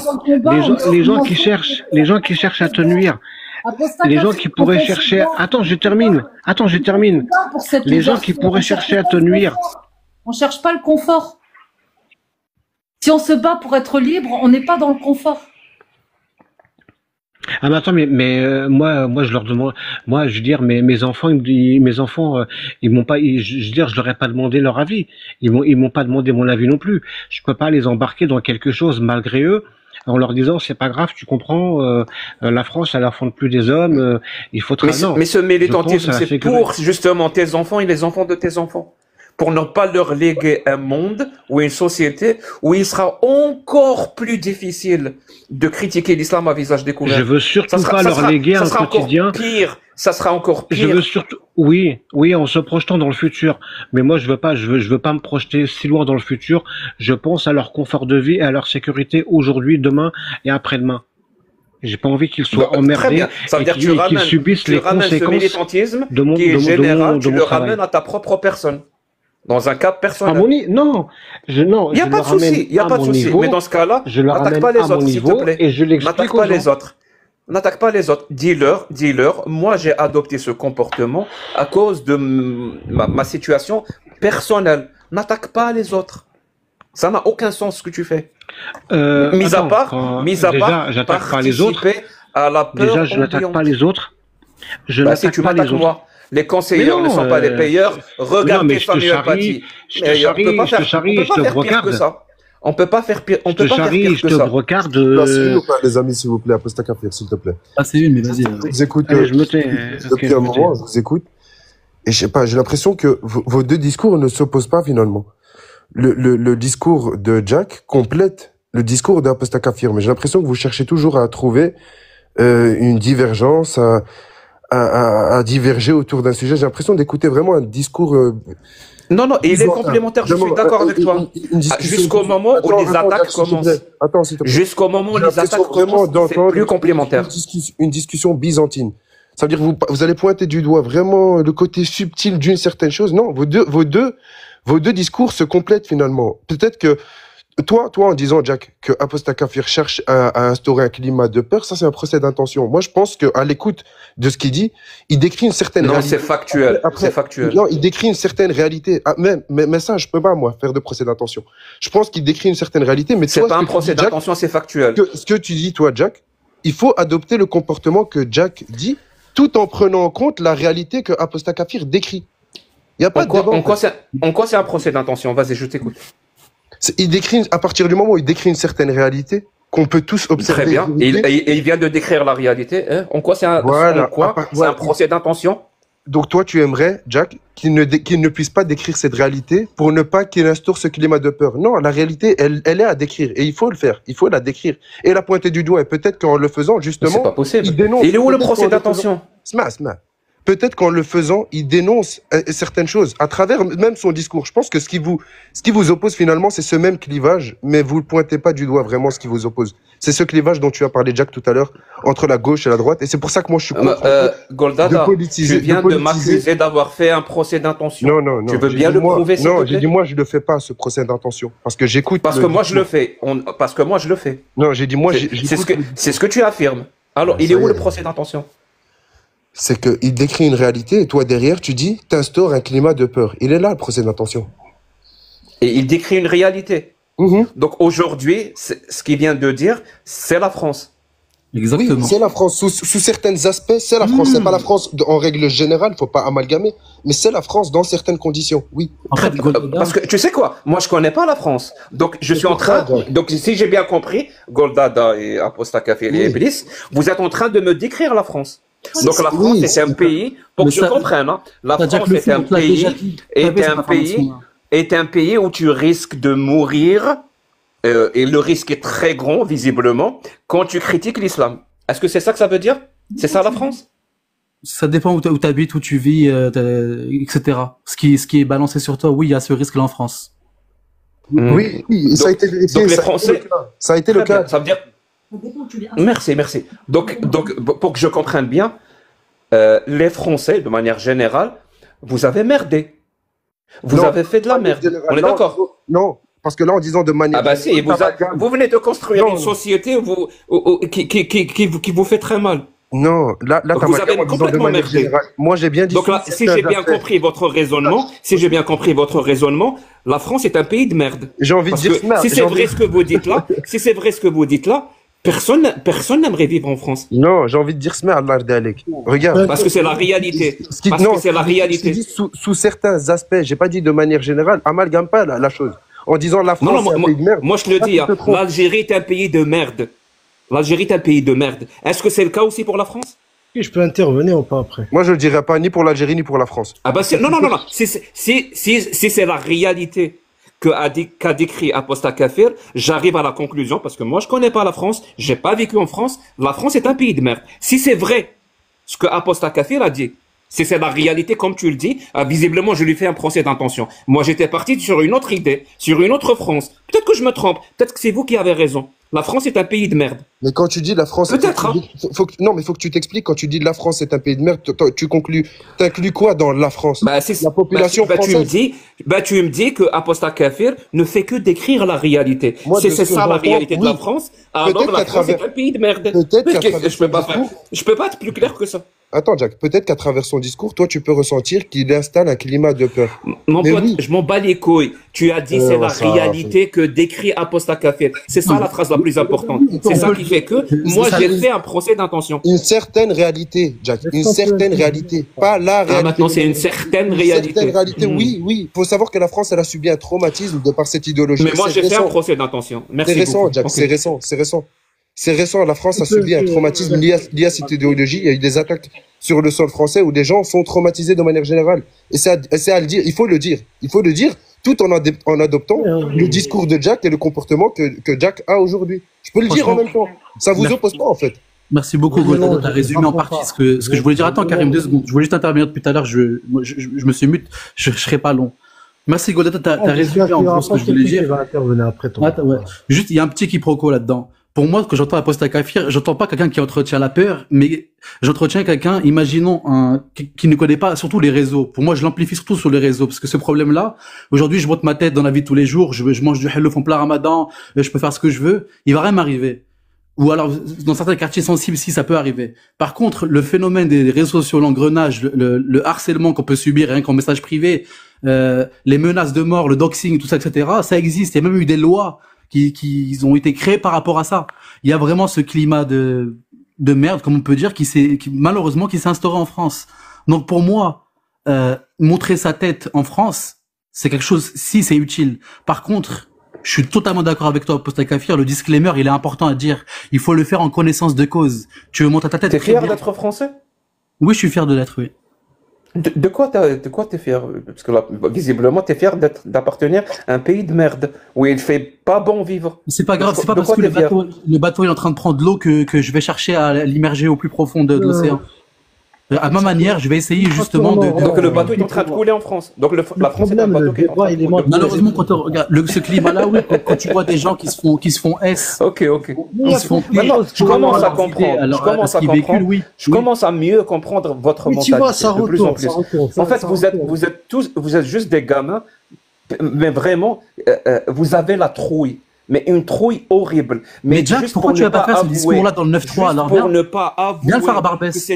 qui cherchent à te nuire, les gens qui pourraient chercher, attends, je termine. Les gens qui pourraient chercher à te nuire. On cherche pas le confort. Si on se bat pour être libre, on n'est pas dans le confort. Ah mais attends, mais moi je leur demande, moi je veux dire mes enfants ils m'ont pas, je veux dire je leur ai pas demandé leur avis, ils m'ont pas demandé mon avis non plus. Je peux pas les embarquer dans quelque chose malgré eux en leur disant c'est pas grave, tu comprends, la France elle affronte plus des hommes, il faut non. Mais ce militantisme, Je pense à la c'est pour justement tes enfants et les enfants de tes enfants. Pour ne pas leur léguer un monde ou une société où il sera encore plus difficile de critiquer l'islam à visage découvert. Je veux surtout pas leur léguer un quotidien. Ça sera encore pire. Je veux surtout, oui, en se projetant dans le futur. Mais moi, je veux pas me projeter si loin dans le futur. Je pense à leur confort de vie et à leur sécurité aujourd'hui, demain et après-demain. J'ai pas envie qu'ils soient emmerdés et qu'ils subissent les conséquences ce militantisme de mon, qui est de mon, général, de tu mon le travail. ramènes à ta propre personne. Dans un cas personnel. Non, il n'y a pas de souci, il y a pas de souci. Mais dans ce cas-là, n'attaque pas les autres, s'il te plaît. Et je l'explique N'attaque pas les autres. N'attaque pas les autres. Dis-leur, moi j'ai adopté ce comportement à cause de ma situation personnelle. N'attaque pas les autres. Ça n'a aucun sens ce que tu fais. Mis à part, j'attaque pas les autres. À la peur déjà, je n'attaque pas les autres. Si tu m'attaques moi. Les conseillers ne sont pas les payeurs. Regarde Samuel Paty. Je te charrie, je te brocarde. On peut pas faire pire. On peut pas faire pire que ça. Je te brocarde. Les amis, s'il vous plaît, Apostat Kafir, s'il te plaît. Ah, c'est une, mais vas-y. Je vous écoute. Allez, je me tais. Depuis un moment, je vous écoute. Et je sais pas, j'ai l'impression que vos deux discours ne s'opposent pas finalement. Le discours de Jack complète le discours d'Apostat Kafir, mais j'ai l'impression que vous cherchez toujours à trouver une divergence, à diverger autour d'un sujet. J'ai l'impression d'écouter vraiment un discours... Non, il est complémentaire, je suis d'accord avec toi. Jusqu'au moment où les attaques commencent. Attends, s'il te plaît. Jusqu'au moment où les attaques commencent, c'est plus complémentaire. Une discussion byzantine. Ça veut dire que vous allez pointer du doigt vraiment le côté subtil d'une certaine chose. Non, vos deux discours se complètent finalement. Peut-être que toi, en disant, Jack, que Apostat Kafir cherche à instaurer un climat de peur, ça c'est un procès d'intention. Moi, je pense qu'à l'écoute de ce qu'il dit, il décrit une certaine réalité. Non, c'est factuel. C'est factuel. Non, il décrit une certaine réalité. Ah, mais ça, je peux pas, moi, faire de procès d'intention. Je pense qu'il décrit une certaine réalité, mais c'est pas un procès d'intention, c'est factuel. Ce que tu dis, toi, Jack, il faut adopter le comportement que Jack dit, tout en prenant en compte la réalité que Apostat Kafir décrit. Il y a pas de débat. En quoi c'est un procès d'intention? Vas-y, je t'écoute. Il décrit, à partir du moment où il décrit une certaine réalité, qu'on peut tous observer. Très bien. Et il vient de décrire la réalité. Hein? En quoi c'est un procès d'intention? Donc toi, tu aimerais, Jack, qu'il ne puisse pas décrire cette réalité pour ne pas qu'il instaure ce climat de peur. Non, la réalité, elle est à décrire. Et il faut le faire. Il faut la décrire. Et la pointer du doigt. Et peut-être qu'en le faisant, justement, c'est pas possible. il dénonce. Il est où le procès d'intention? peut-être qu'en le faisant, il dénonce certaines choses à travers même son discours. Je pense que ce qui vous oppose finalement, c'est ce même clivage, mais vous ne pointez pas du doigt vraiment ce qui vous oppose. C'est ce clivage dont tu as parlé, Jack, tout à l'heure, entre la gauche et la droite, et c'est pour ça que moi je suis contre Goldada, tu viens de m'accuser d'avoir fait un procès d'intention. Non. Tu veux bien le prouver, s'il te Non, plaît? j'ai dit moi je le fais pas, ce procès d'intention, parce que j'écoute. Parce que moi je le fais. Parce que moi je le fais. Non, j'ai dit moi. C'est ce que tu affirmes. Alors, il est où le procès d'intention? C'est qu'il décrit une réalité et toi derrière tu dis t'instaures un climat de peur. Il est là le procès d'intention. Et il décrit une réalité. Donc aujourd'hui, ce qu'il vient de dire, c'est la France. Exactement. Oui, c'est la France. Sous certains aspects, c'est la France. C'est pas la France en règle générale, faut pas amalgamer, mais c'est la France dans certaines conditions, oui. En fait, parce que tu sais quoi, moi je connais pas la France, donc je suis en train, donc si j'ai bien compris, Goldada et Aposta Café et Iblis, vous êtes en train de me décrire la France. Donc la France est un pays, pour que je comprenne, hein, la France est un pays où tu risques de mourir, et le risque est très grand, visiblement, quand tu critiques l'islam. Est-ce que c'est ça que ça veut dire? C'est ça la France? Ça dépend où tu habites, où tu vis, etc. Ce qui est balancé sur toi, oui, il y a ce risque-là en France. Oui, ça a été vérifié. Donc les Français, ça a été le cas. Ça veut dire. Merci. Donc, pour que je comprenne bien, les Français, de manière générale, vous avez merdé. Vous avez fait de la merde. On est d'accord? Non, parce que là, en disant de manière. Ah bah si, vous venez de construire une société qui vous fait très mal. Non, là, vous avez complètement merdé. Moi, j'ai bien dit. Donc là, si j'ai bien compris votre raisonnement, la France est un pays de merde. J'ai envie de dire merde. Si c'est vrai ce que vous dites là, personne n'aimerait vivre en France. Non, j'ai envie de dire merde, regarde. Parce que c'est la réalité. C'est la réalité. Sous certains aspects, j'ai pas dit de manière générale, amalgame pas la chose. En disant la France est un pays de merde. Moi je te le dis, l'Algérie est un pays de merde. L'Algérie est un pays de merde. Est-ce que c'est le cas aussi pour la France? Je peux intervenir ou pas après? Moi, je ne dirais pas ni pour l'Algérie ni pour la France. Ah bah non. Si c'est la réalité qu'a décrit Aposta Kafir, j'arrive à la conclusion, parce que moi, je connais pas la France, j'ai pas vécu en France, la France est un pays de merde. Si c'est vrai ce que Aposta Kafir a dit, si c'est la réalité comme tu le dis, visiblement, je lui fais un procès d'intention. Moi, j'étais parti sur une autre idée, sur une autre France. Peut-être que je me trompe, peut-être que c'est vous qui avez raison. La France est un pays de merde. Mais quand tu dis la France... Peut-être, non, mais il faut que tu t'expliques. Quand tu dis la France est un pays de merde, t'inclus quoi dans la France? La population française. Tu me dis que Aposta Kafir ne fait que décrire la réalité. C'est ça la réalité de la France. Alors la France est un pays de merde. Je peux pas être plus clair que ça. Attends, Jack, peut-être qu'à travers son discours, toi, tu peux ressentir qu'il installe un climat de peur. Mon pote, je m'en bats les couilles. Tu as dit c'est la réalité que décrit Aposta Kafir. C'est ça la phrase la plus importante. C'est ça qui fait que moi, j'ai fait un procès d'intention. Une certaine réalité, Jack. Une certaine réalité. Pas la réalité. Maintenant, c'est une certaine réalité. Une certaine réalité, oui. Faut savoir que la France, elle a subi un traumatisme de par cette idéologie. Mais moi, j'ai fait un procès d'intention. Merci. C'est récent, Jack. C'est récent. La France a subi un traumatisme lié à cette idéologie. Il y a eu des attaques sur le sol français où des gens sont traumatisés de manière générale. Et c'est à le dire. Il faut le dire. Tout en adoptant le discours de Jack et le comportement que Jack a aujourd'hui. Je peux le dire en même temps. Ça vous oppose pas, en fait. Merci beaucoup, Goldada. Tu as résumé en partie ce que je voulais dire. Attends, Karim, 2 secondes. Je voulais juste intervenir depuis tout à l'heure. Je me suis mute. Je serai pas long. Merci, Goldada. Tu as résumé en gros ce que je voulais dire. Juste, il y a un petit quiproquo là-dedans. Pour moi, quand j'entends Aposta Kafir, j'entends pas quelqu'un qui entretient la peur, mais j'entretiens quelqu'un, imaginons, qui ne connaît pas surtout les réseaux. Pour moi, je l'amplifie surtout sur les réseaux, parce que ce problème-là, aujourd'hui, je monte ma tête dans la vie de tous les jours, je mange du hallouf en plein ramadan, je peux faire ce que je veux, il va rien m'arriver. Ou alors, dans certains quartiers sensibles, si ça peut arriver. Par contre, le phénomène des réseaux sociaux, l'engrenage, le harcèlement qu'on peut subir rien qu'en message privé, les menaces de mort, le doxing, tout ça, etc., ça existe. Il y a même eu des lois qui ont été créés par rapport à ça. Il y a vraiment ce climat de merde, comme on peut dire, malheureusement qui s'est instauré en France. Donc pour moi, montrer sa tête en France, c'est quelque chose, si c'est utile. Par contre, je suis totalement d'accord avec toi, Aposta Kafir, le disclaimer, il est important à dire. Il faut le faire en connaissance de cause. Tu veux montrer ta tête. T'es fier d'être français? Oui, je suis fier de l'être, oui. De quoi t'es fier? Parce que là, visiblement, t'es fier d'appartenir à un pays de merde où il fait pas bon vivre. C'est pas grave, c'est pas parce que le bateau est en train de prendre de l'eau que je vais chercher à l'immerger au plus profond de l'océan. À ma manière, je vais essayer justement de... Donc le bateau est en train de couler en France. Donc la France est un bateau qui est en train de couler. Malheureusement, quand on regarde ce climat-là, oui, quand tu vois des gens qui se font S, Ok. qui se font Maintenant, je commence à alors, comprendre. ce qu'ils véhiculent, oui. Je commence à mieux comprendre votre Oui, tu mentalité. vois, ça de plus en retourne, plus. ça retourne. En fait, Ça vous êtes juste des gamins, mais vraiment, vous avez la trouille. Mais une trouille horrible. Mais Jack, juste pourquoi pour tu ne vas pas faire ce avouer- discours-là dans le 9-3 alors Juste pour viens. ne pas avouer Viens le faire à Barbès.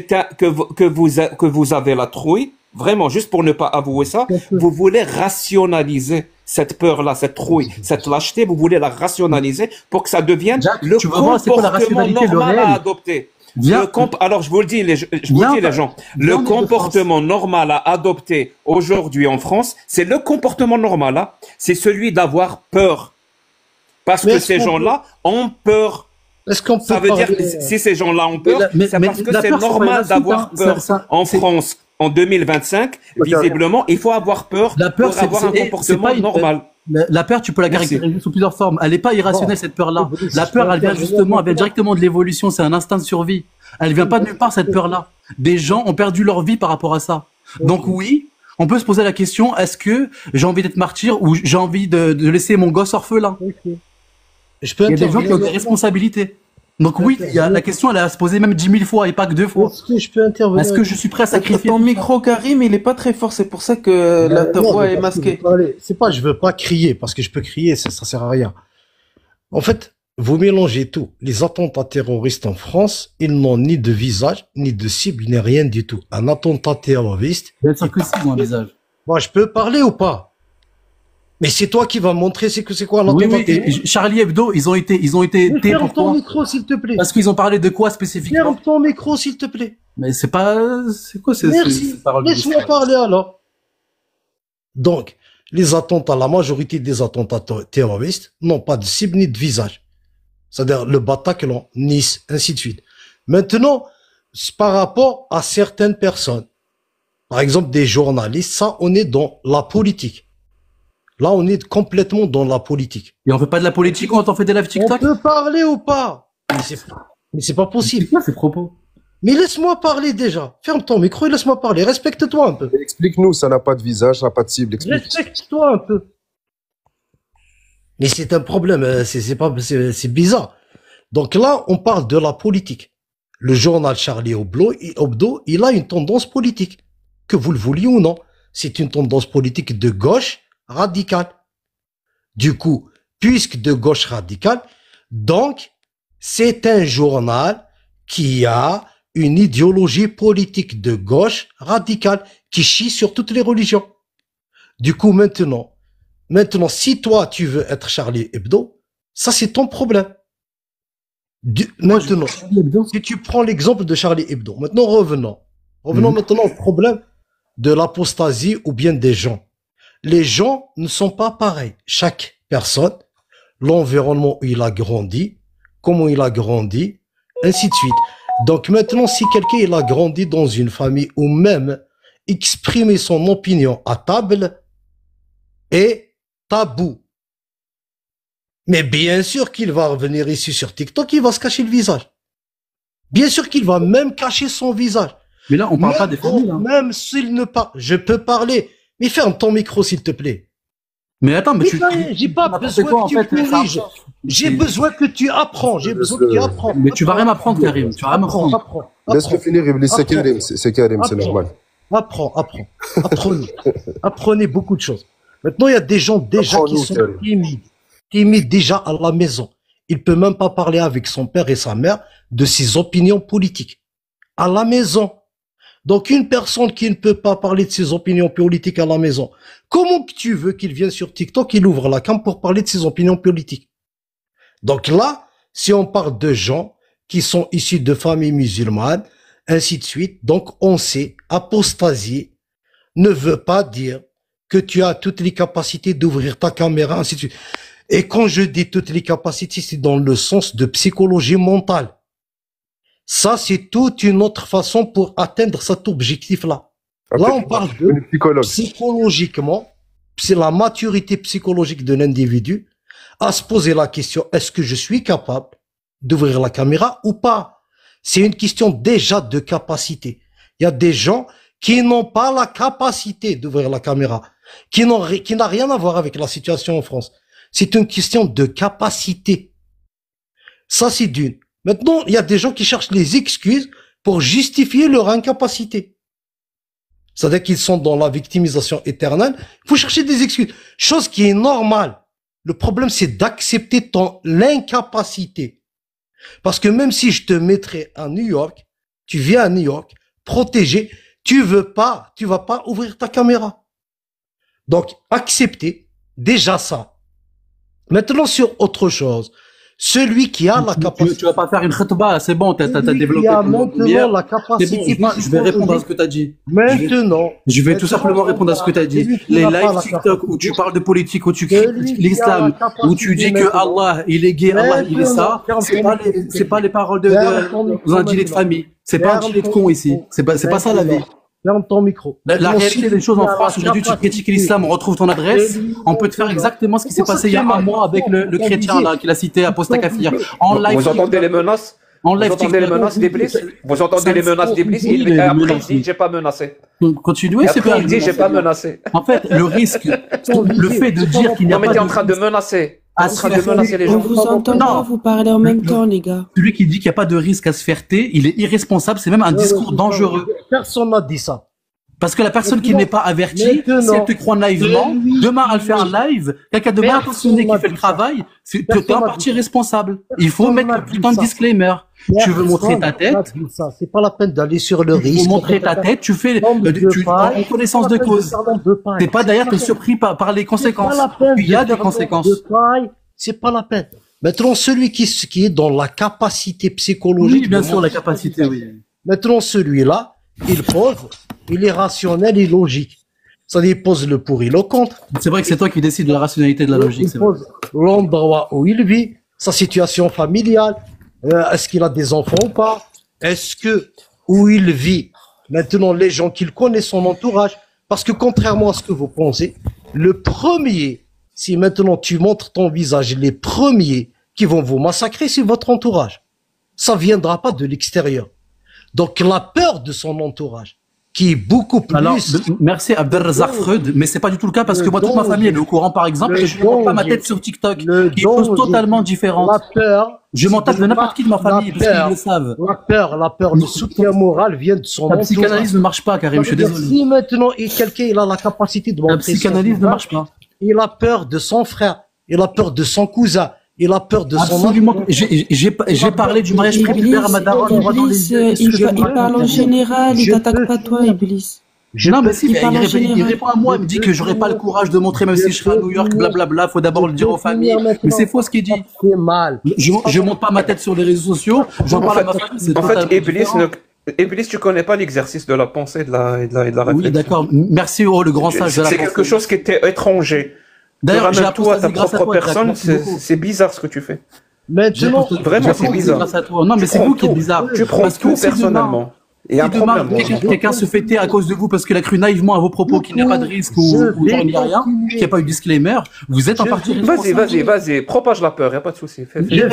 que vous avez la trouille, vraiment, juste pour ne pas avouer ça, vous voulez rationaliser cette peur-là, cette trouille, cette lâcheté, vous voulez la rationaliser pour que ça devienne Jack, le tu veux voir c'est quoi la comportement rationalité, le normal à réel? adopter. Viens. Alors, je vous le dis, les gens, le comportement normal à adopter aujourd'hui en France, c'est le comportement normal, hein. C'est celui d'avoir peur. Parce Mais que est-ce ces qu'on gens-là ont peur. Est-ce qu'on peut Ça veut dire, parler- si ces gens-là ont peur, Mais c'est parce que la c'est peur, c'est pas une normal insulte, d'avoir hein. peur. En France, en 2025, visiblement, il faut avoir peur La peur, pour avoir un c'est comportement pas une- normal. La peur, tu peux la Merci. caractériser sous plusieurs formes. Elle n'est pas irrationnelle, cette peur-là. Oui, La c'est peur, pas elle vient irrationnel, justement, elle vient mais directement de l'évolution. C'est un instinct de survie. Elle vient pas de nulle part, cette peur-là. Des gens ont perdu leur vie par rapport à ça. Donc oui, on peut se poser la question, est-ce que j'ai envie d'être martyr ou j'ai envie de laisser mon gosse orphelin? Je peux Il y a des gens qui ont des intervenir. responsabilités. Donc oui, il y a la question, elle a à se poser même 10 000 fois et pas que 2 fois. Est-ce que je peux intervenir? Est-ce que je suis prêt à sacrifier Ton micro, Karim, il est pas très fort, c'est pour ça que ta Non, voix mais est parce que masquée. c'est pas, je veux pas crier, parce que je peux crier, ça sert à rien. En fait, vous mélangez tout. Les attentats terroristes en France, ils n'ont ni de visage, ni de cible, ni rien du tout. Un attentat terroriste. Bien sûr que si, ils ont un visage. Moi, je peux parler ou pas? Mais c'est toi qui vas montrer c'est quoi un Oui, attentat oui, terroriste. et Charlie Hebdo, ils ont été Mais ferme ton pourquoi? micro, s'il te plaît. Parce qu'ils ont parlé de quoi spécifiquement? Ferme ton micro, s'il te plaît. Mais c'est pas, c'est quoi Merci. ces paroles de Laisse-moi discours? parler alors. Donc, les attentats, la majorité des attentats terroristes n'ont pas de cible ni de visage. C'est-à-dire le Bataclan, Nice, ainsi de suite. Maintenant, c'est par rapport à certaines personnes, par exemple des journalistes, ça, on est dans la politique. Là, on est complètement dans la politique. Et on fait pas de la politique quand on fait des lives On TikTok? peut parler ou pas? Mais c'est pas possible. C'est quoi ces propos? Mais laisse-moi parler déjà. Ferme ton micro et laisse-moi parler. Respecte-toi un peu. Explique-nous, ça n'a pas de visage, ça n'a pas de cible. Explique. Respecte-toi un peu. Mais c'est un problème, c'est bizarre. Donc là, on parle de la politique. Le journal Charlie Hebdo, il a une tendance politique. Que vous le vouliez ou non. C'est une tendance politique de gauche radicale. Du coup, puisque de gauche radicale, donc, c'est un journal qui a une idéologie politique de gauche radicale qui chie sur toutes les religions. Du coup, maintenant, si toi, tu veux être Charlie Hebdo, ça, c'est ton problème. Maintenant, si tu prends l'exemple de Charlie Hebdo, maintenant, revenons maintenant au problème de l'apostasie ou bien des gens. Les gens ne sont pas pareils. Chaque personne, l'environnement où il a grandi, comment il a grandi, ainsi de suite. Donc maintenant, si quelqu'un il a grandi dans une famille ou même exprimer son opinion à table est tabou. Mais bien sûr qu'il va revenir ici sur TikTok, il va se cacher le visage. Bien sûr qu'il va même cacher son visage. Mais là, on parle pas des familles. Hein. Même s'il ne parle, je peux parler. Mais ferme ton micro, s'il te plaît. Mais attends, mais tu... J'ai pas besoin que tu corriges. J'ai besoin que tu apprends. J'ai besoin que tu apprends. Mais tu vas rien m'apprendre, Karim. Tu vas rien m'apprendre. Laisse-le finir, Iblis, c'est Karim, c'est normal. Apprenez beaucoup de choses. Maintenant, il y a des gens déjà qui sont timides déjà à la maison. Il peut même pas parler avec son père et sa mère de ses opinions politiques. À la maison. Donc, une personne qui ne peut pas parler de ses opinions politiques à la maison, comment que tu veux qu'il vienne sur TikTok, il ouvre la cam pour parler de ses opinions politiques? Donc là, si on parle de gens qui sont issus de familles musulmanes, ainsi de suite, donc on sait, apostasie ne veut pas dire que tu as toutes les capacités d'ouvrir ta caméra, ainsi de suite. Et quand je dis toutes les capacités, c'est dans le sens de psychologie mentale. Ça, c'est toute une autre façon pour atteindre cet objectif-là. Là, on parle de psychologiquement, c'est la maturité psychologique de l'individu à se poser la question, est-ce que je suis capable d'ouvrir la caméra ou pas? C'est une question déjà de capacité. Il y a des gens qui n'ont pas la capacité d'ouvrir la caméra, qui n'a rien à voir avec la situation en France. C'est une question de capacité. Ça, c'est d'une. Maintenant, il y a des gens qui cherchent les excuses pour justifier leur incapacité. C'est-à-dire qu'ils sont dans la victimisation éternelle. Il faut chercher des excuses. Chose qui est normale. Le problème, c'est d'accepter l'incapacité. Parce que même si je te mettrais à New York, tu viens à New York, protégé, tu vas pas ouvrir ta caméra. Donc, accepter déjà ça. Maintenant, sur autre chose. Celui qui a la capacité. Tu vas pas faire une khutba, c'est bon, t'as développé. Qui a maintenant la capacité. Bon, je vais répondre à ce que t'as dit. Maintenant. Je vais tout simplement répondre à ce que t'as dit. Les lives TikTok où tu parles de politique, où tu critiques l'islam, où tu dis que Allah, il est gay, Allah, il est ça, c'est pas les paroles d'un dîner de famille. C'est pas un dîner de con ici. C'est pas ça la vie. Ferme ton micro. La réalité des choses en France, aujourd'hui, tu critiques l'islam, on retrouve ton adresse, on peut te faire exactement ce qui s'est passé il y a un mois avec le chrétien là, qu'il a cité, Aposta Kafir. En live. Vous entendez les menaces? En live, vous entendez les menaces d'Iblis? Vous entendez les menaces d'Iblis? Après, il dit, j'ai pas menacé. Donc, continuez, c'est pas. Il dit, j'ai pas menacé. En fait, le risque, le fait de dire qu'il n'y a pas. Non, mais t'es en train de menacer. On vous entend pas, vous parlez en même temps, les gars. Celui qui dit qu'il n'y a pas de risque à se faire taire, il est irresponsable, c'est même un discours dangereux. Personne n'a dit ça. Parce que la personne qui n'est pas avertie, si elle te croit naïvement, demain elle fait un live, quelqu'un de mal intentionné qui fait le travail, tu es en partie responsable. Il faut mettre un putain de disclaimer. Tu veux montrer ta tête. C'est pas la peine d'aller sur le risque. Tu veux montrer ta tête, tu fais en connaissance de cause. T'es pas d'ailleurs surpris par les conséquences. Il y a des conséquences. C'est pas la peine. Maintenant, celui qui est dans la capacité psychologique. Oui, bien sûr, la capacité, oui. Maintenant, celui-là, il est rationnel et logique. C'est-à-dire, il pose le pour et le contre. C'est vrai que c'est toi qui décides de la rationalité de la logique. Il pose l'endroit où il vit, sa situation familiale, est-ce qu'il a des enfants ou pas, est-ce que où il vit, maintenant les gens qu'il connaît, son entourage, parce que contrairement à ce que vous pensez, le premier, si maintenant tu montres ton visage, les premiers qui vont vous massacrer, c'est votre entourage. Ça viendra pas de l'extérieur. Donc la peur de son entourage, qui est beaucoup plus... Alors, merci Abdelrazak Freud, mais c'est pas du tout le cas parce que moi, toute ma famille est au courant, par exemple, que je ne montre pas ma tête sur TikTok, qui est une chose totalement différente. La peur... Je m'en tape de n'importe qui de ma famille, parce qu'ils le savent. La peur, le soutien moral vient de son entourage. La psychanalyse ne marche pas, Karim, je suis désolé. Si maintenant, quelqu'un il a la capacité de montrer... La psychanalyse ne marche pas. Il a peur de son frère, il a peur de son cousin, il a peur de son... Absolument. J'ai parlé du mariage prépubère à Madaron. Il parle en général, il t'attaque pas toi, Iblis. Non, mais si, il répond à moi, il me dit que j'aurais pas le courage de montrer, même si je serai à New York, blablabla, faut d'abord le dire aux familles. Mais c'est faux ce qu'il dit. C'est mal. Je monte pas ma tête sur les réseaux sociaux, j'en parle à ma famille. En fait, Iblis, tu connais pas l'exercice de la pensée et de la réflexion. Oui, d'accord. Merci, le grand sage de la pensée. C'est quelque chose qui était étranger. D'ailleurs, j'ai toi à ta propre personne, c'est bizarre ce que tu fais. Maintenant, vraiment, c'est bizarre. Non, mais c'est vous qui êtes bizarre. Tu prends tout personnellement. Et si demain, quelqu'un se fait taire à cause de vous parce qu'il a cru naïvement à vos propos qu'il n'y a pas de risque ou il n'y a rien, qu'il n'y a pas eu de disclaimer, vous êtes en partie responsable. Vas-y, propage la peur, il n'y a pas de souci. Il n'y a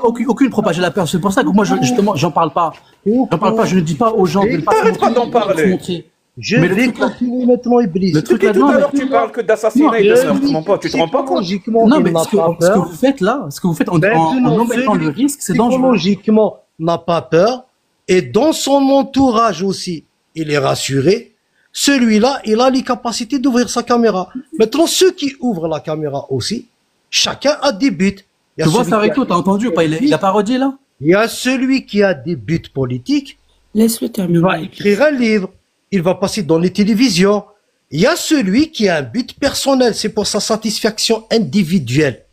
aucune propage à la peur. C'est pour ça que moi, justement, j'en parle pas. Je ne dis pas aux gens de ne pas se montrer. Je vais continuer maintenant, Iblis. Le truc tout à l'heure, tu parles que d'assassinat et de meurtre, mon pote. Tu te rends pas compte? Non, mais ce que vous faites là, ce que vous faites en omettant le risque, c'est dangereux. Psychologiquement, n'a pas peur. Et dans son entourage aussi, il est rassuré. Celui-là, il a les capacités d'ouvrir sa caméra. Maintenant, ceux qui ouvrent la caméra aussi, chacun a des buts. Tu vois ça avec toi, t'as entendu ou pas? Il a parodié là? Il y a celui qui a des buts politiques. Laisse-le terminer. Il va écrire un livre. Il va passer dans les télévisions. Il y a celui qui a un but personnel. C'est pour sa satisfaction individuelle.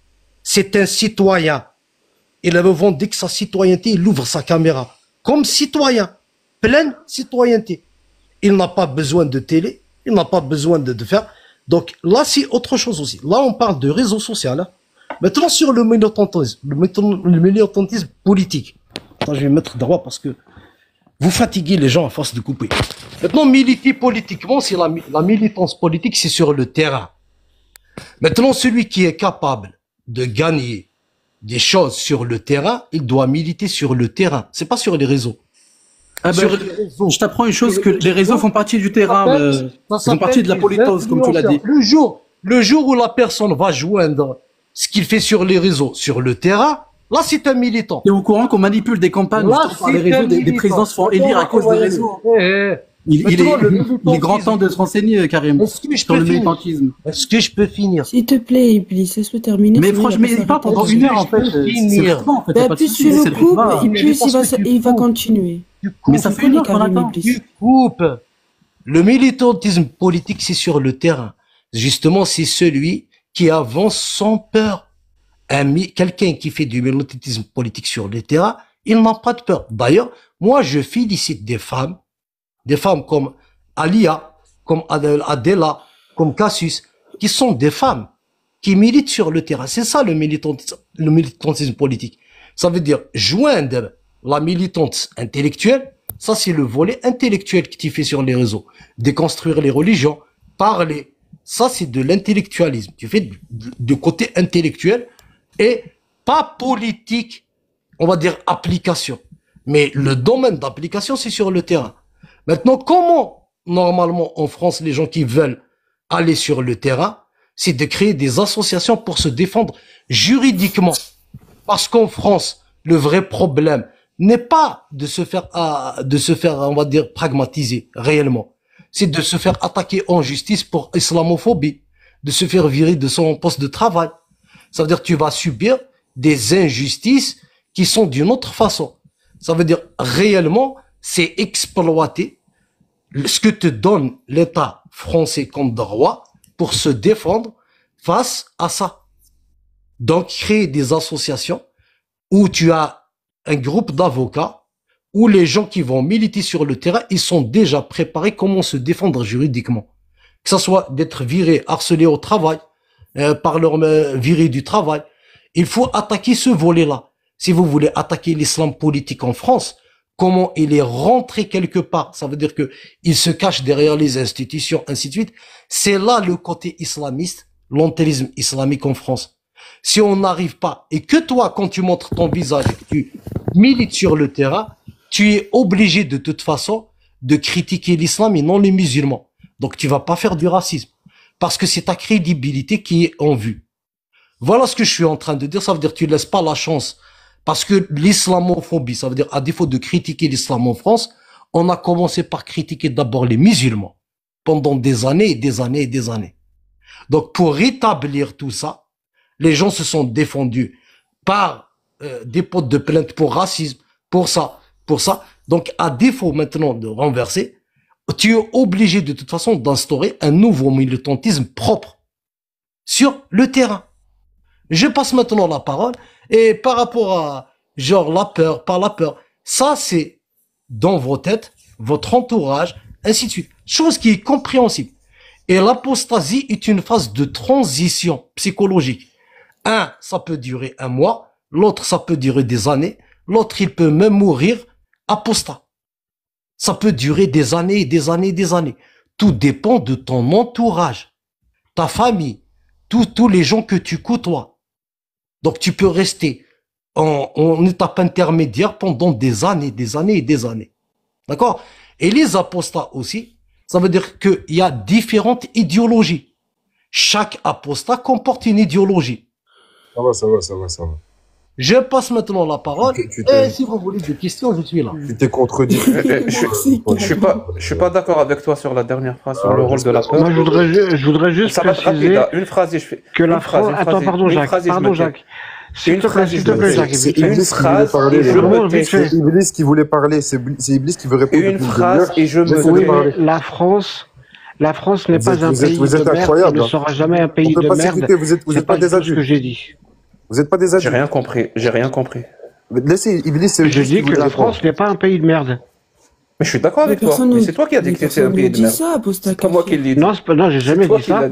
C'est un citoyen. Il revendique sa citoyenneté. Il ouvre sa caméra. Comme citoyen, pleine citoyenneté. Il n'a pas besoin de télé, il n'a pas besoin de faire. Donc là, c'est autre chose aussi. Là, on parle de réseau social. Hein. Maintenant, sur le militantisme politique. Attends, je vais mettre droit parce que vous fatiguez les gens à force de couper. Maintenant, militer politiquement, c'est la militance politique, c'est sur le terrain. Maintenant, celui qui est capable de gagner des choses sur le terrain, il doit militer sur le terrain. C'est pas sur les réseaux. Ah ben, sur les réseaux. je t'apprends une chose, que les réseaux font partie du terrain, Ça ils font partie de la s'appelle des politose, comme tu l'as dit. influenceurs. Le jour où la personne va joindre ce qu'il fait sur les réseaux, sur le terrain, là, c'est un militant. Et au courant qu'on manipule des campagnes Là, justement, par les c'est un réseaux, des militant. présidents se font élire à cause des réseaux. Il Maintenant, le est grand temps de se renseigner, Karim, sur le militantisme. Est-ce que je peux finir? S'il te plaît, Iblis, laisse-le terminer. Mais sinon franchement, il va mais pas s'arrêter pendant de une dire. heure, en fait. C'est finir. vraiment, en fait, Bah, y a pas de plus souci, tu c'est le le coupes, débat. et plus il va continuer. Mais ça fait une heure qu'on attend. Tu coupes. Le militantisme politique, c'est sur le terrain. Justement, c'est celui qui avance sans peur. Quelqu'un qui fait du militantisme politique sur le terrain, il n'a pas de peur. D'ailleurs, moi, je félicite des femmes comme Alia, comme Adela, comme Cassius, qui sont des femmes qui militent sur le terrain. C'est ça le militantisme politique. Ça veut dire joindre la militance intellectuelle. Ça, c'est le volet intellectuel que tu fais sur les réseaux. Déconstruire les religions, parler. Ça, c'est de l'intellectualisme. Tu fais du côté intellectuel et pas politique, on va dire application. Mais le domaine d'application, c'est sur le terrain. Maintenant, comment, normalement, en France, les gens qui veulent aller sur le terrain, c'est de créer des associations pour se défendre juridiquement. Parce qu'en France, le vrai problème n'est pas de se faire, on va dire, pragmatiser réellement. C'est de se faire attaquer en justice pour islamophobie, de se faire virer de son poste de travail. Ça veut dire que tu vas subir des injustices qui sont d'une autre façon. Ça veut dire réellement, c'est exploiter ce que te donne l'État français comme droit pour se défendre face à ça. Donc, créer des associations où tu as un groupe d'avocats, où les gens qui vont militer sur le terrain, ils sont déjà préparés comment se défendre juridiquement. Que ce soit d'être viré, harcelé au travail, par leur viré du travail. Il faut attaquer ce volet-là. Si vous voulez attaquer l'islam politique en France, comment il est rentré quelque part, ça veut dire que il se cache derrière les institutions, ainsi de suite. C'est là le côté islamiste, l'antélisme islamique en France. Si on n'arrive pas, et que toi, quand tu montres ton visage et que tu milites sur le terrain, tu es obligé de toute façon de critiquer l'islam et non les musulmans. Donc tu vas pas faire du racisme. Parce que c'est ta crédibilité qui est en vue. Voilà ce que je suis en train de dire. Ça veut dire que tu laisses pas la chance. Parce que l'islamophobie, ça veut dire, à défaut de critiquer l'islam en France, on a commencé par critiquer d'abord les musulmans. Pendant des années et des années et des années. Donc pour rétablir tout ça, les gens se sont défendus par dépôt de plainte pour racisme, pour ça. Donc à défaut maintenant de renverser, tu es obligé de toute façon d'instaurer un nouveau militantisme propre sur le terrain. Je passe maintenant la parole et par rapport à genre la peur, par la peur, ça c'est dans vos têtes, votre entourage, ainsi de suite. Chose qui est compréhensible. Et l'apostasie est une phase de transition psychologique. Ça peut durer un mois, l'autre ça peut durer des années, l'autre il peut même mourir apostat. Ça peut durer des années et des années et des années. Tout dépend de ton entourage, ta famille, tous les gens que tu côtoies. Donc tu peux rester en étape intermédiaire pendant des années, des années et des années. D'accord? Et les apostats aussi, ça veut dire qu'il y a différentes idéologies. Chaque apostat comporte une idéologie. Ça va. Je passe maintenant la parole. Et si vous voulez des questions, je suis là. Tu t'es contredit. Je suis pas d'accord avec toi sur la dernière phrase, sur le rôle de la peur. Moi, je voudrais juste ça va être préciser rapide, une phrase et je fais... que la France... Attends, pardon, Jacques. S'il te plaît, Jacques. C'est Iblis qui voulait parler. C'est Iblis qui veut répondre. Une phrase et je me... Oui, la France n'est pas un pays de merde, elle ne sera jamais un pays de merde. Vous n'êtes pas des adultes. C'est ce que j'ai dit. Vous n'êtes pas des adultes. J'ai rien compris. Laissez Iblis. Je dis que la France n'est pas un pays de merde. Mais je suis d'accord avec toi. Mais c'est toi qui as dit que c'était un pays de merde. C'est pas moi qui l'ai dit. Non, j'ai jamais dit ça.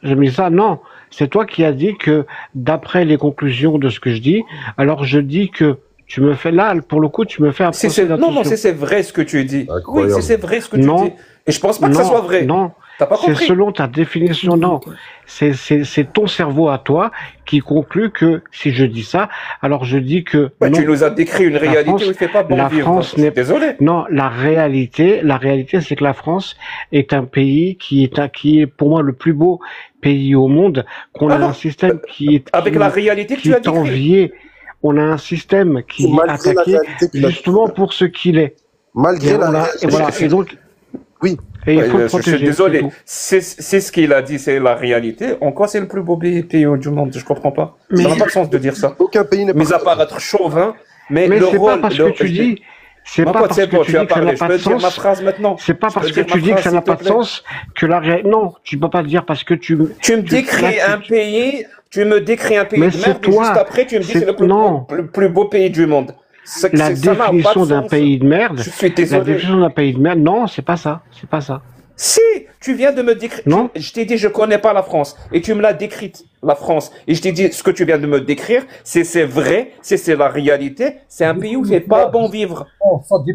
J'ai mis ça, non. C'est toi qui as dit que, d'après les conclusions de ce que je dis, alors je dis que tu me fais là, pour le coup, tu me fais un procès d'intention. Non, c'est vrai ce que tu dis. Oui, c'est vrai ce que tu dis. Et je pense pas que ça soit vrai. Non. T'as pas C'est compris? selon ta définition, non. C'est ton cerveau à toi qui conclut que si je dis ça, alors je dis que Ouais, non. tu nous as décrit une La réalité France, où il fait pas bon la vivre. France Je n'est suis désolé. non, la réalité, c'est que la France est un pays qui est pour moi le plus beau pays au monde, qu'on a un Alors, système avec la réalité que qui tu as est décrit. envié, on a un système qui est Malgré la attaqué réalité qu'il a justement pour ce qu'il est. Malgré la réalité. Et voilà, et donc, Oui. et il faut le Je suis protéger, c'est désolé. tout. C'est ce qu'il a dit, c'est la réalité. En quoi c'est le plus beau pays du monde? Je comprends pas. Ça n'a pas de sens de dire ça. Aucun pays n'est Mis à part être chauvin, mais Mais le c'est pas rôle. parce que tu dis, c'est Ma pas pote, parce c'est que bon, tu tu as dis que ça n'a parlé. Je pas peux de dire ma sens. phrase maintenant. C'est pas Je peux parce que dire ma tu dis que phrase, ça n'a s'il te pas de plaît. sens que la réalité. Non, tu peux pas dire parce que Tu me décris là, un pays, tu me décris un pays Mais de c'est merde, et toi. juste après, tu me dis C'est- c'est le non. plus beau pays du monde. la Ça n'a pas de définition d'un sens. pays de merde. Je suis La désolé. définition d'un pays de merde. Non, c'est pas ça. C'est pas ça. Si, tu viens de me décrire. Non. Je t'ai dit, je connais pas la France. Et tu me l'as décrite, la France. Et je t'ai dit, ce que tu viens de me décrire, c'est vrai, c'est la réalité. C'est un pays où il fait pas bon vivre.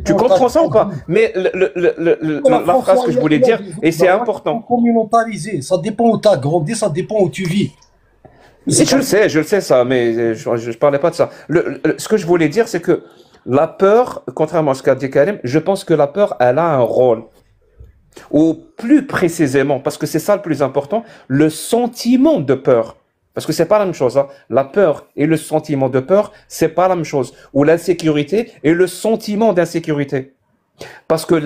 Tu comprends ça ou pas? Mais la phrase que je voulais dire, et c'est important. Communautarisé, ça dépend où tu as grandi, ça dépend où tu vis. Si, je le sais ça, mais je parlais pas de ça. Ce que je voulais dire, c'est que la peur, contrairement à ce qu'a dit Karim, je pense que la peur, elle a un rôle. Ou plus précisément, parce que c'est ça le plus important, le sentiment de peur. Parce que c'est pas la même chose, hein. La peur et le sentiment de peur, c'est pas la même chose. Ou l'insécurité et le sentiment d'insécurité. Parce que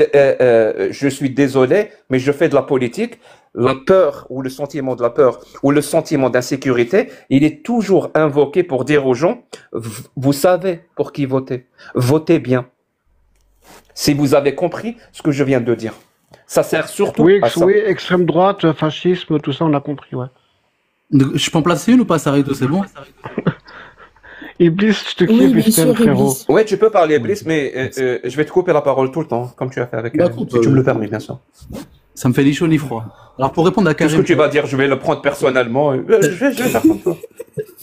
je suis désolé, mais je fais de la politique. La peur ou le sentiment de la peur ou le sentiment d'insécurité, il est toujours invoqué pour dire aux gens, vous savez pour qui voter. Votez bien. Si vous avez compris ce que je viens de dire. Ça sert surtout Oui, à ça. oui, extrême droite, fascisme, tout ça, on a compris, ouais. Je peux en placer une ou pas, Sarito, c'est bon? Iblis, je te kiffe, Oui, je bien t'aime, sûr, frérot. Iblis. Ouais, tu peux parler Iblis, mais je vais te couper la parole tout le temps, comme tu as fait avec Bah, si tu me le permets, bien sûr. Ça me fait ni chaud ni froid. Alors pour répondre à Tout ce Karim, que tu vas dire, je vais le prendre personnellement. Je vais faire comme toi.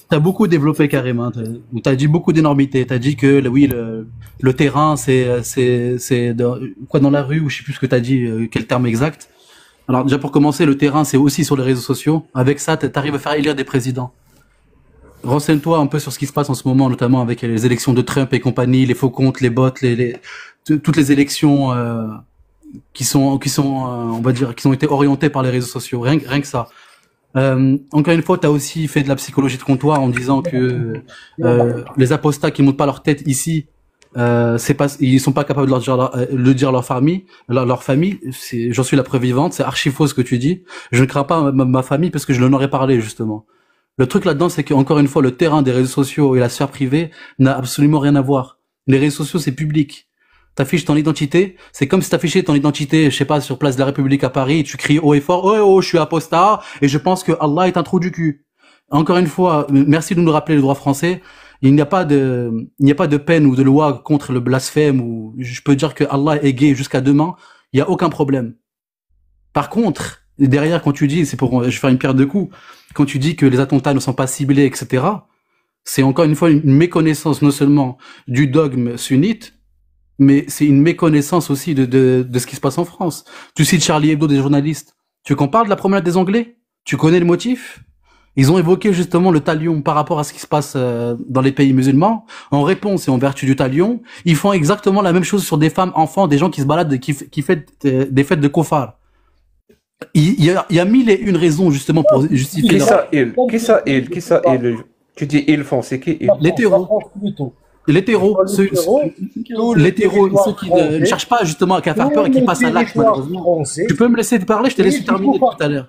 t'as beaucoup développé Karim. Hein. T'as dit beaucoup d'énormités. T'as dit que oui, le terrain, c'est quoi dans la rue ou je sais plus ce que t'as dit, quel terme exact. Alors déjà pour commencer, le terrain, c'est aussi sur les réseaux sociaux. Avec ça, t'arrives à faire élire des présidents. Renseigne-toi un peu sur ce qui se passe en ce moment, notamment avec les élections de Trump et compagnie, les faux comptes, les bots, toutes les élections qui sont on va dire, qui ont été orientées par les réseaux sociaux. Rien que ça. Encore une fois, tu as aussi fait de la psychologie de comptoir en disant que les apostats qui montent pas leur tête ici, ils sont pas capables de le dire à leur famille. Leur famille, j'en suis la preuve vivante. C'est archi faux ce que tu dis. Je ne crains pas ma famille parce que je leur ai parlé justement. Le truc là-dedans, c'est qu'encore une fois, le terrain des réseaux sociaux et la sphère privée n'a absolument rien à voir. Les réseaux sociaux, c'est public. T'affiches ton identité, c'est comme si t'affichais ton identité, je sais pas, sur Place de la République à Paris, et tu cries haut et fort, oh, je suis apostat, et je pense que Allah est un trou du cul. Encore une fois, merci de nous rappeler le droit français. Il n'y a pas de peine ou de loi contre le blasphème, ou je peux dire que Allah est gay jusqu'à demain, il y a aucun problème. Par contre, derrière, quand tu dis, je vais faire une pierre deux coups, quand tu dis que les attentats ne sont pas ciblés, etc., c'est encore une fois une méconnaissance non seulement du dogme sunnite, mais c'est une méconnaissance aussi de ce qui se passe en France. Tu cites Charlie Hebdo des journalistes. Tu veux qu'on parle de la promenade des Anglais? Tu connais le motif? Ils ont évoqué justement le talion par rapport à ce qui se passe dans les pays musulmans. En réponse et en vertu du talion, ils font exactement la même chose sur des femmes, enfants, des gens qui se baladent, qui fêtent des fêtes de kofar. Il y a mille et une raisons justement pour justifier. Qui ça, il? Tu dis ils font, c'est qui ils? L'hétéro. L'hétéro, ceux qui ne cherchent pas justement à faire peur et qui passent à l'acte malheureusement. Tu peux me laisser te parler, je te laisse terminer tout à l'heure.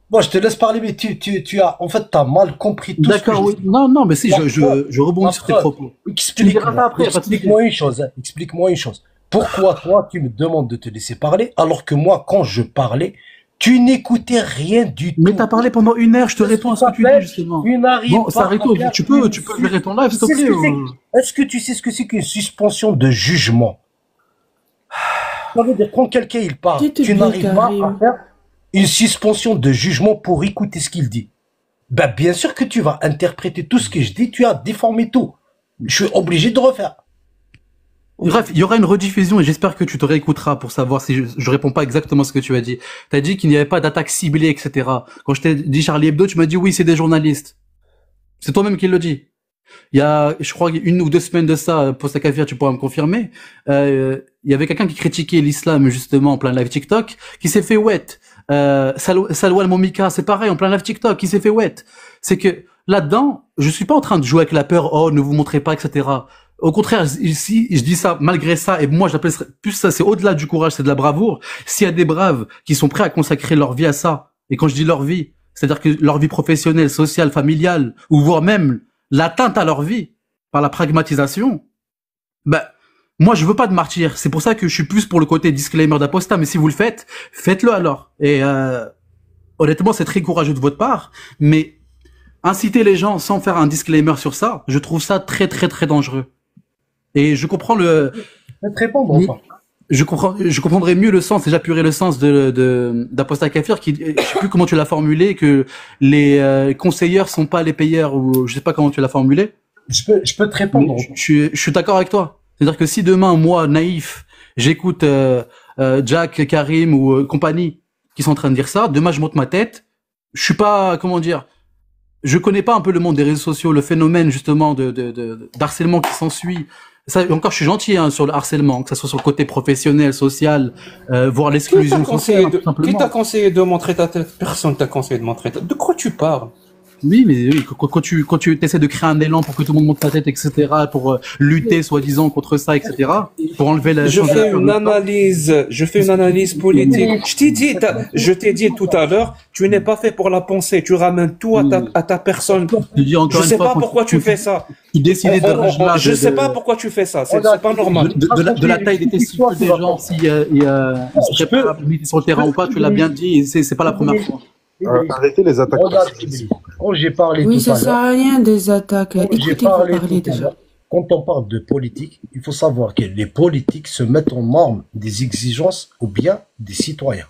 Bon, je te laisse parler, mais tu as, en fait, t'as mal compris tout ce que D'accord, oui. Non, mais si, je rebondis sur tes propos. Explique-moi une chose, hein. Explique-moi une chose. Pourquoi toi, tu me demandes de te laisser parler, alors que moi, quand je parlais, tu n'écoutais rien du tout. Mais t'as parlé pendant une heure, je te réponds à ce que tu dis, justement. Bon, Sarito, tu peux gérer ton live, s'il te plaît. Est-ce que tu sais ce que c'est qu'une suspension de jugement? Ça veut dire quand quelqu'un il parle, tu n'arrives pas à faire une suspension de jugement pour écouter ce qu'il dit. Ben, bien sûr que tu vas interpréter tout ce que je dis, tu as déformé tout. Je suis obligé de refaire. Bref, il y aura une rediffusion et j'espère que tu te réécouteras pour savoir si je réponds pas exactement à ce que tu as dit. T'as dit qu'il n'y avait pas d'attaque ciblée, etc. Quand je t'ai dit Charlie Hebdo, tu m'as dit oui, c'est des journalistes. C'est toi-même qui le dis. Il y a, je crois, 1 ou 2 semaines de ça, Posta Kafir, tu pourras me confirmer. Il y avait quelqu'un qui critiquait l'islam justement en plein live TikTok, qui s'est fait wet. Salwa Momika, c'est pareil, en plein live TikTok, qui s'est fait wet. C'est que là-dedans, je suis pas en train de jouer avec la peur. Oh, ne vous montrez pas, etc. Au contraire, ici, je dis ça malgré ça, et moi j'appelle plus ça, c'est au-delà du courage, c'est de la bravoure. S'il y a des braves qui sont prêts à consacrer leur vie à ça, et quand je dis leur vie, c'est-à-dire que leur vie professionnelle, sociale, familiale, ou voire même l'atteinte à leur vie par la pragmatisation, ben moi je veux pas de martyrs. C'est pour ça que je suis plus pour le côté disclaimer d'Apostat. Mais si vous le faites, faites-le alors. Et honnêtement, c'est très courageux de votre part, mais inciter les gens sans faire un disclaimer sur ça, je trouve ça très très très dangereux. Et je comprends je comprendrais mieux le sens, et j'appuierais le sens d'Apostat Kafir qui, je sais plus comment tu l'as formulé, que les conseilleurs sont pas les payeurs, ou je sais pas comment tu l'as formulé. Je peux te répondre. Je suis d'accord avec toi. C'est-à-dire que si demain, moi, naïf, j'écoute Jack, Karim ou compagnie qui sont en train de dire ça, demain je monte ma tête, je suis pas, comment dire, je connais pas un peu le monde des réseaux sociaux, le phénomène justement d'harcèlement qui s'ensuit. Ça, encore, je suis gentil sur le harcèlement, que ça soit sur le côté professionnel, social, voire l'exclusion sociale. Qui t'a conseillé de montrer ta tête? Personne t'a conseillé de montrer ta tête. De quoi tu parles? Oui, mais oui, quand tu essaies de créer un élan pour que tout le monde monte sa tête, etc., pour lutter soi-disant contre ça, etc., pour enlever la... Je fais une analyse politique. Je t'ai dit tout à l'heure, tu n'es pas fait pour la pensée, tu ramènes tout à ta personne. Je sais pas pourquoi tu fais ça. Je sais pas pourquoi tu fais ça, c'est pas normal. De la taille des testicules des gens, si ils seraient prêts à militer sur le terrain ou pas, tu l'as bien dit, et c'est pas la première fois. Arrêtez les attaques. Quand j'ai parlé Oui, tout à ça l'heure, sert à rien des attaques. Écoutez, vous parler déjà. Quand on parle de politique, il faut savoir que les politiques se mettent en norme des exigences ou bien des citoyens.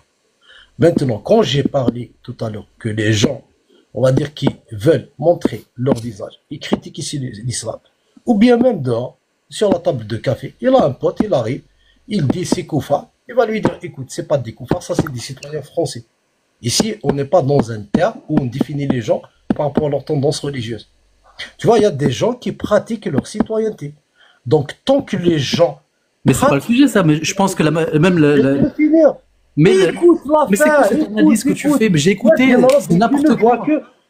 Maintenant, quand j'ai parlé tout à l'heure que les gens, on va dire, qui veulent montrer leur visage, ils critiquent ici l'islam, ou bien même dehors, sur la table de café, il a un pote, il arrive, il dit c'est Koufa, il va lui dire, écoute, c'est pas des Koufars, ça c'est des citoyens français. Ici, on n'est pas dans un terme où on définit les gens par rapport à leur tendance religieuse. Tu vois, il y a des gens qui pratiquent leur citoyenneté. Donc, tant que les gens... Mais c'est pas le sujet, ça. Mais je pense que Mais c'est quoi cette analyse que tu fais? Mais j'ai écouté, c'est n'importe quoi.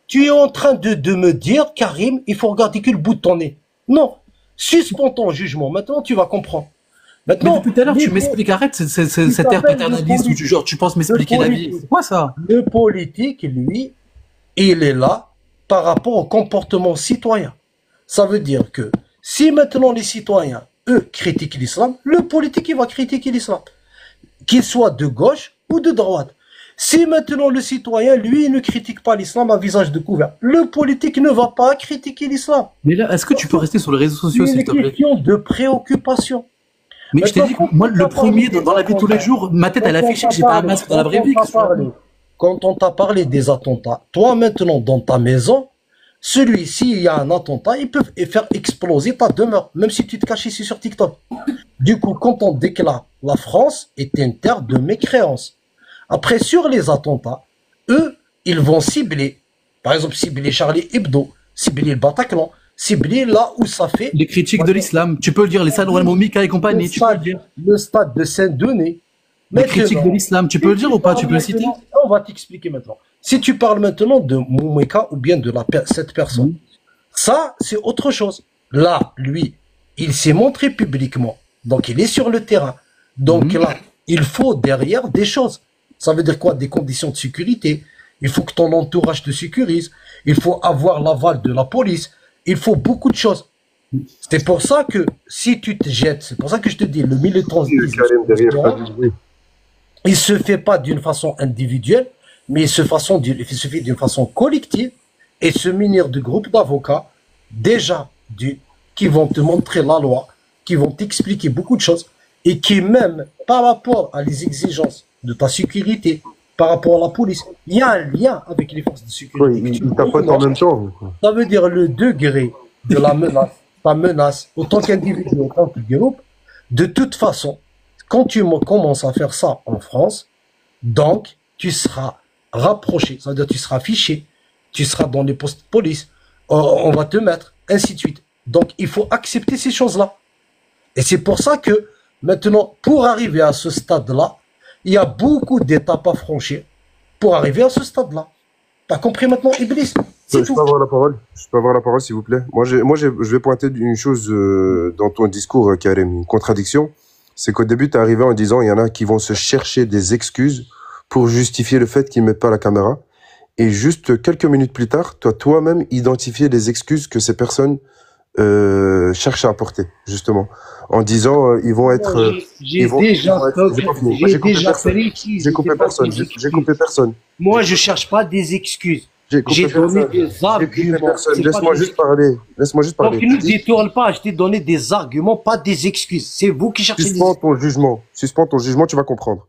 Tu es en train de me dire, Karim, il faut regarder que le bout de ton nez. Non, suspends ton jugement. Maintenant, tu vas comprendre. Maintenant, mais depuis tout à l'heure, tu m'expliques, arrête cet air paternaliste où tu penses m'expliquer la vie. C'est quoi ça? Le politique, lui, il est là par rapport au comportement citoyen. Ça veut dire que si maintenant les citoyens, eux, critiquent l'islam, le politique, il va critiquer l'islam. Qu'il soit de gauche ou de droite. Si maintenant le citoyen, lui, il ne critique pas l'islam à visage découvert, le politique ne va pas critiquer l'islam. Mais là, est-ce que tu peux rester sur les réseaux sociaux, s'il te plaît? C'est une question de préoccupation. Mais je t'ai dit que moi, le premier, dans la vie de tous les jours, ma tête, elle affiche que j'ai pas un masque dans la vraie vie. Quand on t'a parlé des attentats, toi maintenant, dans ta maison, celui-ci, il y a un attentat, ils peuvent faire exploser ta demeure, même si tu te caches ici sur TikTok. Du coup, quand on déclare la France est une terre de mécréance. Après, sur les attentats, eux, ils vont cibler, par exemple, cibler Charlie Hebdo, cibler le Bataclan, cibler là où ça fait... Les critiques de l'islam, tu peux le dire, les Salwa Momika et compagnie, tu peux le dire. Le stade de Saint-Denis. Les critiques de l'islam, tu peux le dire ou pas, tu peux le citer? On va t'expliquer maintenant. Si tu parles maintenant de Momika ou bien de cette personne, ça, c'est autre chose. Là, lui, il s'est montré publiquement, donc il est sur le terrain. Donc là, il faut derrière des choses. Ça veut dire quoi? Des conditions de sécurité. Il faut que ton entourage te sécurise. Il faut avoir l'aval de la police. Il faut beaucoup de choses. C'est pour ça que si tu te jettes, c'est pour ça que je te dis, le militantisme, il se fait pas d'une façon individuelle, mais il se fait d'une façon collective et se munir de groupes d'avocats, déjà, qui vont te montrer la loi, qui vont t'expliquer beaucoup de choses et qui même, par rapport à les exigences de ta sécurité, par rapport à la police, il y a un lien avec les forces de sécurité. Oui, ils tapotent en même temps. Ça veut dire le degré de la menace, ta menace, autant qu'individu, autant que groupe, De toute façon, quand tu commences à faire ça en France, donc tu seras rapproché, c'est-à-dire tu seras fiché, tu seras dans les postes de police, on va te mettre, ainsi de suite. Donc il faut accepter ces choses-là. Et c'est pour ça que maintenant, pour arriver à ce stade-là, il y a beaucoup d'étapes à franchir pour arriver à ce stade-là. T'as compris maintenant, Iblis? Je peux avoir la parole? Je peux avoir la parole, s'il vous plaît? Je vais pointer une chose dans ton discours, Karim, une contradiction. C'est qu'au début, tu es arrivé en disant il y en a qui vont se chercher des excuses pour justifier le fait qu'ils mettent pas la caméra. Et juste quelques minutes plus tard, tu as toi-même identifié les excuses que ces personnes cherchent à apporter, justement, en disant ils vont être. J'ai déjà coupé personne. J'ai coupé personne. Moi, je cherche pas des excuses. J'ai donné des arguments. Laisse-moi juste parler. Donc, ne détourne pas. Je t'ai donné des arguments, pas des excuses. C'est vous qui cherchez Suspends ton jugement. Suspends ton jugement, tu vas comprendre.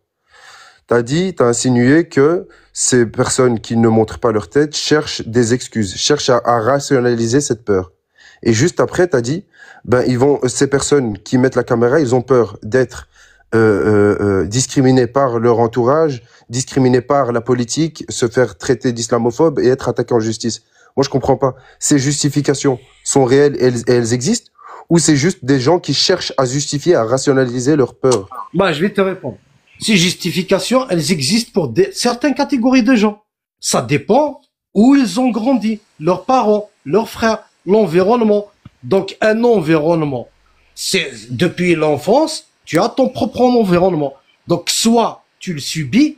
T'as insinué que ces personnes qui ne montrent pas leur tête cherchent des excuses, cherchent à rationaliser cette peur. Et juste après, t'as dit, ces personnes qui mettent la caméra, ils ont peur d'être discriminés par leur entourage, discriminés par la politique, se faire traiter d'islamophobe et être attaqués en justice. Moi, je comprends pas. Ces justifications sont réelles et elles existent, ou c'est juste des gens qui cherchent à justifier, à rationaliser leur peur? Je vais te répondre. Ces justifications, elles existent pour certaines catégories de gens. Ça dépend où ils ont grandi, leurs parents, leurs frères, l'environnement. Donc, un environnement, c'est depuis l'enfance, tu as ton propre environnement. Donc, soit tu le subis,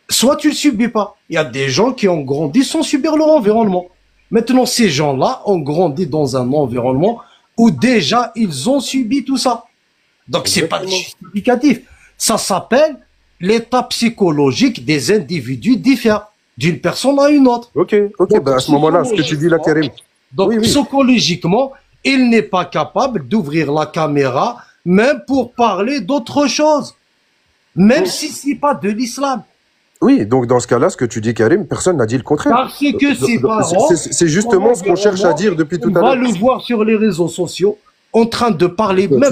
soit tu le subis pas. Il y a des gens qui ont grandi sans subir leur environnement. Maintenant, ces gens-là ont grandi dans un environnement où déjà ils ont subi tout ça. Donc, c'est pas justificatif. Ça s'appelle l'état psychologique des individus différents, d'une personne à une autre. Ok, à ce moment-là, ce que tu dis là, Karim. Donc, psychologiquement, il n'est pas capable d'ouvrir la caméra, même pour parler d'autre chose. Même si c'est pas de l'islam. Oui, donc dans ce cas-là, ce que tu dis, Karim, personne n'a dit le contraire. Parce que ses parents... C'est justement ce qu'on cherche à dire depuis tout à l'heure. On va le voir sur les réseaux sociaux, en train de parler même...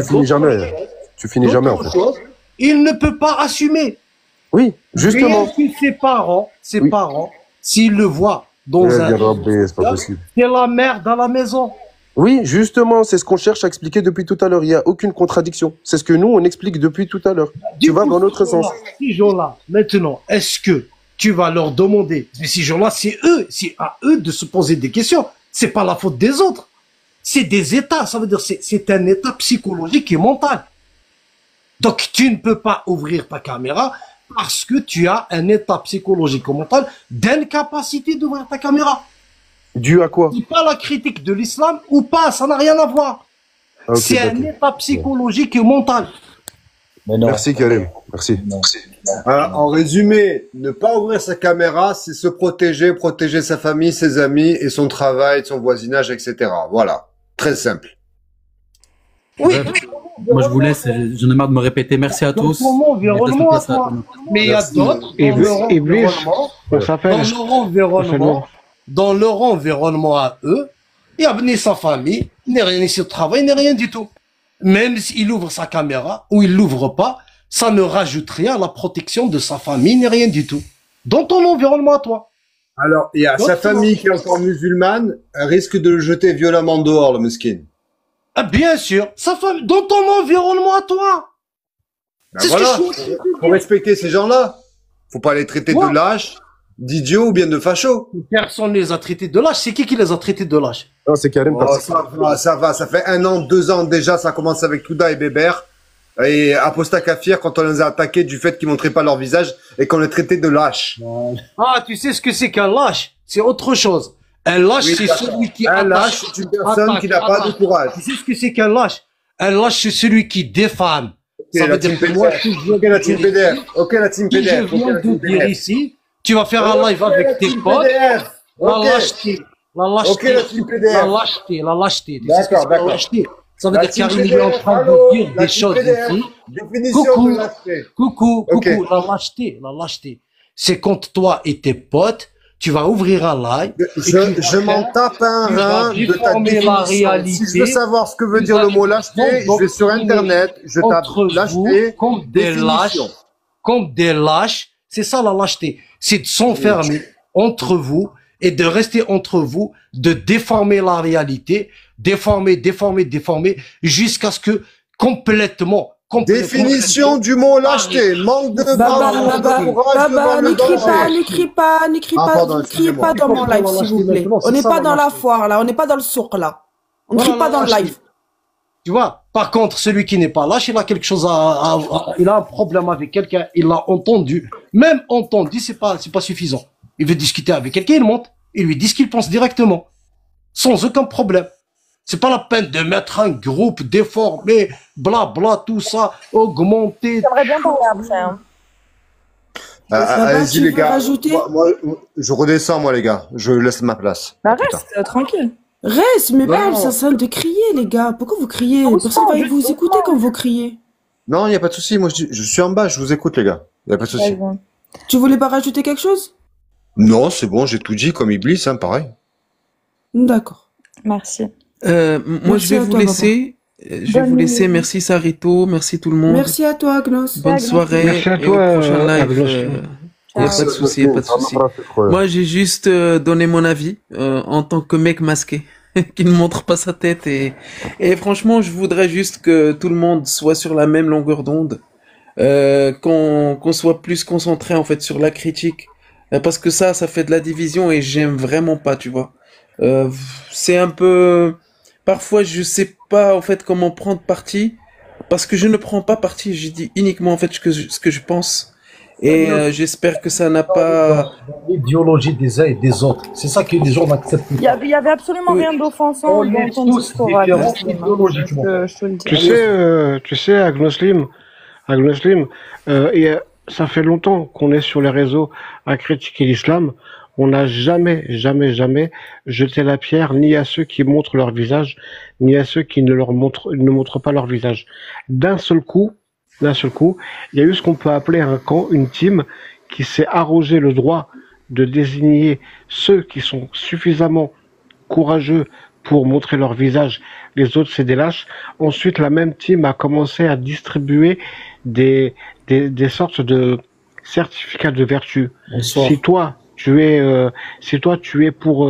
Tu finis jamais, en fait. Il ne peut pas assumer. Oui, justement. Bien que ses parents, s'ils le voient dans c'est la merde à la maison. Oui, justement, c'est ce qu'on cherche à expliquer depuis tout à l'heure. Il n'y a aucune contradiction. C'est ce que nous, on explique depuis tout à l'heure. Tu vas dans l'autre sens. Ces gens-là, maintenant, est-ce que tu vas leur demander, mais ces gens-là, c'est à eux de se poser des questions. C'est pas la faute des autres. C'est des états. Ça veut dire, c'est un état psychologique et mental. Donc, tu ne peux pas ouvrir ta caméra parce que tu as un état psychologique ou mental d'incapacité d'ouvrir ta caméra. Dû à quoi? C'est pas la critique de l'islam ou pas, ça n'a rien à voir. C'est un état psychologique et mental. Merci Karim, merci. En résumé, ne pas ouvrir sa caméra, c'est se protéger sa famille, ses amis et son travail, son voisinage, etc. Voilà, très simple. Oui. Moi, je vous laisse, j'en ai marre de me répéter. Merci à tous. Mais il y a d'autres dans leur environnement à eux, il n'y a ni sa famille, ni rien, ni son travail, ni rien du tout. Même s'il ouvre sa caméra ou il l'ouvre pas, ça ne rajoute rien à la protection de sa famille, ni rien du tout. Dans ton environnement à toi. Alors, il y a sa famille qui est encore musulmane, elle risque de le jeter violemment dehors, le mesquin. Ah, bien sûr, sa famille, dans ton environnement à toi. C'est ce que je faut respecter ces gens-là. Faut pas les traiter de lâches, d'idiots ou bien de fachos. Personne ne les a traités de lâches. C'est qui les a traités de lâches? Non, c'est Karim. Ça va. Ça fait 1 an, 2 ans déjà. Ça commence avec Touda et Bébert. Et Apostat Kafir quand on les a attaqués du fait qu'ils montraient pas leur visage et qu'on les traitait de lâches. Ah, tu sais ce que c'est qu'un lâche? C'est autre chose. Un lâche, c'est celui qui attaque. Un lâche, c'est une personne qui n'a pas de courage. Tu sais ce que c'est qu'un lâche? Un lâche, c'est celui qui défame. Ça veut dire que moi, ok, la team PDF. Ok, la team PDF. Je viens de dire ici, tu vas faire un live avec tes potes. La lâcheté. La lâcheté. La lâcheté. Tu sais ce que c'est la lâcheté? Ça veut dire qu'il est en train de dire des choses ici. Coucou. La lâcheté. C'est quand toi et tes potes, tu vas ouvrir un live. Je m'en tape un rein de ta définition. Si je veux savoir ce que veut dire le mot lâcheté, je vais sur Internet, je tape lâcheté, définition. Comme des lâches, c'est ça la lâcheté. C'est de s'enfermer entre vous et de rester entre vous, de déformer la réalité, déformer, jusqu'à ce que complètement. Définition du mot lâcheté, manque de n'écris pas dans mon live, s'il vous plaît. On n'est pas dans la foire, là, on n'est pas dans le souk, là. On ne crie pas dans le live. Tu vois, par contre, celui qui n'est pas lâche, il a quelque chose il a un problème avec quelqu'un, il l'a entendu. Même entendu, c'est pas suffisant. Il veut discuter avec quelqu'un, il monte, il lui dit ce qu'il pense directement. Sans aucun problème. C'est pas la peine de mettre un groupe déformé, blabla, tout ça, augmenter. J'aimerais bien parler après, hein. Allez-y, les gars. Moi, je redescends, moi, les gars. Je laisse ma place. Bah, reste, tranquille. Reste, mais parle, ça sert de crier, les gars. Pourquoi vous criez? Personne va vous écouter quand vous criez. Non, il n'y a pas de souci. Moi, je suis en bas, je vous écoute, les gars. Il n'y a pas de souci. Tu voulais pas rajouter quelque chose? Non, c'est bon, j'ai tout dit comme Iblis, hein, pareil. D'accord. Merci. Moi, je vais vous laisser. Je vais vous laisser. Merci Sarito, merci tout le monde. Merci à toi, Agnos. Bonne soirée. Merci à et toi, au prochain live. Agnos. Il n'y a pas de souci, pas de souci. Moi, j'ai juste donné mon avis en tant que mec masqué qui ne montre pas sa tête et franchement, je voudrais juste que tout le monde soit sur la même longueur d'onde, qu'on soit plus concentré en fait sur la critique, parce que ça fait de la division et j'aime vraiment pas, tu vois. C'est un peu, parfois je sais pas en fait comment prendre parti, parce que je ne prends pas parti, je dis uniquement en fait ce que je pense. Et j'espère que ça n'a pas... L'idéologie des uns et des autres. C'est ça que les gens n'acceptent pas. Il y avait absolument rien d'offensant dans ton discours. Tu sais, Agnoslim, et ça fait longtemps qu'on est sur les réseaux à critiquer l'islam. On n'a jamais jeté la pierre ni à ceux qui montrent leur visage, ni à ceux qui ne montrent pas leur visage. D'un seul coup, il y a eu ce qu'on peut appeler un camp, une team, qui s'est arrogé le droit de désigner ceux qui sont suffisamment courageux pour montrer leur visage. Les autres, c'est des lâches. Ensuite, la même team a commencé à distribuer des sortes de certificats de vertu. Bonsoir. Si toi, tu es pour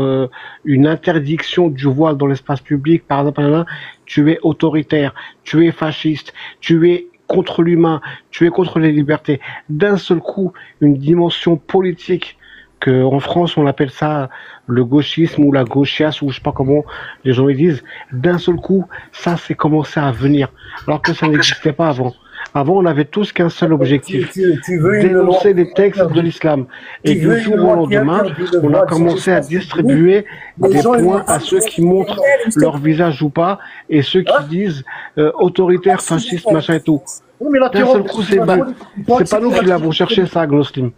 une interdiction du voile dans l'espace public, par exemple, tu es autoritaire, tu es fasciste, tu es contre l'humain, tu es contre les libertés. D'un seul coup, une dimension politique que en France on appelle ça le gauchisme ou la gauchiasse ou je sais pas comment les gens le disent. D'un seul coup, ça s'est commencé à venir, alors que ça n'existait pas avant. Avant, on avait tous qu'un seul objectif, dénoncer les textes de l'islam. Et du jour au lendemain, on a commencé à distribuer des points à ceux qui montrent leur visage ou pas, et ceux qui disent autoritaire, fasciste, machin et tout. D'un seul coup, c'est pas nous qui l'avons cherché, ça, Agnoslim.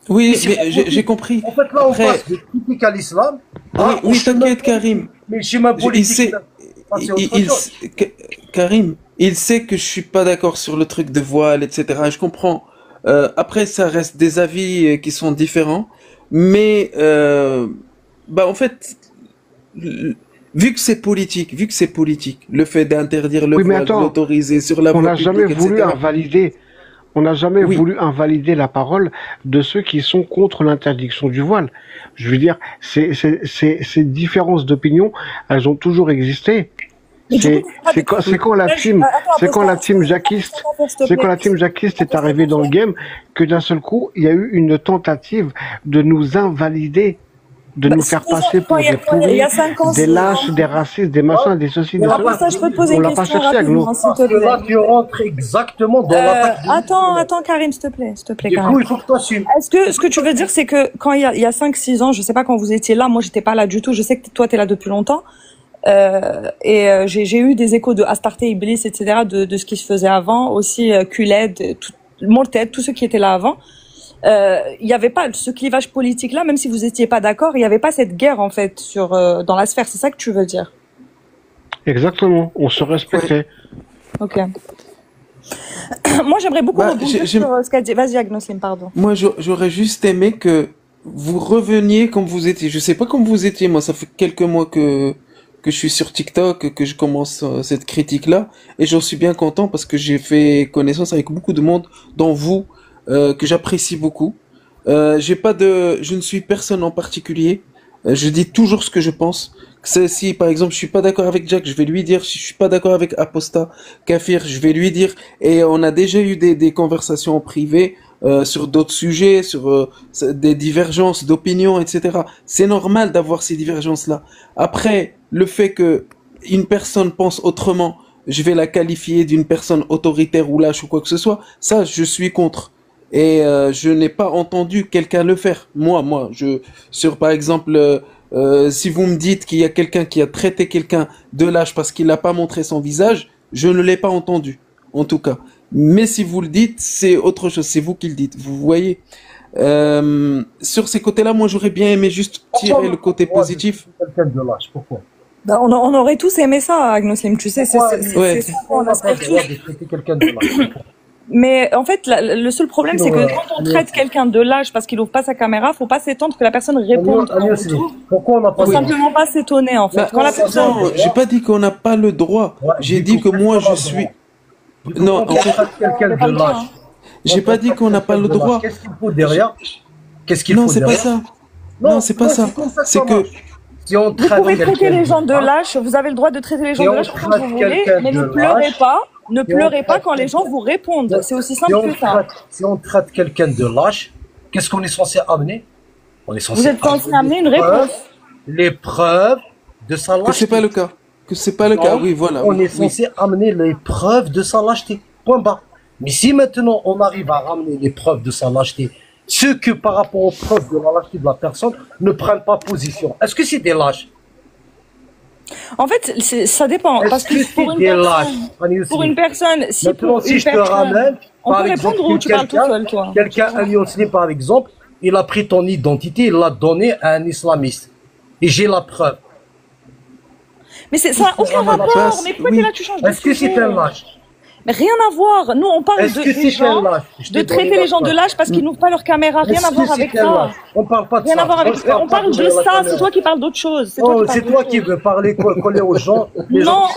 Oui, mais j'ai compris. En fait, là, on passe de critique à l'islam. Oui, t'inquiète, Karim. Mais le schéma politique, Karim, il sait que je suis pas d'accord sur le truc de voile, etc. Je comprends. Après, ça reste des avis qui sont différents, mais en fait, vu que c'est politique, le fait d'interdire le voile, de l'autoriser sur la voie publique, on n'a jamais voulu invalider la parole de ceux qui sont contre l'interdiction du voile. Je veux dire, ces différences d'opinion, elles ont toujours existé. C'est quand la team jacquiste est arrivée dans le game que d'un seul coup, il y a eu une tentative de nous invalider, de nous faire passer pour des pourris, des lâches, des racistes, des machins, des ceci, des cela. On l'a pas cherché, Agno. Là, tu rentres exactement dans l'attaque. Attends, Karim, s'il te plaît, Karim. Il faut que t'assumes. Est-ce que ce que tu veux dire, c'est que quand il y a 5-6 ans, je sais pas quand vous étiez là, moi j'étais pas là du tout, je sais que toi t'es là depuis longtemps, j'ai eu des échos de Astarte, Iblis, etc., de ce qui se faisait avant, aussi Kuled, Morted, tous ceux qui étaient là avant. Il y avait pas ce clivage politique là, même si vous étiez pas d'accord, il y avait pas cette guerre en fait dans la sphère, c'est ça que tu veux dire? Exactement, on se respectait. Ok. Moi j'aimerais beaucoup rebondir sur ce qu'a dit. Vas-y Agnoslim, pardon. Moi j'aurais juste aimé que vous reveniez comme vous étiez. Je sais pas comme vous étiez, moi, ça fait quelques mois que je suis sur TikTok, que je commence cette critique-là, et j'en suis bien content parce que j'ai fait connaissance avec beaucoup de monde, dont vous, que j'apprécie beaucoup. Je ne suis personne en particulier. Je dis toujours ce que je pense. Si par exemple je suis pas d'accord avec Jack, je vais lui dire. Si je suis pas d'accord avec Aposta Kafir, je vais lui dire. Et on a déjà eu des conversations en privé sur d'autres sujets, sur des divergences d'opinion, etc. C'est normal d'avoir ces divergences-là. Après, le fait que une personne pense autrement, je vais la qualifier d'une personne autoritaire ou lâche ou quoi que ce soit, ça je suis contre. Et je n'ai pas entendu quelqu'un le faire. Moi, par exemple, si vous me dites qu'il y a quelqu'un qui a traité quelqu'un de lâche parce qu'il n'a pas montré son visage, je ne l'ai pas entendu, en tout cas. Mais si vous le dites, c'est autre chose, c'est vous qui le dites, vous voyez. Sur ces côtés-là, moi j'aurais bien aimé juste tirer le côté positif. Quelqu'un de lâche, pourquoi? Bah, on aurait tous aimé ça, Agnoslim, tu sais, c'est Ouais. ça qu'on aspire tous. De traiter quelqu'un de lâche. Mais en fait, le seul problème, c'est que quand on traite quelqu'un de lâche parce qu'il ouvre pas sa caméra, faut pas s'étendre que la personne réponde en retour. Pourquoi on n'a pas Faut simplement pas s'étonner, en fait. Bah, Quand la personne... non, j'ai pas dit qu'on n'a pas le droit. J'ai dit que moi je suis. Non, en fait, quelqu'un de lâche. j'ai pas dit qu'on n'a pas le droit. Qu'est-ce qu'il faut derrière? Qu'est-ce qu'il faut Non, c'est pas derrière? ça. Non, c'est pas ça. C'est que Si on Vous traite pouvez traiter quelqu'un les gens de lâche, lâche, vous avez le droit de traiter les gens Si de on lâche quand traite vous voulez, quelqu'un mais de ne pleurez lâche, pas, ne si on pleurez pas traite quand les gens vous répondent. C'est aussi simple que ça. Si on traite quelqu'un de lâche, qu'est-ce qu'on est censé amener? On est censé Vous êtes censé amener une réponse. Les preuves de sa lâcheté. que c'est pas le cas. Que c'est pas le cas. Oui, voilà. On oui, est censé amener les preuves de sa lâcheté. Point barre. Mais si maintenant on arrive à ramener les preuves de sa lâcheté, ceux que par rapport aux preuves de la lâcheté de la personne ne prennent pas position, est-ce que c'est des lâches? En fait, ça dépend. Parce que pour une personne, si maintenant, pour si une je te personne, ramène, on par peut exemple, répondre ou tu parles tout seul, toi? Quelqu'un, un musulman, par exemple, il a pris ton identité, il l'a donné à un islamiste. Et j'ai la preuve. Mais ça n'a aucun rapport. Mais pourquoi t'es là, tu changes de Est-ce que sujet? c'est un lâche? Mais rien à voir. Nous, on parle Est-ce que des c'est un gens, lâche? de traiter les gens de lâche parce qu'ils n'ouvrent pas leur caméra. Rien à voir avec ça. On parle pas de Rien ça. à voir avec. On parle de ça. C'est toi qui parles d'autre chose. C'est toi qui parles c'est toi qui veux parler, coller aux gens. Non,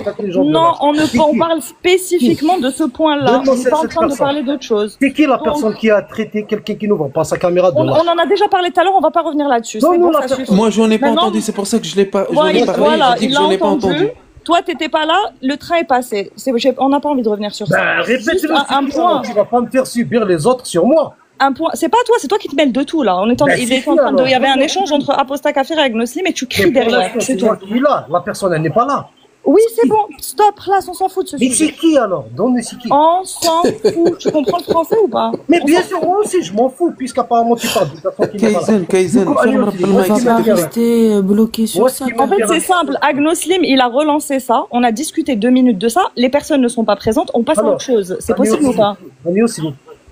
non, on parle spécifiquement de ce point-là. On n'est pas en train de parler d'autre chose. C'est qui la personne qui a traité quelqu'un qui n'ouvre pas sa caméra de On lâche? en a déjà parlé tout à l'heure. On va pas revenir là-dessus. C'est bon, ça suffit. Moi, j'en ai pas Maintenant, entendu. C'est pour ça que je l'ai pas. J'en ai parlé. Voilà, Je dis il que l'a j'en ai pas entendu. entendu. Toi, t'étais pas là, le train est passé. On n'a pas envie de revenir sur ça. Répète-le. Juste un point. Tu vas pas me faire subir les autres sur moi. Un point. C'est pas toi, c'est toi qui te mêles de tout, là. Il y avait un échange entre Aposta Kafir et Agnoslim et tu cries derrière. C'est tout. Moi qui suis là. La personne, elle n'est pas là. Oui, c'est bon. Stop, là, on s'en fout de ce Mais sujet. c'est qui alors? Donne-nous c'est qui? On s'en fout. Tu comprends le français ou pas? Mais bien sûr, moi aussi, je m'en fous, puisqu'apparemment tu parles de personne qui n'est pas là. Kaizen, ferme le mic, s'il te plaît. Rester bloqué sur ça. En fait, c'est simple. Agnoslim, il a relancé ça. On a discuté 2 minutes de ça. Les personnes ne sont pas présentes. On passe à autre chose. C'est possible ou pas?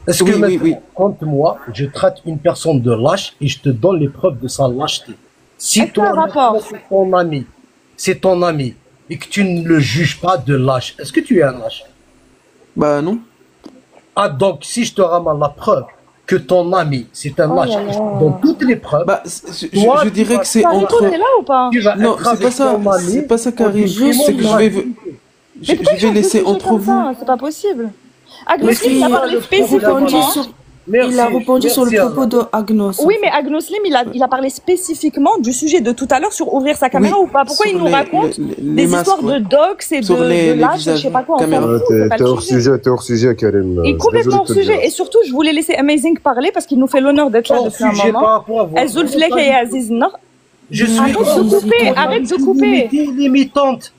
Est-ce que maintenant, contre moi, je traite une personne de lâche et je te donne les preuves de sa lâcheté? Si c'est ton ami, et que tu ne le juges pas de lâche, est-ce que tu es un lâche? Bah non. Ah, donc si je te ramène la preuve que ton ami c'est un lâche, je te donne toutes les preuves. Bah, je dirais que c'est entre. T'es là ou pas? Non, c'est pas ça. C'est pas ça, Karim. C'est que je vais laisser entre vous. C'est pas possible. Agnoslim, il a parlé spécifiquement. Il a répondu sur le propos de Agnos. Oui, mais Agnoslim, il a parlé spécifiquement du sujet de tout à l'heure sur ouvrir sa caméra ou pas. Pourquoi il nous raconte des histoires de docs et de lâches, je sais pas quoi. T'es hors sujet, Karim. Et complètement hors sujet. Et surtout, je voulais laisser Amazing parler parce qu'il nous fait l'honneur d'être là depuis un moment. Azoul Flek et Aziz Nar. Arrête de couper. Limitante.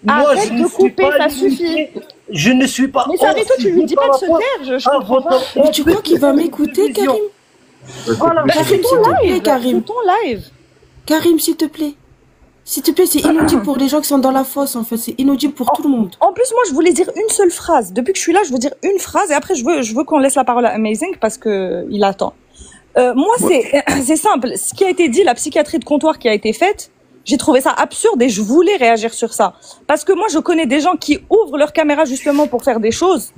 Arrête de couper, ça suffit. Je ne suis pas. Mais Sarito, tu lui dis pas de se taire, je comprends pas. Mais tu crois qu'il va m'écouter, Karim? Voilà, Karim, s'il te plaît, Karim. C'est ton live. Karim, s'il te plaît. S'il te plaît, c'est inaudible pour les gens qui sont dans la fosse, en fait. C'est inaudible pour tout le monde. En plus, moi, je voulais dire une seule phrase. Depuis que je suis là, je veux dire une phrase et après, je veux qu'on laisse la parole à Amazing parce que il attend. Moi, c'est simple. Ce qui a été dit, la psychiatrie de comptoir qui a été faite, j'ai trouvé ça absurde et je voulais réagir sur ça. Parce que moi, je connais des gens qui ouvrent leur caméra justement pour faire des choses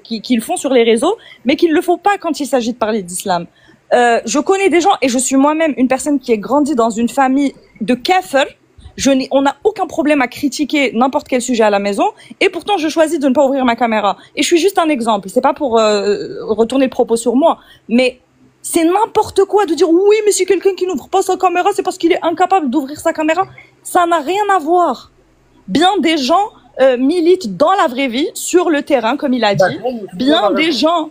qu'ils font sur les réseaux, mais qui ne le font pas quand il s'agit de parler d'islam. Je connais des gens et je suis moi-même une personne qui est grandie dans une famille de kafir. On n'a aucun problème à critiquer n'importe quel sujet à la maison et pourtant je choisis de ne pas ouvrir ma caméra. Et je suis juste un exemple. C'est pas pour retourner le propos sur moi, mais c'est n'importe quoi de dire oui, mais si quelqu'un qui n'ouvre pas sa caméra, c'est parce qu'il est incapable d'ouvrir sa caméra. Ça n'a rien à voir. Bien des gens militent dans la vraie vie, sur le terrain, comme il a dit. Bien des gens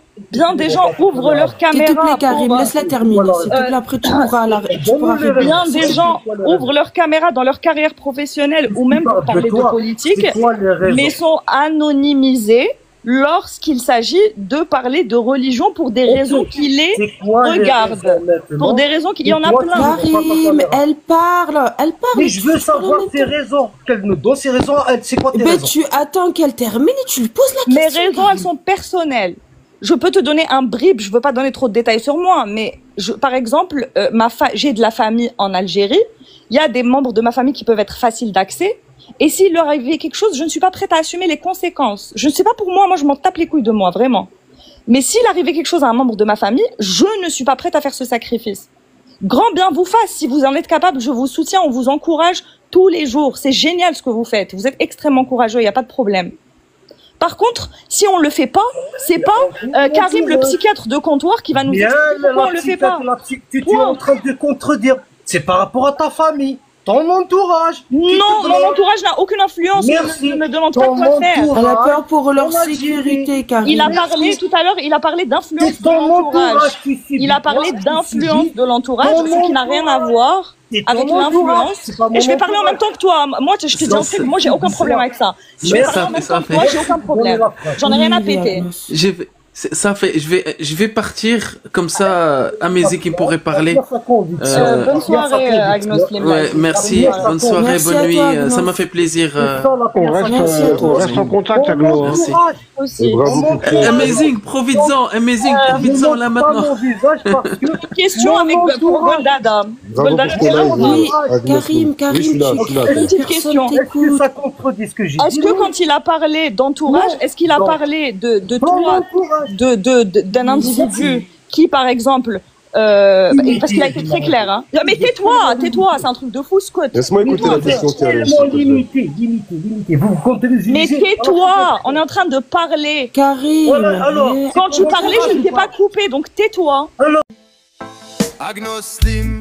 ouvrent leur caméra. S'il te plaît, Karim, laisse-la terminer. S'il te plaît, après tu pourras répondre. Bien des gens ouvrent leur caméra dans leur carrière professionnelle ou même pour parler de politique, mais sont anonymisés lorsqu'il s'agit de parler de religion pour des raisons qui les regardent. Pour des raisons qu'il y en a plein. Karim, elle parle. Mais je veux savoir ses raisons. Qu'elle nous donne ses raisons. C'est quoi tes raisons? Tu attends qu'elle termine et tu lui poses la question. Mes raisons, elles sont personnelles. Je peux te donner un bribe, je veux pas donner trop de détails sur moi, mais par exemple, j'ai de la famille en Algérie. Il y a des membres de ma famille qui peuvent être faciles d'accès. Et s'il leur arrivait quelque chose, je ne suis pas prête à assumer les conséquences. Je ne sais pas pour moi, je m'en tape les couilles de moi, vraiment. Mais s'il arrivait quelque chose à un membre de ma famille, je ne suis pas prête à faire ce sacrifice. Grand bien vous fasse, si vous en êtes capable, je vous soutiens, on vous encourage tous les jours. C'est génial ce que vous faites, vous êtes extrêmement courageux, il n'y a pas de problème. Par contre, si on le fait pas, c'est pas Karim, le psychiatre de comptoir, qui va nous expliquer pourquoi on le fait pas. Tu es en train de contredire. C'est par rapport à ta famille. Ton entourage. Non, mon entourage n'a aucune influence. Ne me demande pas quoi faire. Elle a peur pour leur sécurité, Karim. Il a parlé tout à l'heure, il a parlé d'influence de l'entourage. Il a parlé d'influence de l'entourage, ce qui n'a rien à voir avec l'influence. Et je vais parler en même temps que toi. Moi, je te dis un truc, moi, j'ai aucun problème avec ça. Je vais parler en même temps que toi, j'ai aucun problème. J'en ai rien à péter. Je vais partir comme ça. Amazing qui pourrait parler. Bonne soirée, Agnos. Ouais, merci. Bonne soirée, bonne nuit. Ça m'a fait plaisir. On reste en contact, Agnos. Merci. Amazing, profites-en là maintenant. Une question avec pour Goldada. Oui, Karim, une petite question. Est-ce que quand il a parlé d'entourage, est-ce qu'il a parlé de toi, d'un individu qui, par exemple, parce qu'il a été très clair, hein. Mais tais-toi, c'est un truc de fou, Scott. Laisse-moi écouter la question qui arrive. Limité. Vous comptez les mais tais-toi, on est en train de parler. Karim. Quand tu parlais, je ne t'ai pas coupé, donc tais-toi. Agnos Slim.